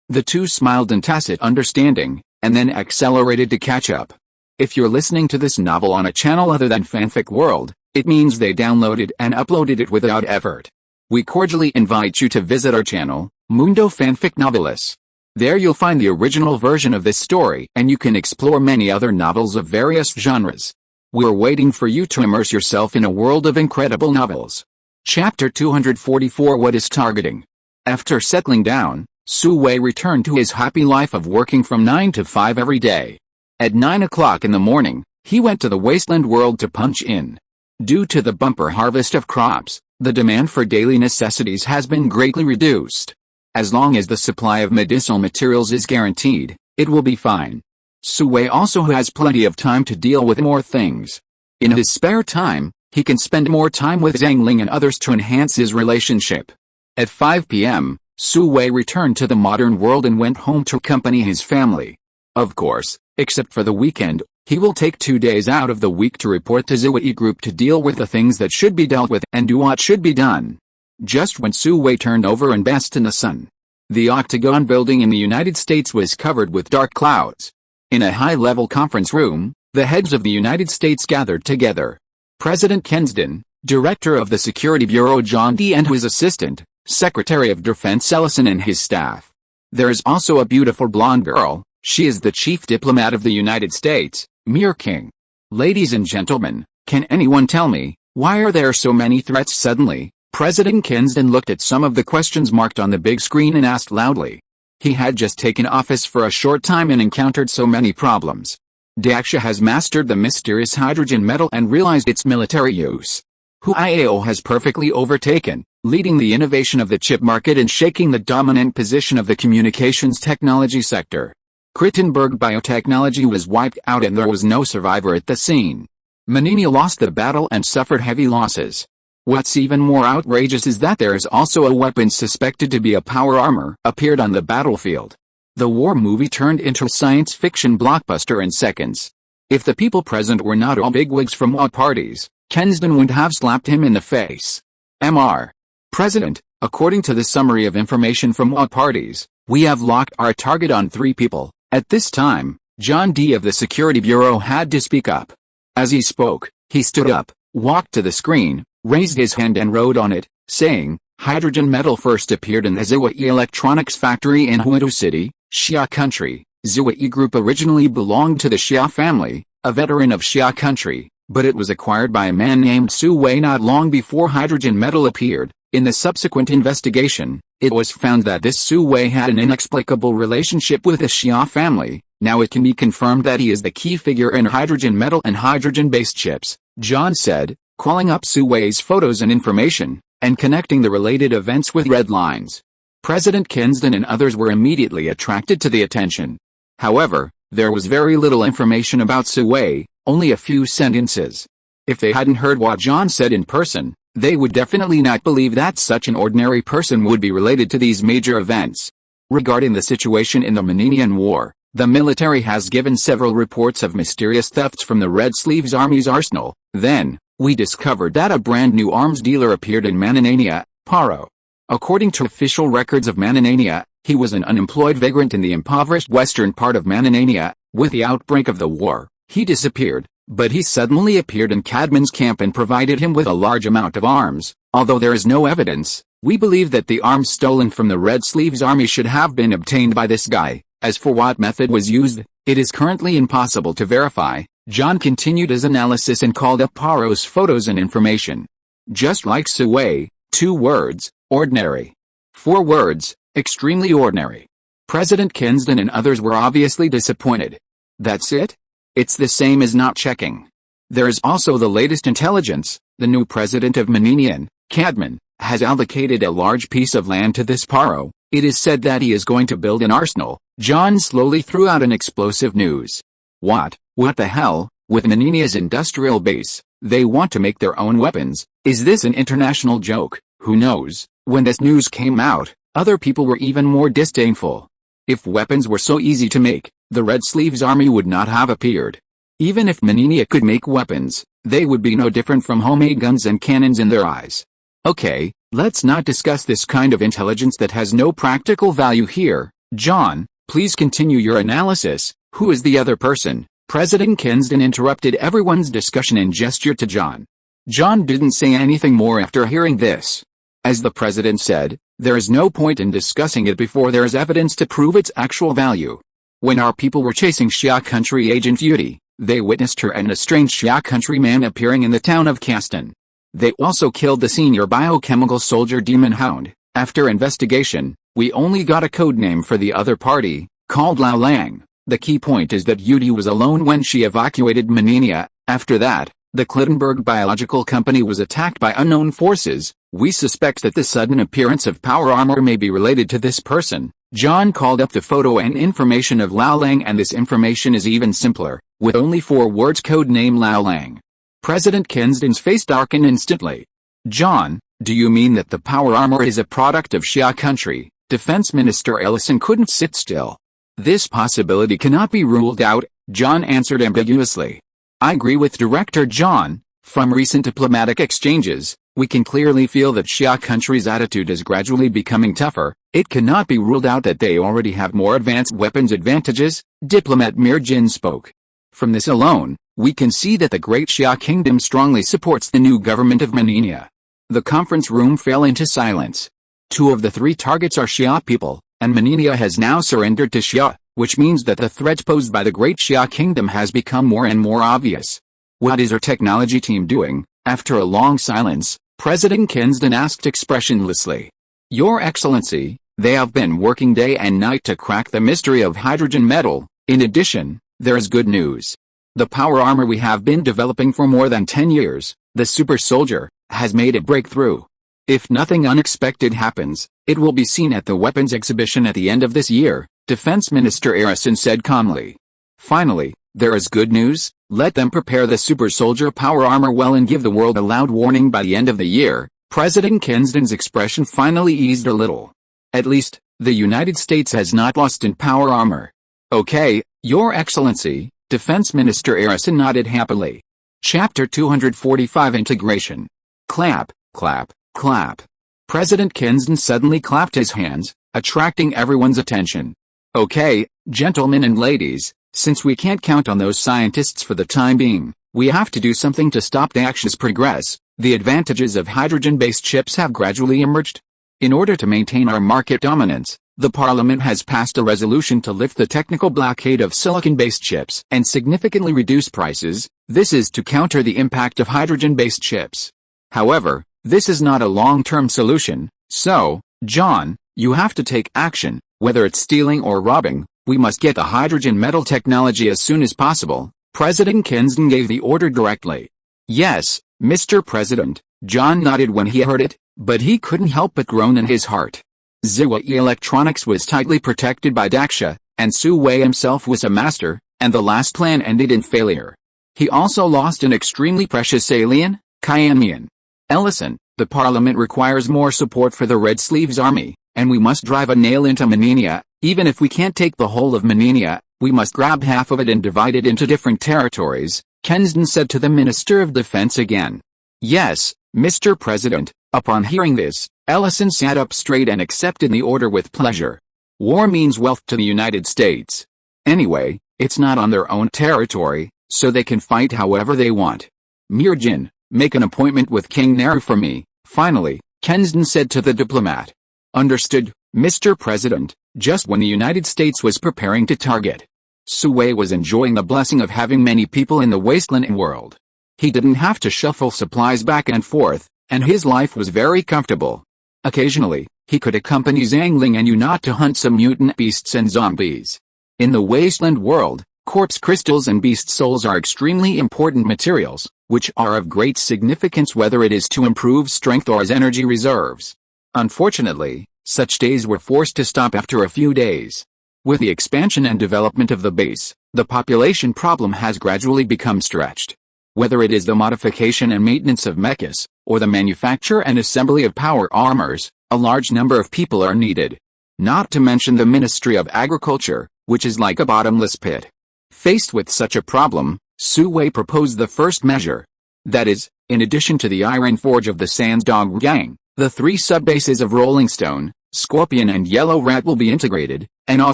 S1: The two smiled in tacit understanding, and then accelerated to catch up. If you're listening to this novel on a channel other than Fanfic World, it means they downloaded and uploaded it without effort. We cordially invite you to visit our channel, Mundo Fanfic Novelis. There you'll find the original version of this story and you can explore many other novels of various genres. We're waiting for you to immerse yourself in a world of incredible novels. Chapter 244 What is Targeting? After settling down, Su Wei returned to his happy life of working from 9 to 5 every day. At 9 o'clock in the morning, he went to the wasteland world to punch in. Due to the bumper harvest of crops, the demand for daily necessities has been greatly reduced. As long as the supply of medicinal materials is guaranteed, it will be fine. Su Wei also has plenty of time to deal with more things. In his spare time, he can spend more time with Zhang Ling and others to enhance his relationship. At 5 p.m., Su Wei returned to the modern world and went home to accompany his family. Of course, except for the weekend, He will take 2 days out of the week to report to Zui Group to deal with the things that should be dealt with and do what should be done. Just when Su Wei turned over and basked in the sun, the Octagon building in the United States was covered with dark clouds. In a high-level conference room, the heads of the United States gathered together. President Kensden, Director of the Security Bureau John D. and his assistant, Secretary of Defense Ellison and his staff. There is also a beautiful blonde girl. She is the Chief Diplomat of the United States, Mir King. Ladies and gentlemen, can anyone tell me, why are there so many threats suddenly? President Kensden looked at some of the questions marked on the big screen and asked loudly. He had just taken office for a short time and encountered so many problems. Daksha has mastered the mysterious hydrogen metal and realized its military use. Huayao has perfectly overtaken, leading the innovation of the chip market and shaking the dominant position of the communications technology sector. Krittenberg Biotechnology was wiped out and there was no survivor at the scene. Menenia lost the battle and suffered heavy losses. What's even more outrageous is that there is also a weapon suspected to be a power armor appeared on the battlefield. The war movie turned into a science fiction blockbuster in seconds. If the people present were not all bigwigs from all parties, Kensden would have slapped him in the face. Mr. President, according to the summary of information from all parties, we have locked our target on 3 people. At this time, John D. of the Security Bureau had to speak up. As he spoke, he stood up, walked to the screen, raised his hand and wrote on it, saying, hydrogen metal first appeared in the Zui Electronics factory in Huadu City, Xia Country. Zui Group originally belonged to the Xia family, a veteran of Xia Country, but it was acquired by a man named Su Wei not long before hydrogen metal appeared. In the subsequent investigation, it was found that this Su Wei had an inexplicable relationship with the Xia family. Now it can be confirmed that he is the key figure in hydrogen metal and hydrogen-based chips, John said, calling up Su Wei's photos and information, and connecting the related events with red lines. President Kensden and others were immediately attracted to the attention. However, there was very little information about Su Wei, only a few sentences. If they hadn't heard what John said in person, they would definitely not believe that such an ordinary person would be related to these major events. Regarding the situation in the Menenian War, the military has given several reports of mysterious thefts from the Red Sleeves Army's arsenal. Then, we discovered that a brand new arms dealer appeared in Mananania, Paro. According to official records of Mananania, he was an unemployed vagrant in the impoverished western part of Mananania. With the outbreak of the war, he disappeared, but he suddenly appeared in Cadman's camp and provided him with a large amount of arms. Although there is no evidence, we believe that the arms stolen from the Red Sleeves Army should have been obtained by this guy. As for what method was used, it is currently impossible to verify. John continued his analysis and called up Paro's photos and information. Just like Su Wei, 2 words, ordinary. 4 words, extremely ordinary. President Kensden and others were obviously disappointed. That's it? It's the same as not checking. There is also the latest intelligence. The new president of Menenian, Cadman, has allocated a large piece of land to this Paro. It is said that he is going to build an arsenal. John slowly threw out an explosive news. What the hell? With Menenia's industrial base, they want to make their own weapons. Is this an international joke? Who knows? When this news came out, other people were even more disdainful. If weapons were so easy to make, the Red Sleeves Army would not have appeared. Even if Menenia could make weapons, they would be no different from homemade guns and cannons in their eyes. Okay, let's not discuss this kind of intelligence that has no practical value here. John, please continue your analysis. Who is the other person? President Kensden interrupted everyone's discussion and gestured to John. John didn't say anything more after hearing this. As the president said, there is no point in discussing it before there is evidence to prove its actual value. When our people were chasing Xia Country agent Yudi, they witnessed her and a strange Xia Country man appearing in the town of Caston. They also killed the senior biochemical soldier Demon Hound. After investigation, we only got a code name for the other party, called Lao Lang. The key point is that Yudi was alone when she evacuated Menenia. After that, the Klittenberg Biological Company was attacked by unknown forces. We suspect that the sudden appearance of power armor may be related to this person. John called up the photo and information of Lao Lang, and this information is even simpler, with only 4 words, code name Lao Lang. President Kensden's face darkened instantly. John, do you mean that the power armor is a product of Xia Country? Defense Minister Ellison couldn't sit still. This possibility cannot be ruled out. John answered ambiguously. I agree with Director John. From recent diplomatic exchanges, we can clearly feel that Xia country's attitude is gradually becoming tougher. It cannot be ruled out that they already have more advanced weapons advantages, diplomat Mirjin spoke. From this alone, we can see that the Great Xia Kingdom strongly supports the new government of Manania. The conference room fell into silence. 2 of the 3 targets are Xia people, and Manania has now surrendered to Xia, which means that the threat posed by the Great Xia Kingdom has become more and more obvious. What is our technology team doing? After a long silence, President Kensden asked expressionlessly. Your Excellency, they have been working day and night to crack the mystery of hydrogen metal. In addition, there is good news. The power armor we have been developing for more than 10 years, the super soldier, has made a breakthrough. If nothing unexpected happens, it will be seen at the weapons exhibition at the end of this year, Defense Minister Arison said calmly. Finally, there is good news. Let them prepare the super soldier power armor well and give the world a loud warning by the end of the year. President Kensden's expression finally eased a little. At least, the United States has not lost in power armor. Okay, Your Excellency, Defense Minister Arison nodded happily. Chapter 245 Integration. Clap, clap, clap. President Kensden suddenly clapped his hands, attracting everyone's attention. Okay, gentlemen and ladies, since we can't count on those scientists for the time being, we have to do something to stop the action's progress. The advantages of hydrogen-based chips have gradually emerged. In order to maintain our market dominance, the Parliament has passed a resolution to lift the technical blockade of silicon-based chips and significantly reduce prices. This is to counter the impact of hydrogen-based chips. However, this is not a long-term solution, so, John, you have to take action, whether it's stealing or robbing. We must get the hydrogen metal technology as soon as possible. President Kensden gave the order directly. Yes, Mr. President, John nodded when he heard it, but he couldn't help but groan in his heart. Ziwei Electronics was tightly protected by Daxia, and Su Wei himself was a master, and the last plan ended in failure. He also lost an extremely precious alien, Kyamian. Ellison, the Parliament requires more support for the Red Sleeves army, and we must drive a nail into Manania. Even if we can't take the whole of Manania, we must grab half of it and divide it into different territories, Kensden said to the Minister of Defense again. Yes, Mr. President. Upon hearing this, Ellison sat up straight and accepted the order with pleasure. War means wealth to the United States. Anyway, it's not on their own territory, so they can fight however they want. Mirjin, make an appointment with King Naru for me. Finally, Kensden said to the diplomat. Understood, Mr. President. Just when the United States was preparing to target, Su Wei was enjoying the blessing of having many people in the wasteland world. He didn't have to shuffle supplies back and forth, and his life was very comfortable. Occasionally, he could accompany Zhangling and Yunna to hunt some mutant beasts and zombies. In the wasteland world, corpse crystals and beast souls are extremely important materials, which are of great significance whether it is to improve strength or as energy reserves. Unfortunately, such days were forced to stop after a few days. With the expansion and development of the base, the population problem has gradually become stretched. Whether it is the modification and maintenance of mechas, or the manufacture and assembly of power armors, a large number of people are needed. Not to mention the Ministry of Agriculture, which is like a bottomless pit. Faced with such a problem, Su Wei proposed the first measure. That is, in addition to the Iron Forge of the Sandsdog Gang, the 3 sub-bases of Rolling Stone, Scorpion and Yellow Rat will be integrated, and all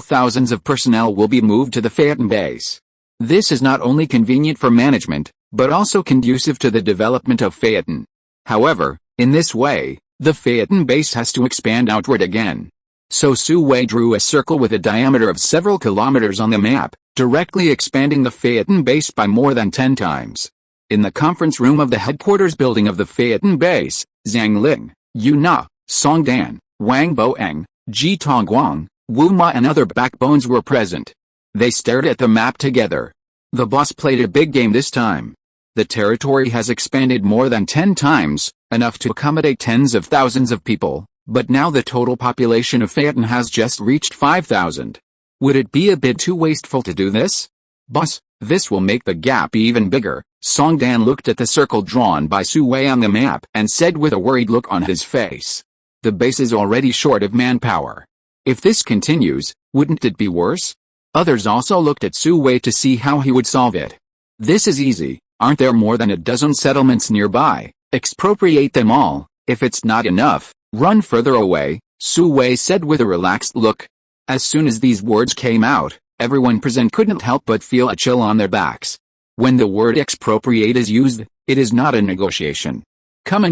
S1: thousands of personnel will be moved to the Phaeton base. This is not only convenient for management, but also conducive to the development of Phaeton. However, in this way, the Phaeton base has to expand outward again. So Su Wei drew a circle with a diameter of several kilometers on the map, directly expanding the Phaeton base by more than 10 times. In the conference room of the headquarters building of the Phaeton base, Zhang Ling, Yunna, Songdan, Wang Boeng, Ji Tongguang, Wu Ma and other backbones were present. They stared at the map together. The boss played a big game this time. The territory has expanded more than 10 times, enough to accommodate tens of thousands of people, but now the total population of Phaeton has just reached 5,000. Would it be a bit too wasteful to do this? Boss, this will make the gap even bigger. Songdan looked at the circle drawn by Su Wei on the map and said with a worried look on his face. The base is already short of manpower. If this continues, wouldn't it be worse? Others also looked at Su Wei to see how he would solve it. This is easy, aren't there more than a dozen settlements nearby? Expropriate them all. If it's not enough, run further away, Su Wei said with a relaxed look. As soon as these words came out, everyone present couldn't help but feel a chill on their backs. When the word expropriate is used, it is not a negotiation. Come,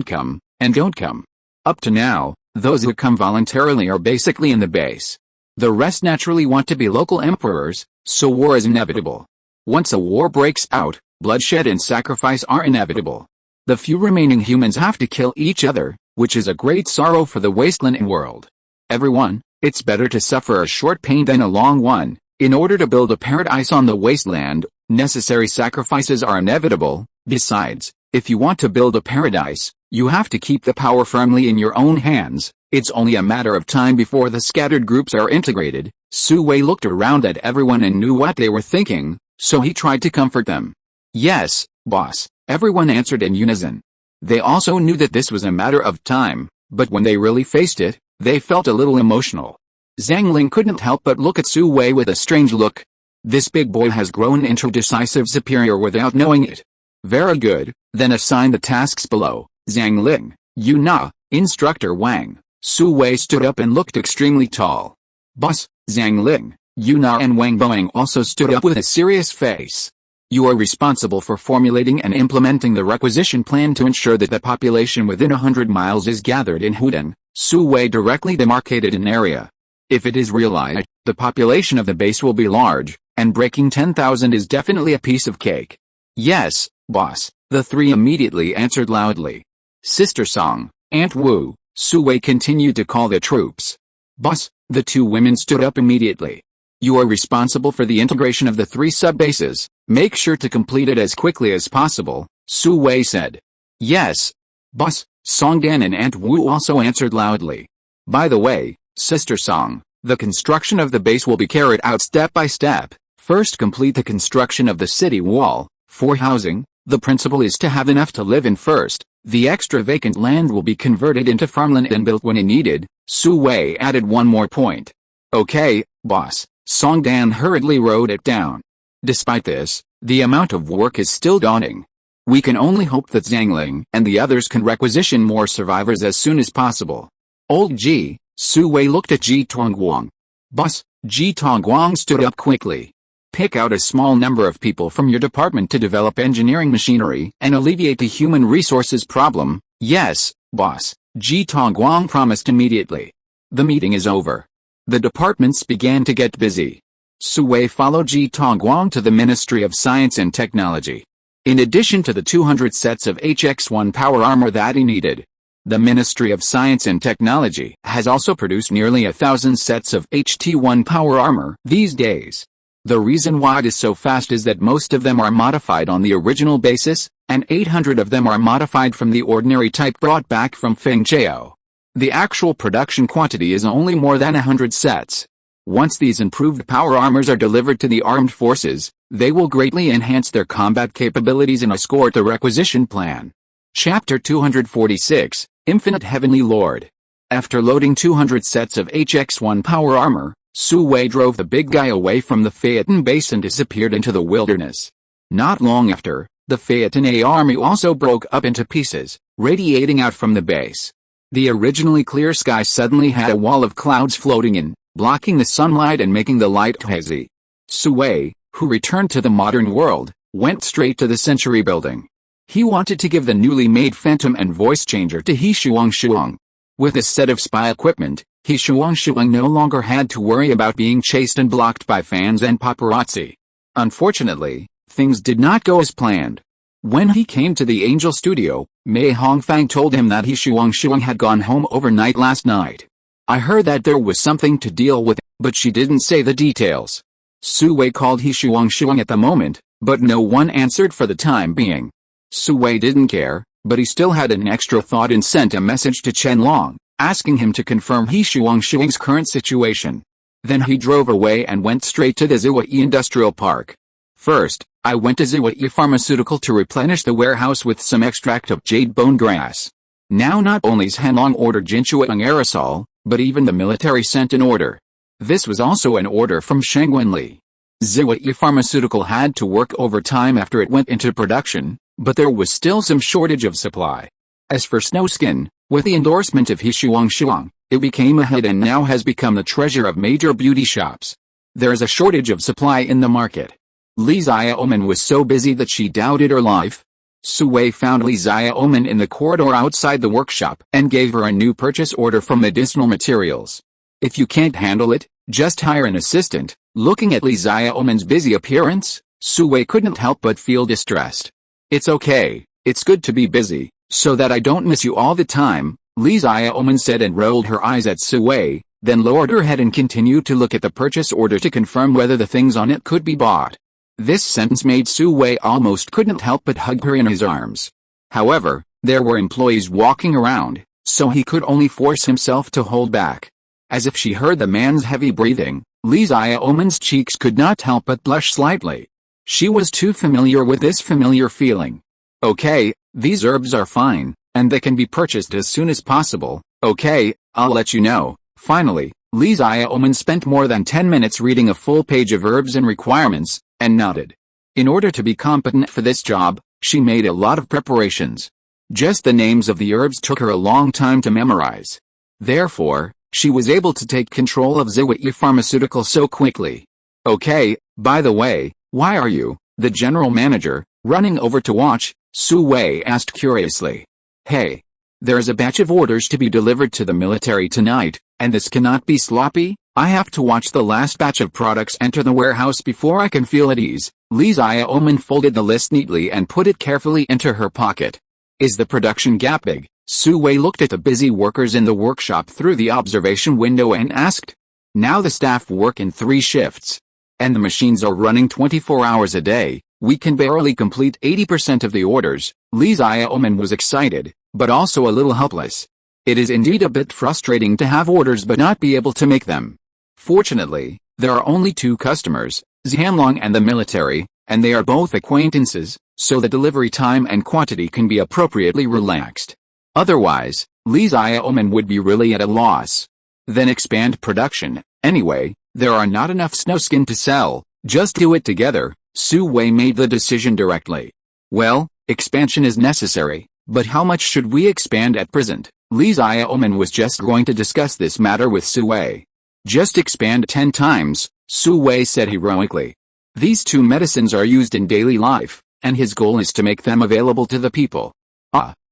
S1: and don't come. Up to now, those who come voluntarily are basically in the base. The rest naturally want to be local emperors, so war is inevitable. Once a war breaks out, bloodshed and sacrifice are inevitable. The few remaining humans have to kill each other, which is a great sorrow for the wasteland world. Everyone, it's better to suffer a short pain than a long one. In order to build a paradise on the wasteland, necessary sacrifices are inevitable. Besides, if you want to build a paradise, you have to keep the power firmly in your own hands. It's only a matter of time before the scattered groups are integrated. Su Wei looked around at everyone and knew what they were thinking, so he tried to comfort them. Yes, boss, everyone answered in unison. They also knew that this was a matter of time, but when they really faced it, they felt a little emotional. Zhang Ling couldn't help but look at Su Wei with a strange look. This big boy has grown into decisive superior without knowing it. Very good, then assign the tasks below. Zhang Ling, you na, Instructor Wang. Su Wei stood up and looked extremely tall. Boss, Zhang Ling, Yuna and Wang Boing also stood up with a serious face. You are responsible for formulating and implementing the requisition plan to ensure that the population within 100 miles is gathered in Huden. Su Wei directly demarcated an area. If it is realized, the population of the base will be large, and breaking 10,000 is definitely a piece of cake. Yes, boss, the three immediately answered loudly. Sister Song, Aunt Wu, Su Wei continued to call the troops. Boss, the two women stood up immediately. You are responsible for the integration of the 3 sub-bases. Make sure to complete it as quickly as possible, Su Wei said. Yes, boss, Songdan and Aunt Wu also answered loudly. By the way, Sister Song, the construction of the base will be carried out step by step. First complete the construction of the city wall. For housing, the principle is to have enough to live in first. The extra vacant land will be converted into farmland and built when needed. Su Wei added one more point. Okay, boss, Songdan hurriedly wrote it down. Despite this, the amount of work is still daunting. We can only hope that Zhang Ling and the others can requisition more survivors as soon as possible. Old Ji, Su Wei looked at Ji Tongguang. Boss, Ji Tongguang stood up quickly. Pick out a small number of people from your department to develop engineering machinery and alleviate the human resources problem. Yes, boss, Ji Tongguang promised immediately. The meeting is over. The departments began to get busy. Su Wei followed Ji Tongguang to the Ministry of Science and Technology. In addition to the 200 sets of HX-1 power armor that he needed, the Ministry of Science and Technology has also produced nearly 1,000 sets of HT-1 power armor these days. The reason why it is so fast is that most of them are modified on the original basis, and 800 of them are modified from the ordinary type brought back from Fengchao. The actual production quantity is only more than 100 sets. Once these improved power armors are delivered to the armed forces, they will greatly enhance their combat capabilities and escort the requisition plan. Chapter 246, Infinite Heavenly Lord. After loading 200 sets of HX-1 power armor, Su Wei drove the big guy away from the Phaeton base and disappeared into the wilderness. Not long after, the Phaeton army also broke up into pieces, radiating out from the base. The originally clear sky suddenly had a wall of clouds floating in, blocking the sunlight and making the light hazy. Su Wei, who returned to the modern world, went straight to the Century building. He wanted to give the newly made phantom and voice changer to He Shuang. With a set of spy equipment, He Shuang no longer had to worry about being chased and blocked by fans and paparazzi. Unfortunately, things did not go as planned. When he came to the Angel Studio, Mei Hongfang told him that He Shuang had gone home overnight last night. I heard that there was something to deal with, but she didn't say the details. Su Wei called He Shuang at the moment, but no one answered for the time being. Su Wei didn't care, but he still had an extra thought and sent a message to Chen Long, asking him to confirm He Shuang's current situation. Then he drove away and went straight to the Ziwei Industrial Park. First, I went to Ziwei Pharmaceutical to replenish the warehouse with some extract of jade bone grass. Now not only is Hanlong ordered Jinshuang aerosol, but even the military sent an order. This was also an order from Sheng Wenli. Zhuyi Pharmaceutical had to work overtime after it went into production, but there was still some shortage of supply. As for Snowskin, with the endorsement of He Shuang, it became a hit and now has become the treasure of major beauty shops. There is a shortage of supply in the market. Li Xiaoman was so busy that she doubted her life. Su Wei found Li Xiaoman in the corridor outside the workshop and gave her a new purchase order for medicinal materials. If you can't handle it, just hire an assistant. Looking at Li Xiaoman's busy appearance, Su Wei couldn't help but feel distressed. It's okay, it's good to be busy, so that I don't miss you all the time, Li Xiaoman said and rolled her eyes at Su Wei, then lowered her head and continued to look at the purchase order to confirm whether the things on it could be bought. This sentence made Su Wei almost couldn't help but hug her in his arms. However, there were employees walking around, so he could only force himself to hold back. As if she heard the man's heavy breathing, Li Xiaoman's cheeks could not help but blush slightly. She was too familiar with this familiar feeling. Okay, these herbs are fine, and they can be purchased as soon as possible. Okay, I'll let you know. Finally, Li Xiaoman spent more than 10 minutes reading a full page of herbs and requirements, and nodded. In order to be competent for this job, she made a lot of preparations. Just the names of the herbs took her a long time to memorize. Therefore, she was able to take control of Zhuyi Pharmaceutical so quickly. Okay, by the way, why are you, the general manager, running over to watch? Su Wei asked curiously. Hey, there's a batch of orders to be delivered to the military tonight, and this cannot be sloppy. I have to watch the last batch of products enter the warehouse before I can feel at ease. Li Xiaoman folded the list neatly and put it carefully into her pocket. Is the production gap big? Su Wei looked at the busy workers in the workshop through the observation window and asked. Now the staff work in 3 shifts. And the machines are running 24 hours a day. We can barely complete 80% of the orders. Li Xiaoman was excited, but also a little helpless. It is indeed a bit frustrating to have orders but not be able to make them. Fortunately, there are only 2 customers, Xianlong and the military, and they are both acquaintances, so the delivery time and quantity can be appropriately relaxed. Otherwise, Li Xiaoman would be really at a loss. Then expand production. Anyway, there are not enough Snowskin to sell, just do it together. Su Wei made the decision directly. Well, expansion is necessary, but how much should we expand at present? Li Xiaoman was just going to discuss this matter with Su Wei. Just expand 10 times, Su Wei said heroically. These 2 medicines are used in daily life, and his goal is to make them available to the people.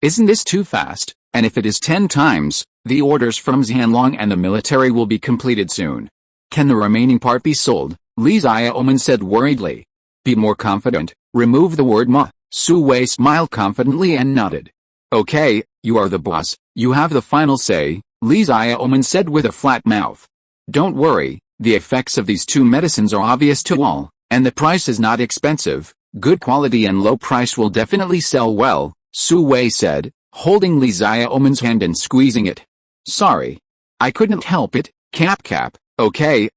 S1: Isn't this too fast? And if it is 10 times, the orders from Xianlong and the military will be completed soon. Can the remaining part be sold? Li Xiaoman said worriedly. Be more confident, remove the word ma. Su Wei smiled confidently and nodded. Okay, you are the boss, you have the final say, Li Xiaoman said with a flat mouth. Don't worry, the effects of these 2 medicines are obvious to all, and the price is not expensive. Good quality and low price will definitely sell well, Su Wei said, holding Li Xiaoman's hand and squeezing it. Sorry. I couldn't help it, Cap. Okay,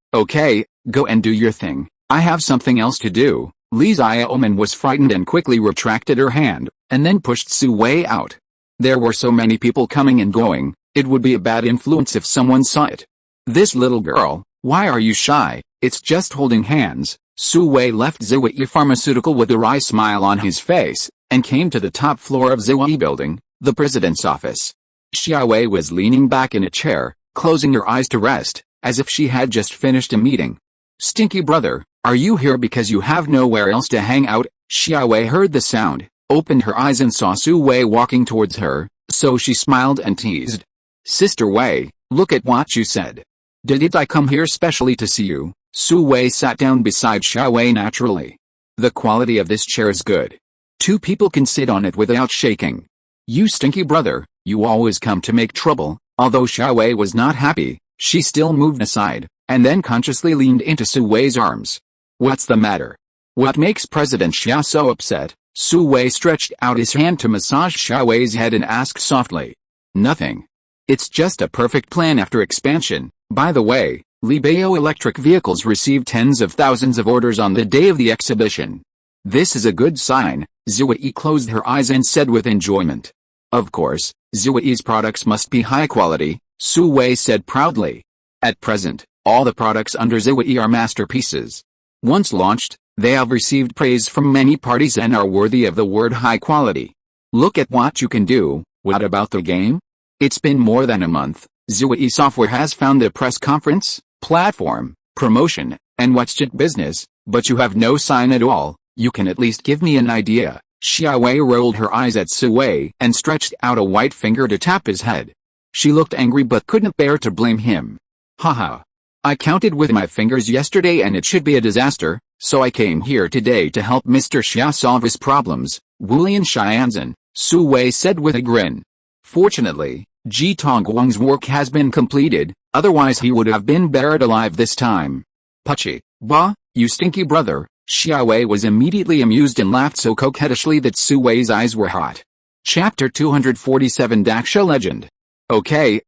S1: go and do your thing. I have something else to do. Li Xiaoman was frightened and quickly retracted her hand, and then pushed Su Wei out. There were so many people coming and going, it would be a bad influence if someone saw it. This little girl, why are you shy? It's just holding hands. Su Wei left Zhuyi Pharmaceutical with a wry smile on his face, and came to the top floor of Zhuyi building, the president's office. Xia Wei was leaning back in a chair, closing her eyes to rest, as if she had just finished a meeting. Stinky brother, are you here because you have nowhere else to hang out? Xia Wei heard the sound, opened her eyes and saw Su Wei walking towards her, so she smiled and teased. Sister Wei, look at what you said. Did I come here specially to see you? Su Wei sat down beside Xia Wei naturally. The quality of this chair is good. 2 people can sit on it without shaking. You stinky brother, you always come to make trouble. Although Xia Wei was not happy, she still moved aside, and then consciously leaned into Su Wei's arms. What's the matter? What makes President Xia so upset? Su Wei stretched out his hand to massage Xia Wei's head and asked softly. Nothing. It's just a perfect plan after expansion. By the way, Libeo electric vehicles received tens of thousands of orders on the day of the exhibition. This is a good sign. Zhuyi closed her eyes and said with enjoyment. Of course, Zhuyi's products must be high quality, Su Wei said proudly. At present, all the products under Zhuyi are masterpieces. Once launched, they have received praise from many parties and are worthy of the word high quality. Look at what you can do. What about the game? It's been more than a month. Zui Software has found the press conference, platform, promotion, and what's it business, but you have no sign at all. You can at least give me an idea. Xiaowei rolled her eyes at Sui and stretched out a white finger to tap his head. She looked angry but couldn't bear to blame him. Haha. I counted with my fingers yesterday and it should be a disaster, so I came here today to help Mr. Xia solve his problems, Wulian Xianzhen, Sui said with a grin. Fortunately, Ji Tongguang's work has been completed, otherwise he would have been buried alive this time. Puchy, bah, you stinky brother. Xiaowei was immediately amused and laughed so coquettishly that Sui's eyes were hot. Chapter 247 Daxia Legend. Okay.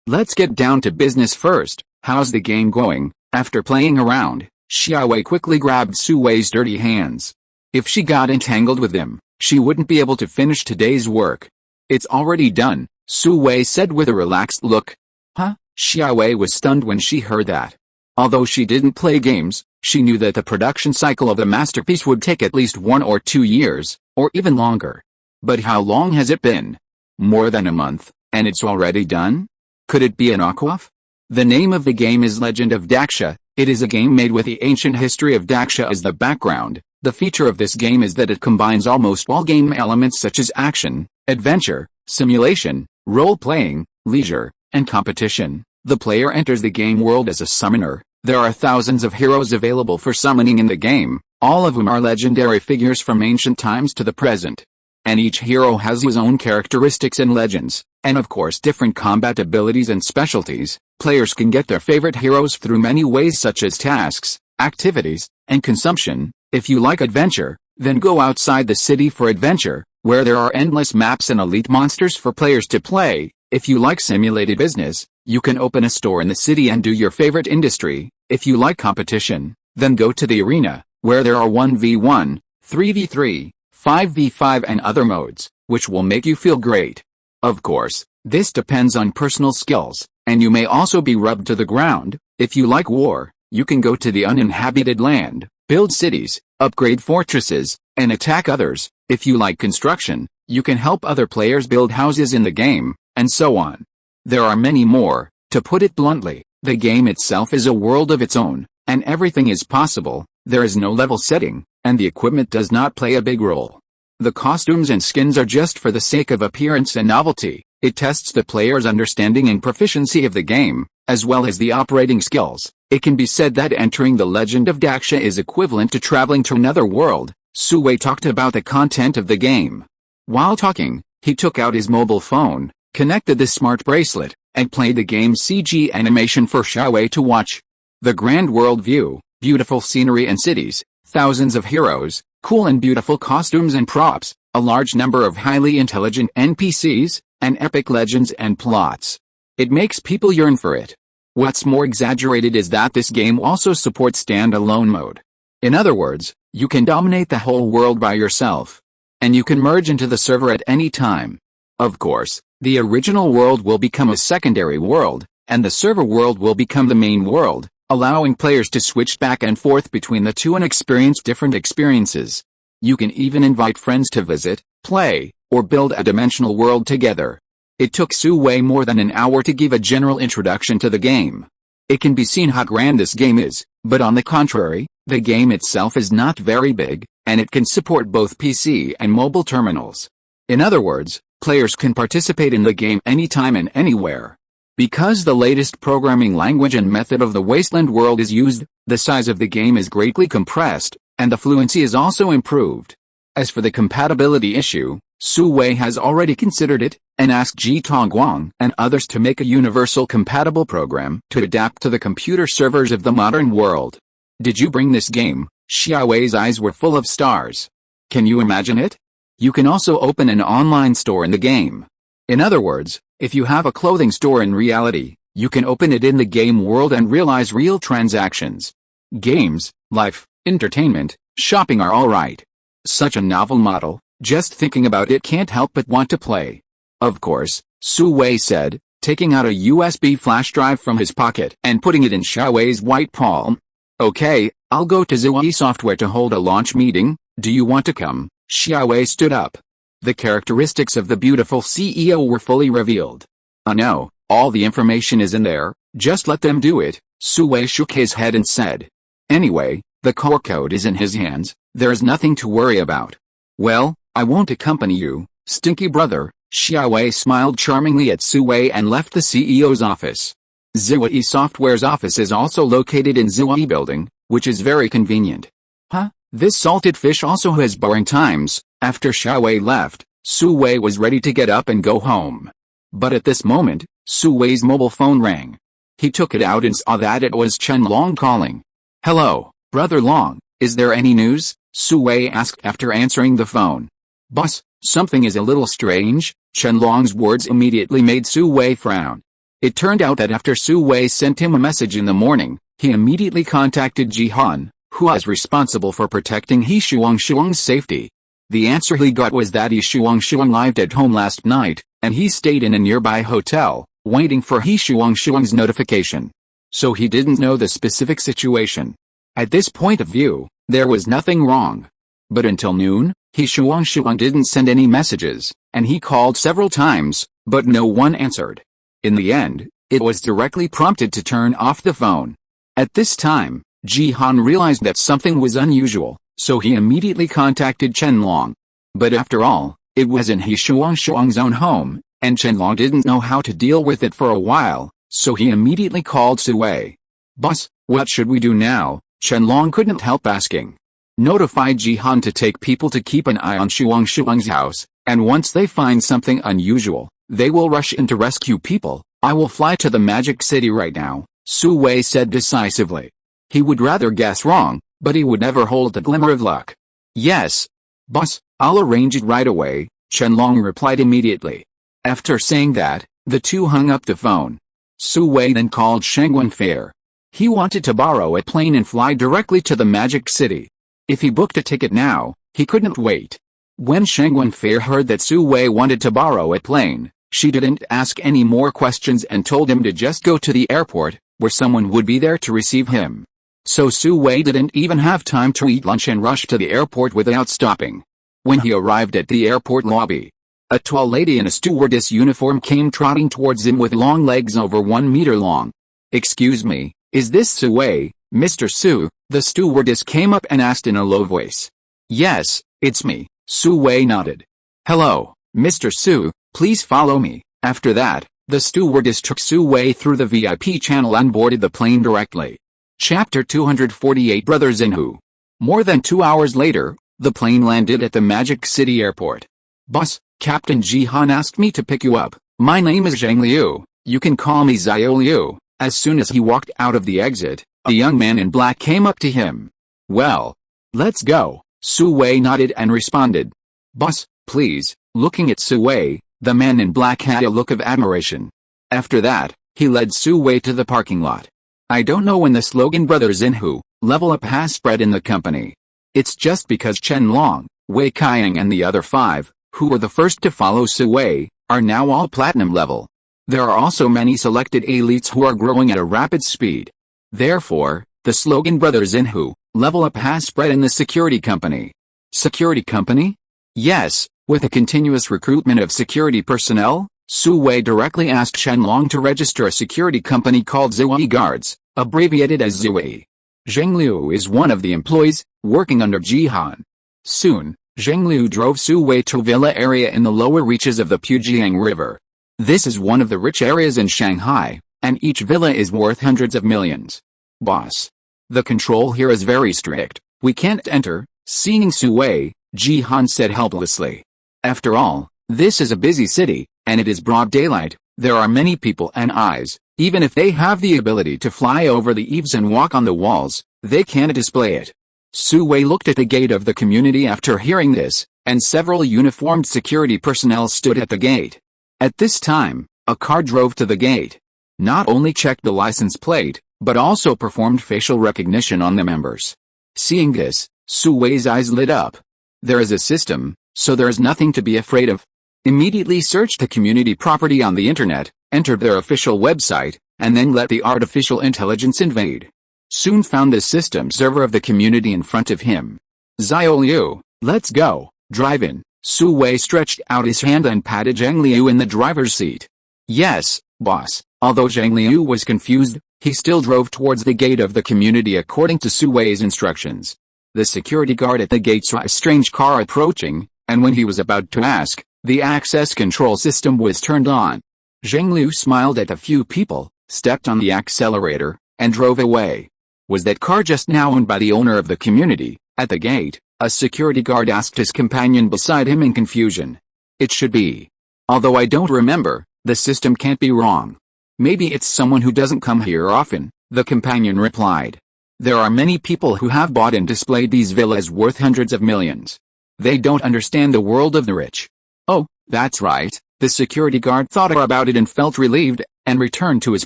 S1: Let's get down to business first. How's the game going? After playing around, Xiaowei quickly grabbed Sui's dirty hands. If she got entangled with them, she wouldn't be able to finish today's work. It's already done, Sui said with a relaxed look. Huh? Xiaowei was stunned when she heard that. Although she didn't play games, she knew that the production cycle of a masterpiece would take at least 1 or 2 years, or even longer. But how long has it been? More than a month, and it's already done? Could it be an knockoff? The name of the game is Legend of Daxia. It is a game made with the ancient history of Daxia as the background. The feature of this game is that it combines almost all game elements such as action, adventure, simulation, role-playing, leisure, and competition. The player enters the game world as a summoner. There are thousands of heroes available for summoning in the game, all of whom are legendary figures from ancient times to the present. And each hero has his own characteristics and legends, and of course different combat abilities and specialties. Players can get their favorite heroes through many ways such as tasks, activities, and consumption. If you like adventure, then go outside the city for adventure, where there are endless maps and elite monsters for players to play. If you like simulated business, you can open a store in the city and do your favorite industry. If you like competition, then go to the arena, where there are 1v1, 3v3, 5v5 and other modes, which will make you feel great. Of course, this depends on personal skills, and you may also be rubbed to the ground. If you like war, you can go to the uninhabited land, build cities, upgrade fortresses, and attack others. If you like construction, you can help other players build houses in the game, and so on. There are many more. To put it bluntly, the game itself is a world of its own, and everything is possible. There is no level setting, and the equipment does not play a big role. The costumes and skins are just for the sake of appearance and novelty. It tests the player's understanding and proficiency of the game, as well as the operating skills. It can be said that entering the Legend of Daxia is equivalent to traveling to another world. Sui talked about the content of the game. While talking, he took out his mobile phone, connected the smart bracelet, and played the game's CG animation for Xiaowei to watch. The grand world view, beautiful scenery and cities, thousands of heroes, cool and beautiful costumes and props, a large number of highly intelligent NPCs, and epic legends and plots. It makes people yearn for it. What's more exaggerated is that this game also supports standalone mode. In other words, you can dominate the whole world by yourself. And you can merge into the server at any time. Of course, the original world will become a secondary world, and the server world will become the main world, allowing players to switch back and forth between the two and experience different experiences. You can even invite friends to visit, play, or build a dimensional world together. It took Sui more than an hour to give a general introduction to the game. It can be seen how grand this game is, but on the contrary, the game itself is not very big, and it can support both PC and mobile terminals. In other words, players can participate in the game anytime and anywhere. Because the latest programming language and method of the Wasteland world is used, the size of the game is greatly compressed, and the fluency is also improved. As for the compatibility issue, Sui has already considered it, and asked Ji Tongguang and others to make a universal compatible program to adapt to the computer servers of the modern world. Did you bring this game? Xiaowei's eyes were full of stars. Can you imagine it? You can also open an online store in the game. In other words, if you have a clothing store in reality, you can open it in the game world and realize real transactions. Games, life, entertainment, shopping are all right. Such a novel model, just thinking about it can't help but want to play. Of course, Sui said, taking out a USB flash drive from his pocket and putting it in Xiaowei's white palm. Okay, I'll go to Zui Software to hold a launch meeting. Do you want to come? Xiaowei stood up. The characteristics of the beautiful CEO were fully revealed. No, all the information is in there, just let them do it. Suwei shook his head and said. Anyway, the core code is in his hands, there's nothing to worry about. Well, I won't accompany you, stinky brother. Xiaowei smiled charmingly at Suwei and left the CEO's office. Zui Software's office is also located in Zui Building, which is very convenient. Huh? This salted fish also has boring times. After Xiaowei left, Suwei was ready to get up and go home. But at this moment, Suwei's mobile phone rang. He took it out and saw that it was Chen Long calling. Hello, Brother Long, is there any news? Suwei asked after answering the phone. Boss, something is a little strange. Chen Long's words immediately made Suwei frown. It turned out that after Suwei sent him a message in the morning, he immediately contacted Jihan, who is responsible for protecting He Shuang's safety. The answer he got was that He Shuang arrived at home last night, and he stayed in a nearby hotel, waiting for He Shuang's notification. So he didn't know the specific situation. At this point of view, there was nothing wrong. But until noon, He Shuang didn't send any messages, and he called several times, but no one answered. In the end, it was directly prompted to turn off the phone. At this time, Jihan realized that something was unusual, so he immediately contacted Chen Long. But after all, it was in He Shuang's own home, and Chen Long didn't know how to deal with it for a while, so he immediately called Suwei. Boss, what should we do now? Chen Long couldn't help asking. Notify Jihan to take people to keep an eye on Shuang's house, and once they find something unusual, they will rush in to rescue people. I will fly to the Magic City right now, Suwei said decisively. He would rather guess wrong, but he would never hold the glimmer of luck. Yes, boss, I'll arrange it right away, Chen Long replied immediately. After saying that, the two hung up the phone. Suwei then called Shangwen Fair. He wanted to borrow a plane and fly directly to the Magic City. If he booked a ticket now, he couldn't wait. When Shangwen Fair heard that Suwei wanted to borrow a plane, she didn't ask any more questions and told him to just go to the airport, where someone would be there to receive him. So Suwei didn't even have time to eat lunch and rushed to the airport without stopping. When he arrived at the airport lobby, a tall lady in a stewardess uniform came trotting towards him with long legs over 1 meter long. Excuse me, is this Suwei, Mr. Su? The stewardess came up and asked in a low voice. Yes, it's me, Suwei nodded. Hello, Mr. Su, please follow me. After that, the stewardess took Suwei through the VIP channel and boarded the plane directly. Chapter 248 Brothers in Who. More than 2 hours later, the plane landed at the Magic City Airport. Boss, Captain Jihan asked me to pick you up. My name is Zhang Liu, you can call me Xiao Liu. As soon as he walked out of the exit, a young man in black came up to him. Well, let's go, Suwei nodded and responded. Boss, please. Looking at Suwei, the man in black had a look of admiration. After that, he led Suwei to the parking lot. I don't know when the slogan Brothers in Who, level up has spread in the company. It's just because Chen Long, Wei Kaiying and the other 5, who were the first to follow Suwei, are now all platinum level. There are also many selected elites who are growing at a rapid speed. Therefore, the slogan Brothers in Who, level up has spread in the security company. Security company? Yes, with a continuous recruitment of security personnel, Suwei directly asked Chen Long to register a security company called Zui Guards, abbreviated as Zui. Zhang Liu is one of the employees, working under Jihan. Soon, Zhang Liu drove Suwei to a villa area in the lower reaches of the Pujiang River. This is one of the rich areas in Shanghai, and each villa is worth hundreds of millions. Boss. The control here is very strict, we can't enter. Seeing Suwei, Jihan said helplessly. After all, this is a busy city, and it is broad daylight, there are many people and eyes, even if they have the ability to fly over the eaves and walk on the walls, they can't display it. Suwei looked at the gate of the community after hearing this, and several uniformed security personnel stood at the gate. At this time, a car drove to the gate. Not only checked the license plate, but also performed facial recognition on the members. Seeing this, Suwei's eyes lit up. There is a system, so there is nothing to be afraid of. Immediately search the community property on the internet, enter their official website, and then let the artificial intelligence invade. soon found the system server of the community in front of him. Xiao Liu, let's go, drive in. Su Wei stretched out his hand and patted Zhang Liu in the driver's seat. Yes, boss. Although Zhang Liu was confused, he still drove towards the gate of the community according to Su Wei's instructions. The security guard at the gate saw a strange car approaching, and when he was about to ask, the access control system was turned on. Zhang Liu smiled at a few people, stepped on the accelerator, and drove away. Was that car just now owned by the owner of the community? At the gate, a security guard asked his companion beside him in confusion. It should be. Although I don't remember, the system can't be wrong. Maybe it's someone who doesn't come here often, the companion replied. There are many people who have bought and displayed these villas worth hundreds of millions. They don't understand the world of the rich. Oh, that's right, the security guard thought about it and felt relieved, and returned to his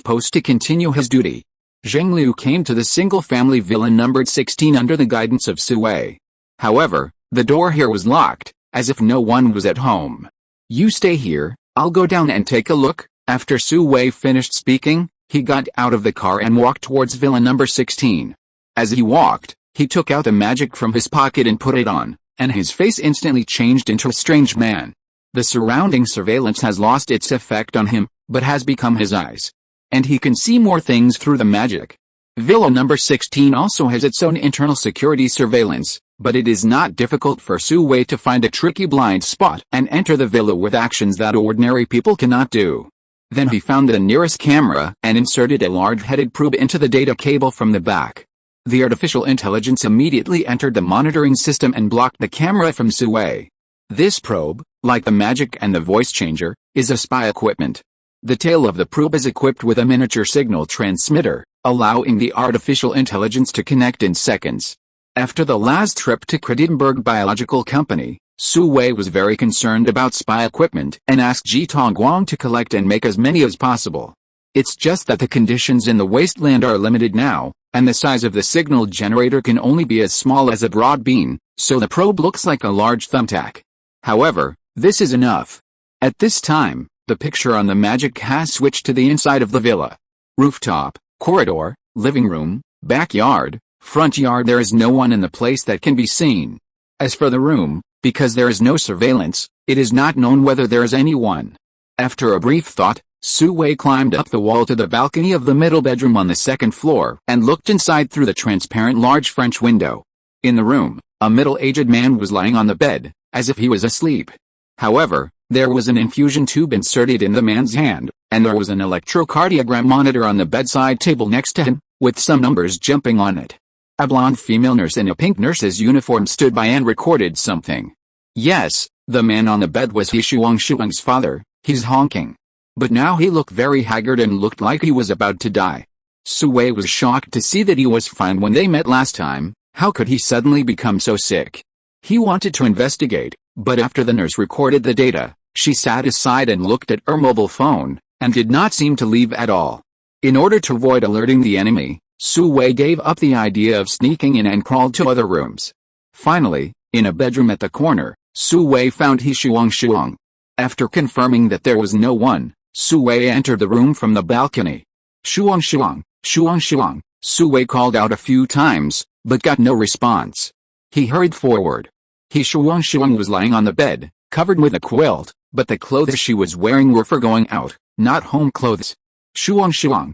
S1: post to continue his duty. Zhang Liu came to the single-family villa numbered 16 under the guidance of Su Wei. However, the door here was locked, as if no one was at home. You stay here, I'll go down and take a look. After Su Wei finished speaking, he got out of the car and walked towards villa number 16. As he walked, he took out a magic from his pocket and put it on, and his face instantly changed into a strange man. The surrounding surveillance has lost its effect on him, but has become his eyes. And he can see more things through the magic. Villa number 16 also has its own internal security surveillance, but it is not difficult for Su Wei to find a tricky blind spot and enter the villa with actions that ordinary people cannot do. Then he found the nearest camera and inserted a large-headed probe into the data cable from the back. The artificial intelligence immediately entered the monitoring system and blocked the camera from Su Wei. This probe, like the magic and the voice changer, is a spy equipment. The tail of the probe is equipped with a miniature signal transmitter, allowing the artificial intelligence to connect in seconds. After the last trip to Kredenberg Biological Company, Su Wei was very concerned about spy equipment and asked Ji Tongguang to collect and make as many as possible. It's just that the conditions in the wasteland are limited now, and the size of the signal generator can only be as small as a broad bean, so the probe looks like a large thumbtack. However, this is enough. At this time, the picture on the magic has switched to the inside of the villa. Rooftop, corridor, living room, backyard, front yard. There is no one in the place that can be seen. As for the room, because there is no surveillance, it is not known whether there is anyone. After a brief thought, Su Wei climbed up the wall to the balcony of the middle bedroom on the second floor and looked inside through the transparent large French window. In the room, a middle-aged man was lying on the bed, as if he was asleep. However, there was an infusion tube inserted in the man's hand, and there was an electrocardiogram monitor on the bedside table next to him, with some numbers jumping on it. A blonde female nurse in a pink nurse's uniform stood by and recorded something. Yes, the man on the bed was He Shuang's father. He's honking. But now he looked very haggard and looked like he was about to die. Su Wei was shocked to see that he was fine when they met last time. How could he suddenly become so sick? He wanted to investigate, but after the nurse recorded the data, she sat aside and looked at her mobile phone, and did not seem to leave at all. In order to avoid alerting the enemy, Su Wei gave up the idea of sneaking in and crawled to other rooms. Finally, in a bedroom at the corner, Su Wei found He Shuang. After confirming that there was no one, Su Wei entered the room from the balcony. Shuang, Su Wei called out a few times, but got no response. He hurried forward. He Shuang was lying on the bed, covered with a quilt, but the clothes she was wearing were for going out, not home clothes. Shuang,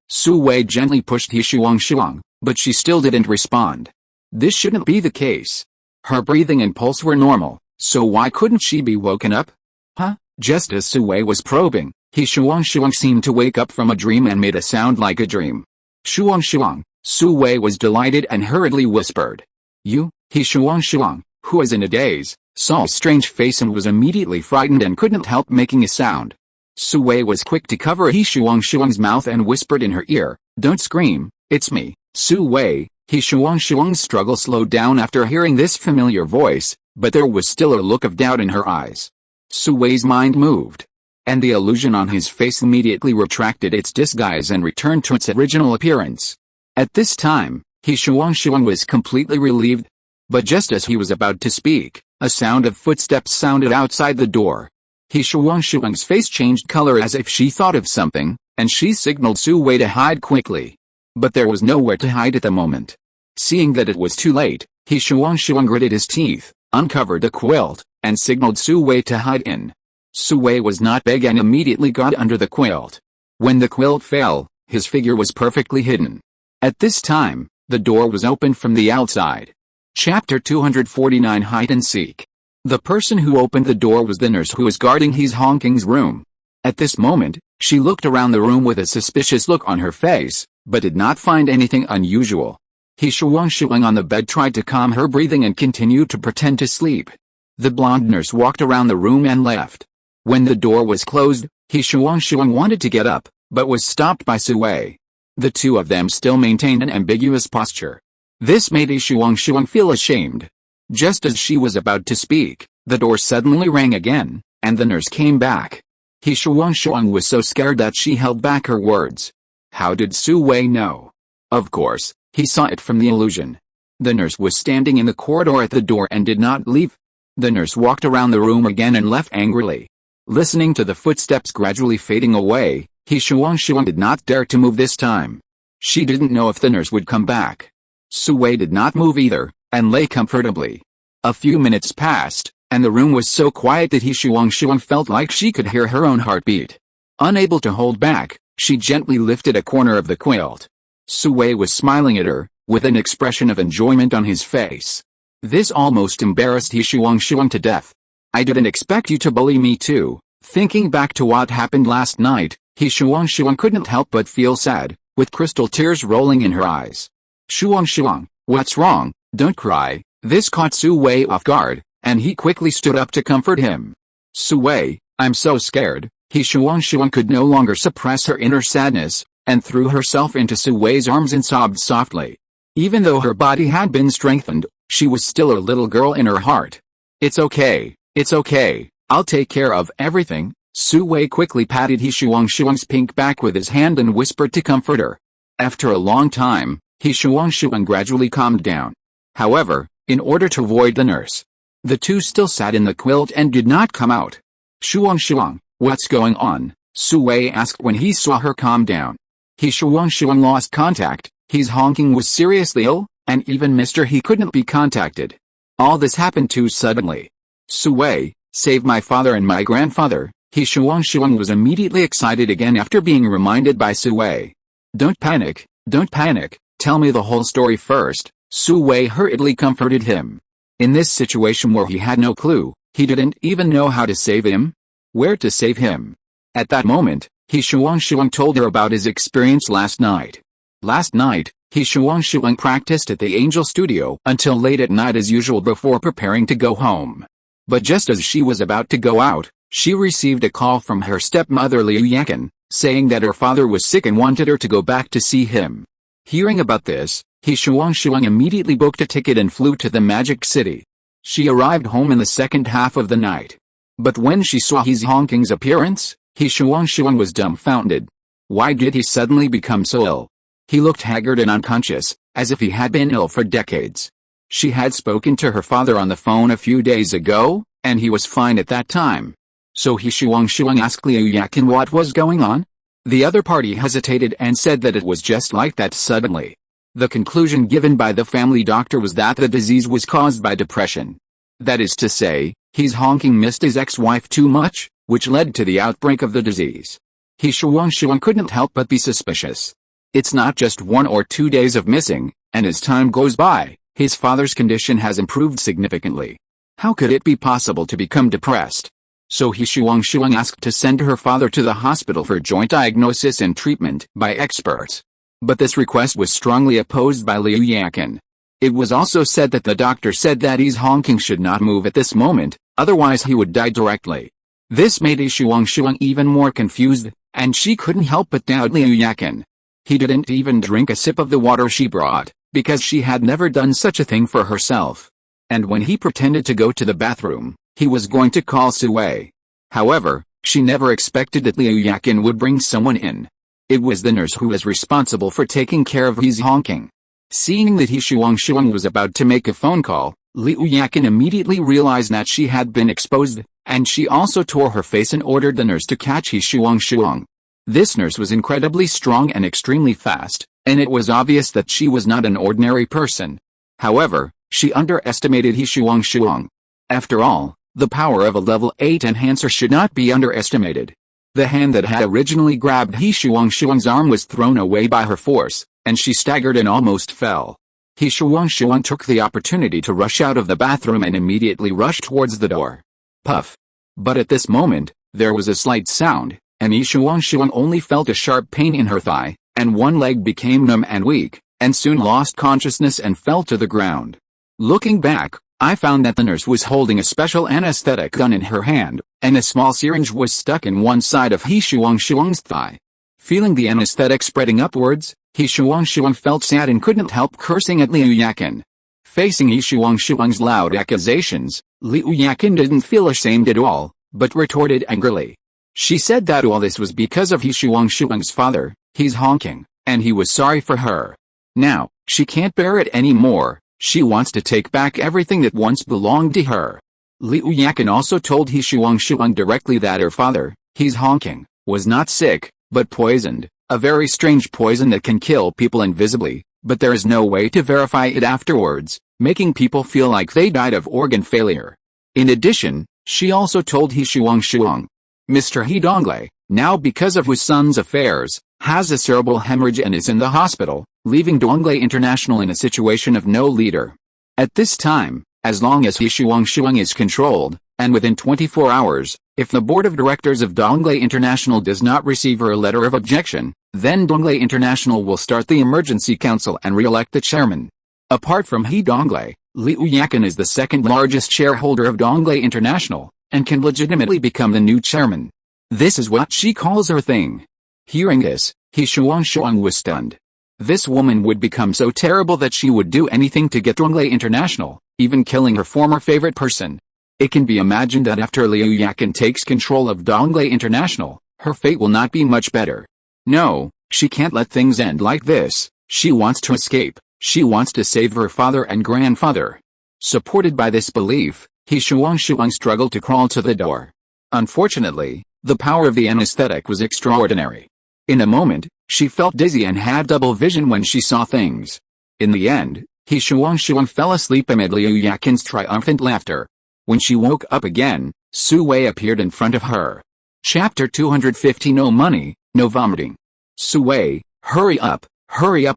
S1: Su Wei gently pushed He Shuang, but she still didn't respond. This shouldn't be the case. Her breathing and pulse were normal, so why couldn't she be woken up? Huh? Just as Su Wei was probing, He Shuang seemed to wake up from a dream and made a sound like a dream. Shuang, Su Wei was delighted and hurriedly whispered. You, He Shuang, who was in a daze, saw a strange face and was immediately frightened and couldn't help making a sound. Su Wei was quick to cover He Shuang's mouth and whispered in her ear, "Don't scream, it's me, Su Wei." He Shuang's struggle slowed down after hearing this familiar voice, but there was still a look of doubt in her eyes. Su Wei's mind moved, and the illusion on his face immediately retracted its disguise and returned to its original appearance. At this time, He Shuang was completely relieved, but just as he was about to speak, a sound of footsteps sounded outside the door. He Shuang's face changed color as if she thought of something, and she signaled Su Wei to hide quickly. But there was nowhere to hide at the moment. Seeing that it was too late, he Shuang gritted his teeth, uncovered the quilt, and signaled Su Wei to hide in. Su Wei was not big and immediately got under the quilt. When the quilt fell, his figure was perfectly hidden. At this time, the door was opened from the outside. Chapter 249 Hide and Seek. The person who opened the door was the nurse who was guarding He's Honking's room. At this moment, she looked around the room with a suspicious look on her face, but did not find anything unusual. He Shuang on the bed tried to calm her breathing and continued to pretend to sleep. The blonde nurse walked around the room and left. When the door was closed, He Shuang wanted to get up, but was stopped by Su Wei. The two of them still maintained an ambiguous posture. This made He Shuang feel ashamed. Just as she was about to speak, the door suddenly rang again, and the nurse came back. He Shuang was so scared that she held back her words. How did Su Wei know? Of course, he saw it from the illusion. The nurse was standing in the corridor at the door and did not leave. The nurse walked around the room again and left angrily. Listening to the footsteps gradually fading away, He Shuang did not dare to move this time. She didn't know if the nurse would come back. Su Wei did not move either, and lay comfortably. A few minutes passed, and the room was so quiet that He Shuang felt like she could hear her own heartbeat. Unable to hold back, she gently lifted a corner of the quilt. Su Wei was smiling at her, with an expression of enjoyment on his face. This almost embarrassed He Shuang to death. I didn't expect you to bully me too. Thinking back to what happened last night, He Shuang couldn't help but feel sad, with crystal tears rolling in her eyes. Shuang, what's wrong? Don't cry. This caught Su Wei off guard, and he quickly stood up to comfort him. Su Wei, I'm so scared. He Shuang could no longer suppress her inner sadness, and threw herself into Su Wei's arms and sobbed softly. Even though her body had been strengthened, she was still a little girl in her heart. It's okay, I'll take care of everything. Su Wei quickly patted He Shuang's pink back with his hand and whispered to comfort her. After a long time, He Shuang gradually calmed down. However, in order to avoid the nurse, the two still sat in the quilt and did not come out. Shuang, what's going on? Su Wei asked when he saw her calm down. He Shuang lost contact. He's Honking was seriously ill, and even Mr. He couldn't be contacted. All this happened too suddenly. Su Wei, save my father and my grandfather. He Shuang was immediately excited again after being reminded by Su Wei. Don't panic, tell me the whole story first. Su Wei hurriedly comforted him. In this situation where he had no clue, he didn't even know how to save him. Where to save him? At that moment, He Shuang told her about his experience last night. Last night, He Shuang practiced at the Angel Studio until late at night as usual before preparing to go home. But just as she was about to go out, she received a call from her stepmother Liu Yakin, saying that her father was sick and wanted her to go back to see him. Hearing about this, He Shuang immediately booked a ticket and flew to the Magic City. She arrived home in the second half of the night. But when she saw He's Honking's appearance, He Shuang was dumbfounded. Why did he suddenly become so ill? He looked haggard and unconscious, as if he had been ill for decades. She had spoken to her father on the phone a few days ago, and he was fine at that time. So He Shuang asked Liu Yakin what was going on. The other party hesitated and said that it was just like that suddenly. The conclusion given by the family doctor was that the disease was caused by depression. That is to say, He's Honking missed his ex-wife too much, which led to the outbreak of the disease. He Shuang couldn't help but be suspicious. It's not just 1 or 2 days of missing, and as time goes by, his father's condition has improved significantly. How could it be possible to become depressed? So He Shuang asked to send her father to the hospital for joint diagnosis and treatment by experts. But this request was strongly opposed by Liu Yakin. It was also said that the doctor said that He's Honking should not move at this moment, otherwise he would die directly. This made He Shuang even more confused, and she couldn't help but doubt Liu Yakin. He didn't even drink a sip of the water she brought, because she had never done such a thing for herself. And when he pretended to go to the bathroom, he was going to call Su Wei. However, she never expected that Liu Yakin would bring someone in. It was the nurse who was responsible for taking care of He's Honking. Seeing that He Shuang was about to make a phone call, Liu Yakin immediately realized that she had been exposed, and she also tore her face and ordered the nurse to catch He Shuang. This nurse was incredibly strong and extremely fast, and it was obvious that she was not an ordinary person. However, she underestimated He Shuang. After all, the power of a level 8 enhancer should not be underestimated. The hand that had originally grabbed He Shuang's arm was thrown away by her force, and she staggered and almost fell. He Shuang took the opportunity to rush out of the bathroom and immediately rushed towards the door. Puff. But at this moment, there was a slight sound, and He Shuang only felt a sharp pain in her thigh, and one leg became numb and weak, and soon lost consciousness and fell to the ground. Looking back, I found that the nurse was holding a special anesthetic gun in her hand, and a small syringe was stuck in one side of He Shuang's thigh. Feeling the anesthetic spreading upwards, He Shuang felt sad and couldn't help cursing at Liu Yakin. Facing He Shuang's loud accusations, Liu Yakin didn't feel ashamed at all, but retorted angrily. She said that all this was because of He Shuang's father, he's honking, and he was sorry for her. Now, she can't bear it anymore. She wants to take back everything that once belonged to her. Liu Yakin also told He Shuang directly that her father, he's honking, was not sick, but poisoned, a very strange poison that can kill people invisibly, but there is no way to verify it afterwards, making people feel like they died of organ failure. In addition, she also told He Shuang, Mr. He Donglei, now because of his son's affairs, has a cerebral hemorrhage and is in the hospital, leaving Donglei International in a situation of no leader. At this time, as long as He Shuang is controlled, and within 24 hours, if the board of directors of Donglei International does not receive her letter of objection, then Donglei International will start the emergency council and re-elect the chairman. Apart from He Donglei, Liu Yakin is the second largest shareholder of Donglei International, and can legitimately become the new chairman. This is what she calls her thing. Hearing this, He Shuang was stunned. This woman would become so terrible that she would do anything to get Donglei International, even killing her former favorite person. It can be imagined that after Liu Yakin takes control of Donglei International, her fate will not be much better. No, she can't let things end like this. She wants to escape. She wants to save her father and grandfather. Supported by this belief, He Shuang struggled to crawl to the door. Unfortunately, the power of the anesthetic was extraordinary. In a moment, she felt dizzy and had double vision when she saw things. In the end, He Shuang fell asleep amid Liu Yakin's triumphant laughter. When she woke up again, Su Wei appeared in front of her. Chapter 250. No money, no vomiting. Su Wei, hurry up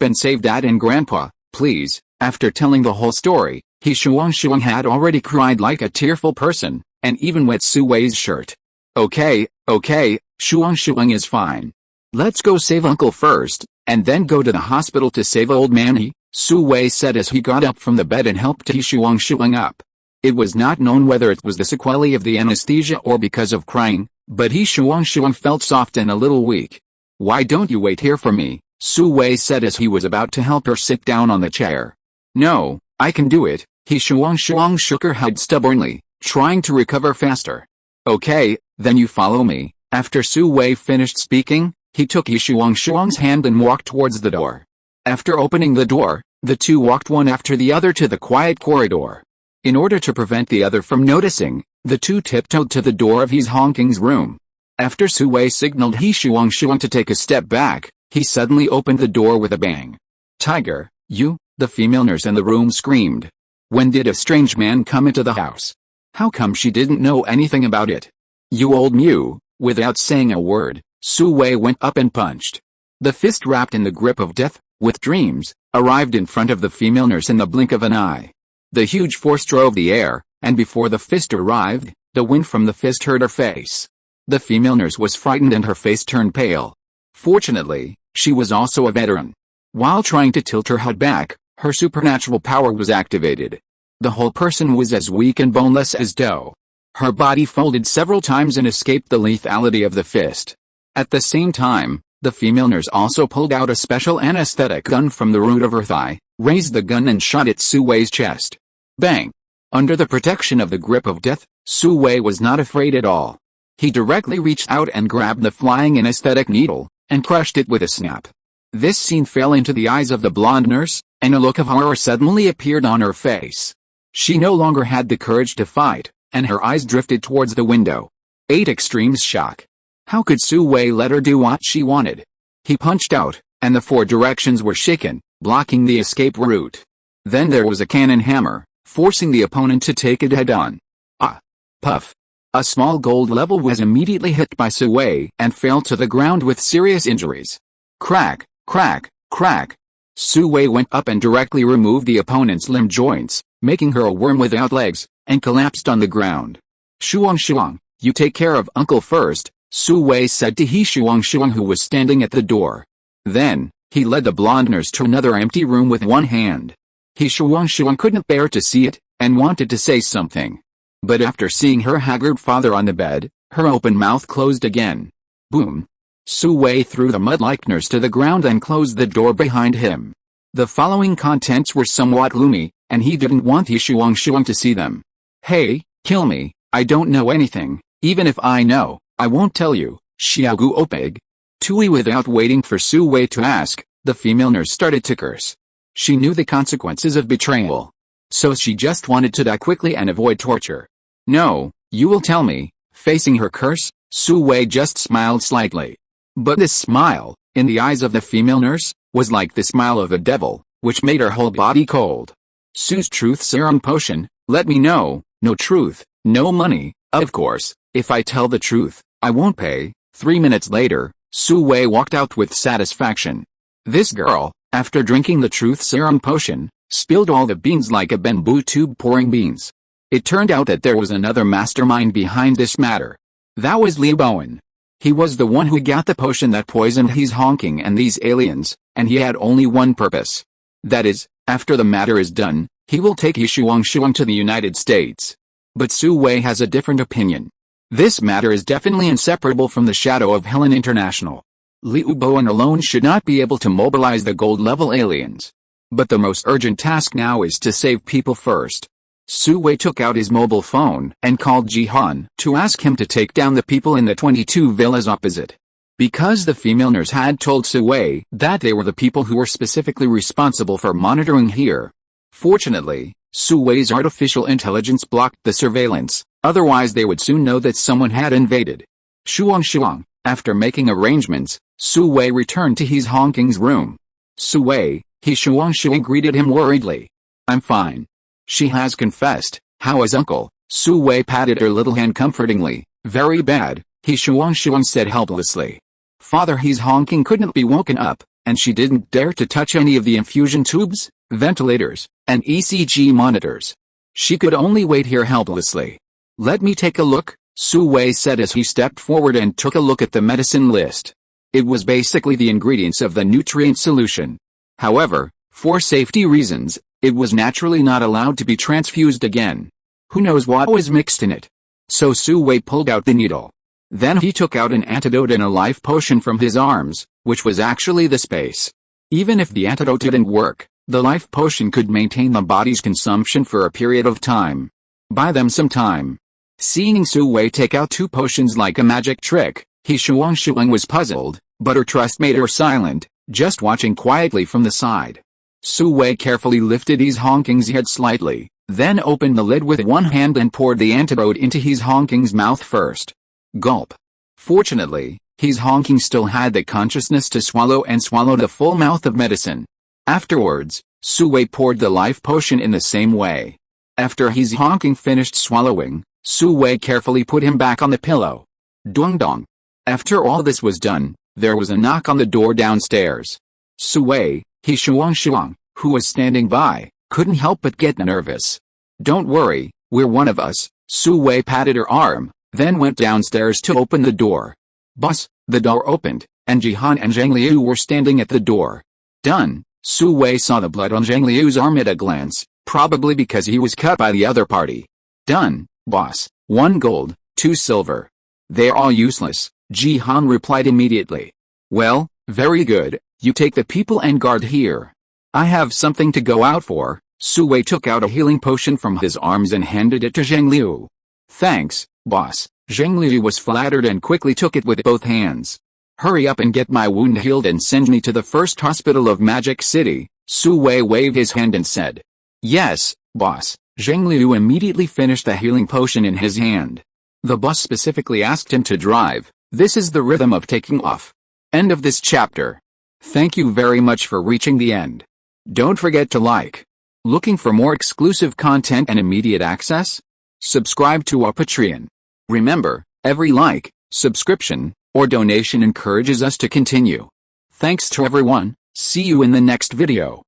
S1: and save Dad and Grandpa, please. After telling the whole story, He Shuang had already cried like a tearful person, and even wet Su Wei's shirt. Okay, Shuang is fine. Let's go save Uncle first, and then go to the hospital to save old Manny, Su Wei said as he got up from the bed and helped He Shuang up. It was not known whether it was the sequelae of the anesthesia or because of crying, but He Shuang felt soft and a little weak. Why don't you wait here for me, Su Wei said as he was about to help her sit down on the chair. No, I can do it, He Shuang shook her head stubbornly, trying to recover faster. Okay, then you follow me. After Su Wei finished speaking, he took He Shuang's hand and walked towards the door. After opening the door, the two walked one after the other to the quiet corridor. In order to prevent the other from noticing, the two tiptoed to the door of He's honking's room. After Su Wei signaled He Shuang to take a step back, he suddenly opened the door with a bang. Tiger, you, the female nurse in the room screamed. When did a strange man come into the house? How come she didn't know anything about it? You old Mew. Without saying a word, Su Wei went up and punched. The fist wrapped in the grip of death, with dreams, arrived in front of the female nurse in the blink of an eye. The huge force drove the air, and before the fist arrived, the wind from the fist hurt her face. The female nurse was frightened and her face turned pale. Fortunately, she was also a veteran. While trying to tilt her head back, her supernatural power was activated. The whole person was as weak and boneless as dough. Her body folded several times and escaped the lethality of the fist. At the same time, the female nurse also pulled out a special anesthetic gun from the root of her thigh, raised the gun and shot at Su Wei's chest. Bang! Under the protection of the grip of death, Su Wei was not afraid at all. He directly reached out and grabbed the flying anesthetic needle, and crushed it with a snap. This scene fell into the eyes of the blonde nurse, and a look of horror suddenly appeared on her face. She no longer had the courage to fight, and her eyes drifted towards the window. 8 Extremes shock. How could Su Wei let her do what she wanted? He punched out, and the 4 directions were shaken, blocking the escape route. Then there was a cannon hammer, forcing the opponent to take it head-on. Ah! Puff! A small gold level was immediately hit by Su Wei and fell to the ground with serious injuries. Crack, crack, crack. Su Wei went up and directly removed the opponent's limb joints, making her a worm without legs, and collapsed on the ground. Shuang, you take care of uncle first, Su Wei said to He Shuang, who was standing at the door. Then, he led the blonde nurse to another empty room with one hand. He Shuang couldn't bear to see it, and wanted to say something. But after seeing her haggard father on the bed, her open mouth closed again. Boom! Su Wei threw the mud-like nurse to the ground and closed the door behind him. The following contents were somewhat gloomy, and he didn't want He Shuang to see them. Hey, kill me, I don't know anything, even if I know, I won't tell you, Xiaogu Opig. Tui. Without waiting for Su Wei to ask, the female nurse started to curse. She knew the consequences of betrayal. So she just wanted to die quickly and avoid torture. No, you will tell me. Facing her curse, Su Wei just smiled slightly. But this smile, in the eyes of the female nurse, was like the smile of a devil, which made her whole body cold. Su's truth serum potion, let me know, no truth, no money, of course, if I tell the truth, I won't pay. 3 minutes later, Su Wei walked out with satisfaction. This girl, after drinking the truth serum potion, spilled all the beans like a bamboo tube pouring beans. It turned out that there was another mastermind behind this matter. That was Liu Bowen. He was the one who got the potion that poisoned his honking and these aliens, and he had only one purpose. That is, after the matter is done, he will take He Shuang to the United States. But Su Wei has a different opinion. This matter is definitely inseparable from the shadow of Helen International. Liu Bowen alone should not be able to mobilize the gold-level aliens. But the most urgent task now is to save people first. Su Wei took out his mobile phone and called Jihan to ask him to take down the people in the 22 villas opposite. Because the female nurse had told Su Wei that they were the people who were specifically responsible for monitoring here. Fortunately, Su Wei's artificial intelligence blocked the surveillance, otherwise they would soon know that someone had invaded. Shuang, after making arrangements, Su Wei returned to his honking's room. Su Wei, He Shuang greeted him worriedly. I'm fine. She has confessed. How is uncle? Su Wei patted her little hand comfortingly. Very bad, He Shuang said helplessly. Father He's honking couldn't be woken up, and she didn't dare to touch any of the infusion tubes, ventilators, and ECG monitors. She could only wait here helplessly. Let me take a look, Su Wei said as he stepped forward and took a look at the medicine list. It was basically the ingredients of the nutrient solution. However, for safety reasons, it was naturally not allowed to be transfused again. Who knows what was mixed in it? So Su Wei pulled out the needle. Then he took out an antidote and a life potion from his arms, which was actually the space. Even if the antidote didn't work, the life potion could maintain the body's consumption for a period of time. Buy them some time. Seeing Su Wei take out 2 potions like a magic trick, He Shuang was puzzled, but her trust made her silent, just watching quietly from the side. Su Wei carefully lifted his honking's head slightly, then opened the lid with one hand and poured the antidote into his honking's mouth first. Gulp. Fortunately, his honking still had the consciousness to swallow the full mouth of medicine. Afterwards, Su Wei poured the life potion in the same way. After his honking finished swallowing, Su Wei carefully put him back on the pillow. Dong dong. After all this was done, there was a knock on the door downstairs. Su Wei, He Shuang, who was standing by, couldn't help but get nervous. Don't worry, we're one of us, Su Wei patted her arm, then went downstairs to open the door. Boss, the door opened, and Jihan and Zhang Liu were standing at the door. Done, Su Wei saw the blood on Zhang Liu's arm at a glance, probably because he was cut by the other party. Done, boss, 1 gold, 2 silver. They're all useless, Jihan replied immediately. Well, very good, you take the people and guard here. I have something to go out for. Su Wei took out a healing potion from his arms and handed it to Zhang Liu. Thanks, boss. Zhang Liu was flattered and quickly took it with both hands. Hurry up and get my wound healed and send me to the first hospital of Magic City, Su Wei waved his hand and said. Yes, boss. Zhang Liu immediately finished the healing potion in his hand. The boss specifically asked him to drive, This is the rhythm of taking off. End of this chapter. Thank you very much for reaching the end. Don't forget to like. Looking for more exclusive content and immediate access? Subscribe to our Patreon. Remember, every like, subscription, or donation encourages us to continue. Thanks to everyone. See you in the next video.